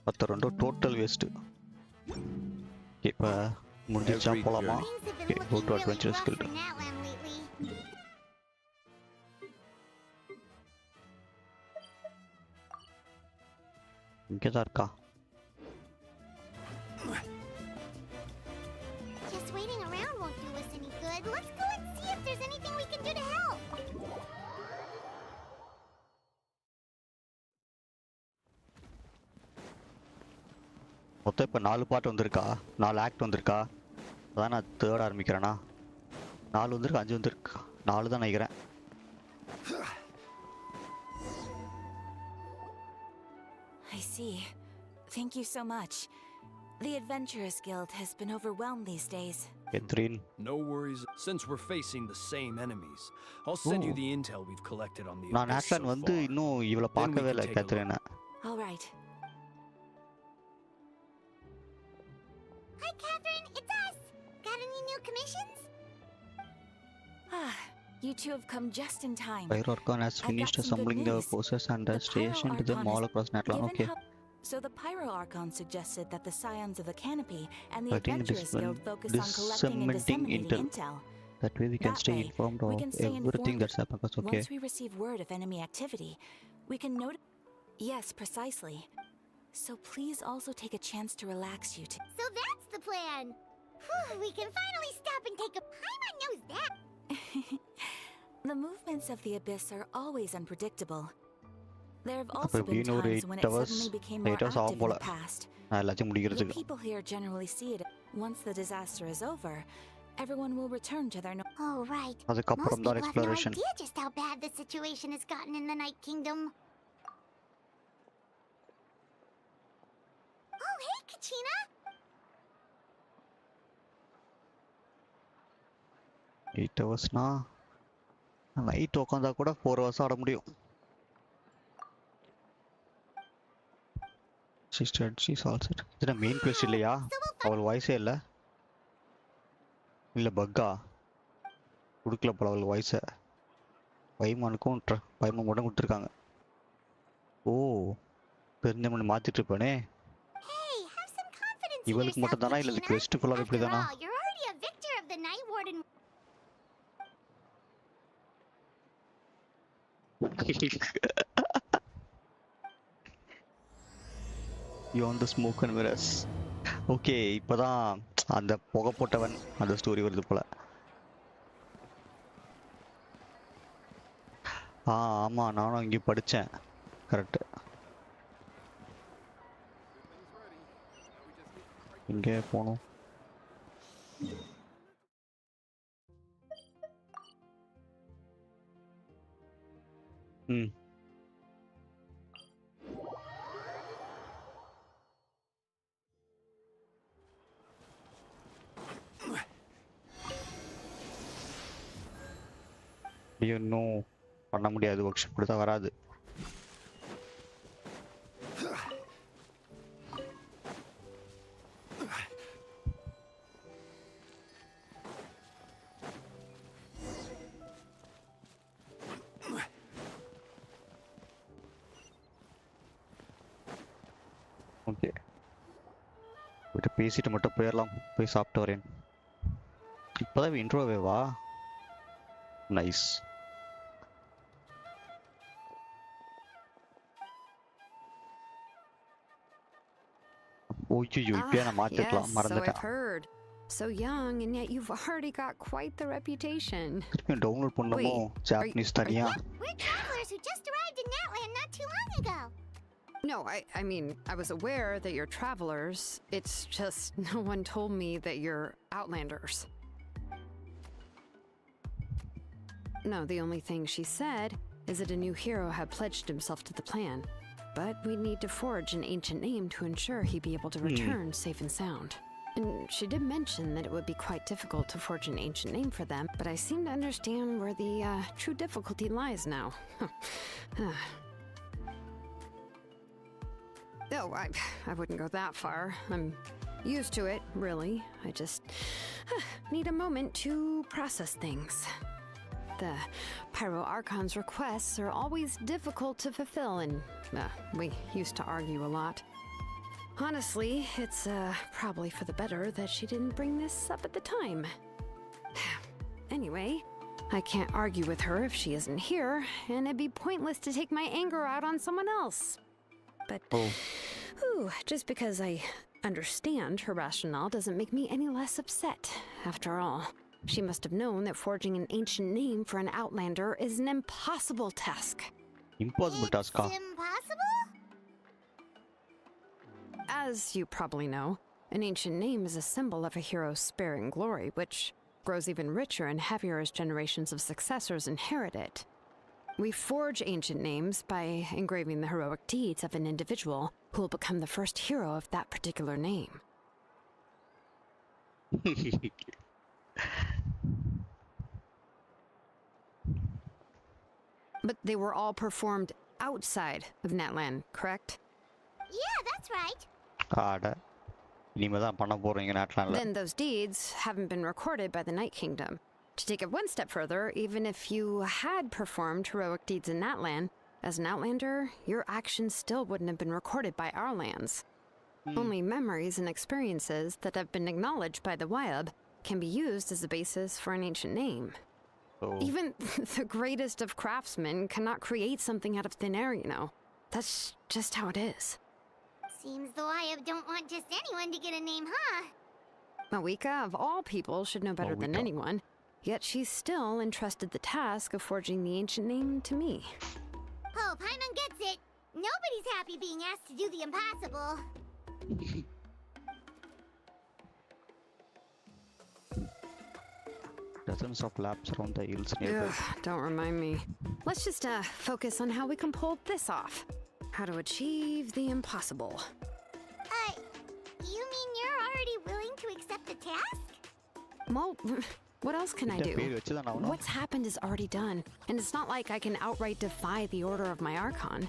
10 total waste. இப்போ முடிஞ்சிச்சா போலாமா? Okay, go to adventurers guild. இங்கே தான் இருக்கா? Just waiting around won't do us any good. Let's go and see if there's anything we can do to help. மொத்தம் இப்போ 4 பார்ட் வந்திருக்கா? 4 ஆக்ட் வந்திருக்கா? அதான் நான் தேர்ட் ஆரம்பிக்கிறேன்னா 4 வந்திருக்கு, 5 வந்திருக்கு. 4 தான் நினைக்கிறேன். I see. Thank you so much. The Adventurers Guild has been overwhelmed these days. Catherine. No worries. Since we're facing the same enemies, I'll send you the intel we've collected on the நான் Natlan வந்து இன்னும் இவளை பார்க்கவே இல்லை Catherine. All right. Hi, Catherine. It's us. Got any new commissions? Ah, you two have come just in time. Pyro-Archon has finished assembling the forces and has stationed them all across Natlan. Okay. So the Pyro-Archon suggested that the Scions of the Canopy and the Adventurers Guild focus on collecting and disseminating intel. That way we can stay informed of everything that's happening. Okay. Once we receive word of enemy activity, we can note. Yes, precisely. So please also take a chance to relax you two. So that's the plan. Whew, we can finally stop and take a... Paimon knows that. The movements of the Abyss are always unpredictable. There have also been times when it suddenly became more active in the past. The people here generally see it. Once the disaster is over, everyone will return to their... Oh, right. Most people have no idea just how bad the situation has gotten in the Night Kingdom. Oh, hey, Kachina! 8 hours-na night உட்காந்தா கூட 4 hours ஆட முடியும். She's all set. இதுனா main quest இல்லையா? அவள் வாய்ஸே இல்லை. இல்லை பக்கா கொடுக்கல போல அவள் வாய்ஸை. பைமானுக்கும் பைமான் மட்டும் கொடுத்துருக்காங்க. ஓ, தெரிஞ்ச மாற்றிட்டு இருப்பானே. இவளுக்கு மட்டும் தானா இல்லை quest ஃபுல்லாக இப்படி தானா? Beyond the smoke and mirrors. Okay, இப்போதான் அந்த புகை போட்டவன் அந்த ஸ்டோரி வருது போல. ஆமாம், நானும் இங்கே படித்தேன். கரெக்டு. இங்கே போகணும். இன்னும் பண்ண முடியாது. ஒர்க் ஷாப் கொடுத்தா வராது. ஓகே, பேசிட்டு மட்டும் போயிடலாம். போய் சாப்பிட்டு வரேன். இப்போதான் இன்ட்ரோவே வா. நைஸ். ஓய்யோ இப்பயே நான் மாத்திக்கலாம் மறந்துட்டேன். So young, and yet you've already got quite the reputation. Download பண்ணனுமோ Japanese தனியா. We're travelers who just arrived in Natlan not too long ago. No, I mean, I was aware that you're travelers. It's just no one told me that you're outlanders. No, the only thing she said is that a new hero had pledged himself to the plan. But we'd need to forge an ancient name to ensure he'd be able to return safe and sound. And she did mention that it would be quite difficult to forge an ancient name for them, but I seem to understand where the true difficulty lies now. No, I wouldn't go that far. I'm used to it, really. I just need a moment to process things. The Pyro Archon's requests are always difficult to fulfill, and we used to argue a lot. Honestly, it's probably for the better that she didn't bring this up at the time. Anyway, I can't argue with her if she isn't here, and it'd be pointless to take my anger out on someone else. But just because I understand her rationale doesn't make me any less upset. After all, she must have known that forging an ancient name for an outlander is an impossible task. Impossible task? Impossible? As you probably know, an ancient name is a symbol of a hero's spirit and glory, which grows even richer and heavier as generations of successors inherit it. We forge ancient names by engraving the heroic deeds of an individual who will become the first hero of that particular name. But they were all performed outside of Natlan, correct? Yeah, that's right. Then those deeds haven't been recorded by the Night Kingdom. To take it one step further, even if you had performed heroic deeds in Natlan, as an outlander, your actions still wouldn't have been recorded by our lands. Only memories and experiences that have been acknowledged by the Wyab can be used as a basis for an ancient name. Even the greatest of craftsmen cannot create something out of thin air, you know. That's just how it is. Seems the Wyab don't want just anyone to get a name, huh? Mawika, of all people, should know better than anyone. Yet she's still entrusted the task of forging the ancient name to me. Oh, Paimon gets it. Nobody's happy being asked to do the impossible. Dozens of laps around the hills nearby. Don't remind me. Let's just focus on how we can pull this off. How to achieve the impossible. You mean you're already willing to accept the task? Well, what else can I do? What's happened is already done, and it's not like I can outright defy the order of my Archon.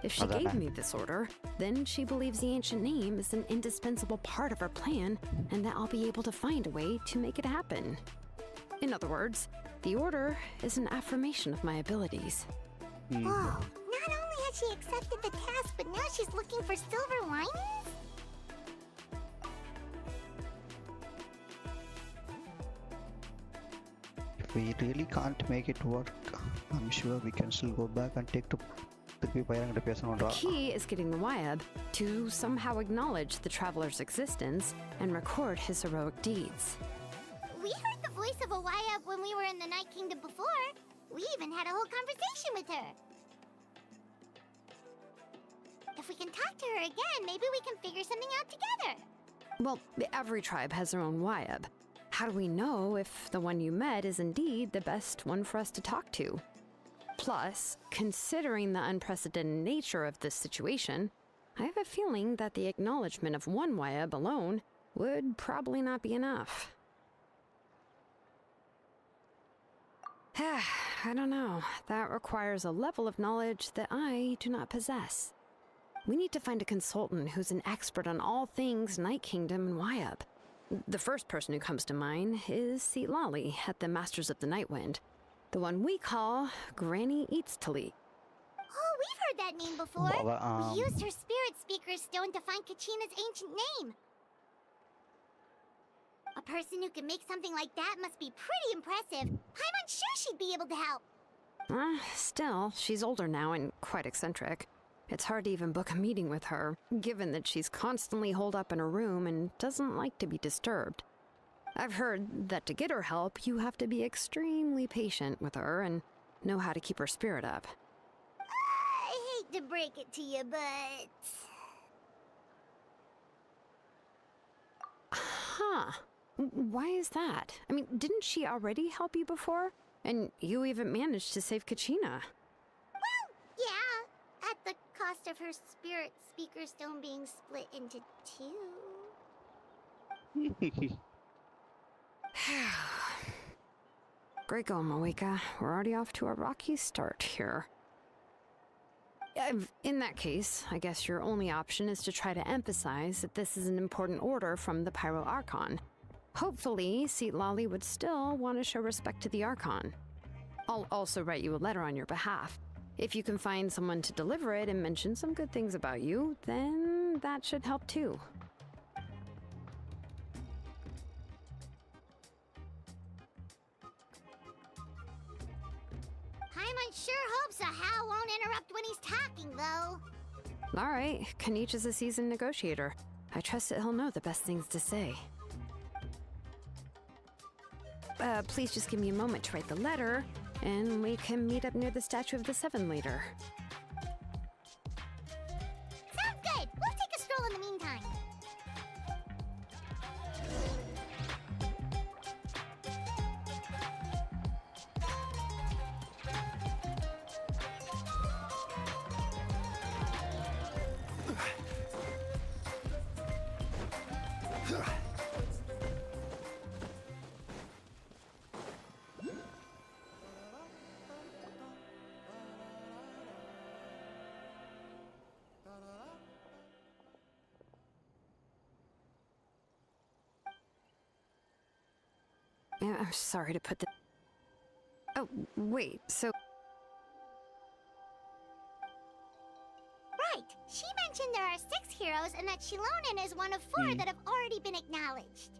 If she gave me this order, then she believes the ancient name is an indispensable part of her plan, and that I'll be able to find a way to make it happen. In other words, the order is an affirmation of my abilities. Whoa, not only has she accepted the task, but now she's looking for silver linings? If we really can't make it work, I'm sure we can still go back and take the key is getting the Wyab to somehow acknowledge the traveler's existence and record his heroic deeds. We heard the voice of a Wyab when we were in the Night Kingdom before. We even had a whole conversation with her. If we can talk to her again, maybe we can figure something out together. Well, every tribe has their own Wyab. How do we know if the one you met is indeed the best one for us to talk to? Plus, considering the unprecedented nature of this situation, I have a feeling that the acknowledgement of one Wyab alone would probably not be enough. I don't know. That requires a level of knowledge that I do not possess. We need to find a consultant who's an expert on all things Night Kingdom and Wyab. The first person who comes to mind is Seatlali at the Masters of the Nightwind. The one we call Granny Eatstali. Oh, we've heard that name before. We used her spirit speaker's stone to find Kachina's ancient name. A person who can make something like that must be pretty impressive. Paimon's sure she'd be able to help. Still, she's older now and quite eccentric. It's hard to even book a meeting with her, given that she's constantly holed up in her room and doesn't like to be disturbed. I've heard that to get her help, you have to be extremely patient with her and know how to keep her spirit up. I hate to break it to you, but... Huh. Why is that? I mean, didn't she already help you before? And you even managed to save Kachina. Well, yeah. At the cost of her spirit speaker stone being split into two. Great going, Moeka. We're already off to a rocky start here. In that case, I guess your only option is to try to emphasize that this is an important order from the Pyro Archon. Hopefully, Seat Lolly would still want to show respect to the Archon. I'll also write you a letter on your behalf. If you can find someone to deliver it and mention some good things about you, then that should help too. Paimon sure hopes a Hal won't interrupt when he's talking, though. Alright, Kanich is a seasoned negotiator. I trust that he'll know the best things to say. Please just give me a moment to write the letter, and we can meet up near the Statue of the Seven later. Sounds good! We'll take a stroll in the meantime. Yeah, I'm sorry to put the... Oh, wait, so... Right. She mentioned there are 6 heroes and that Shilonen is one of 4 that have already been acknowledged.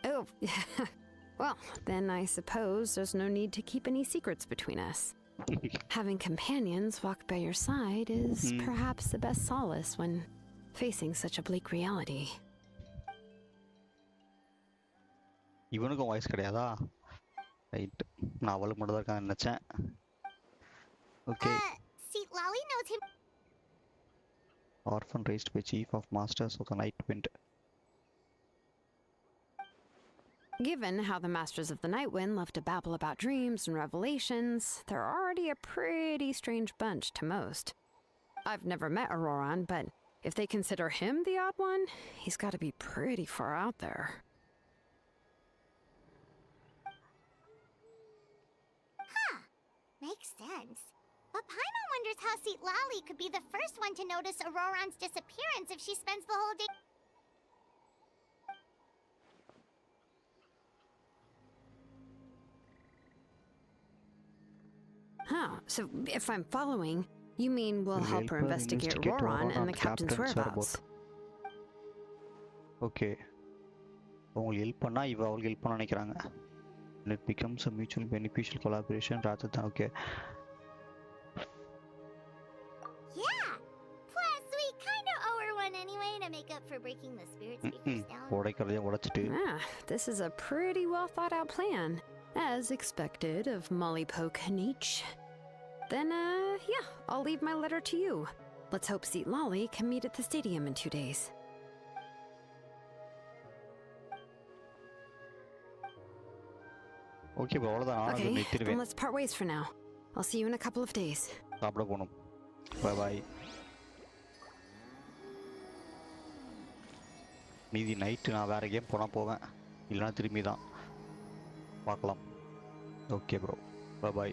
Oh, well, then I suppose there's no need to keep any secrets between us. Having companions walk by your side is perhaps the best solace when facing such a bleak reality. இவனுக்கும் voice கிடையாதா? Right. நான் அவளுக்கு மட்டும் தான் இருக்கான்னு நினைச்சேன். Okay. Seat Lolly knows him. Orphan raised by Chief of Masters of the Night Wind. Given how the Masters of the Night Wind love to babble about dreams and revelations, they're already a pretty strange bunch to most. I've never met Auroran, but if they consider him the odd one, he's got to be pretty far out there. Huh. Makes sense. But Paimon wonders how Seat Lolly could be the first one to notice Auroran's disappearance if she spends the whole day... Huh, so if I'm following, you mean we'll help her investigate Auroran and the captain's whereabouts? Okay. அவங்களுக்கு help பண்ணா இவ அவங்களுக்கு help பண்ண நினைக்கிறாங்க. And it becomes a mutually beneficial collaboration rather than okay. Yeah. Plus, we kind of owe her one anyway to make up for breaking the spirit speakers down. உடைக்கிறதே உடைச்சிட்டு. This is a pretty well thought out plan, as expected of Mollypo Kanich. Then, yeah, I'll leave my letter to you. Let's hope Seat Lolly can meet at the stadium in 2 days. Okay, bro. Okay, then let's part ways for now. I'll see you in a couple of days. சாப்பிட போணும். Bye bye. மீதி night நான் வேற game போனா போவேன். இல்லைனா திரும்பி தான் பார்க்கலாம். Okay bro. Bye bye.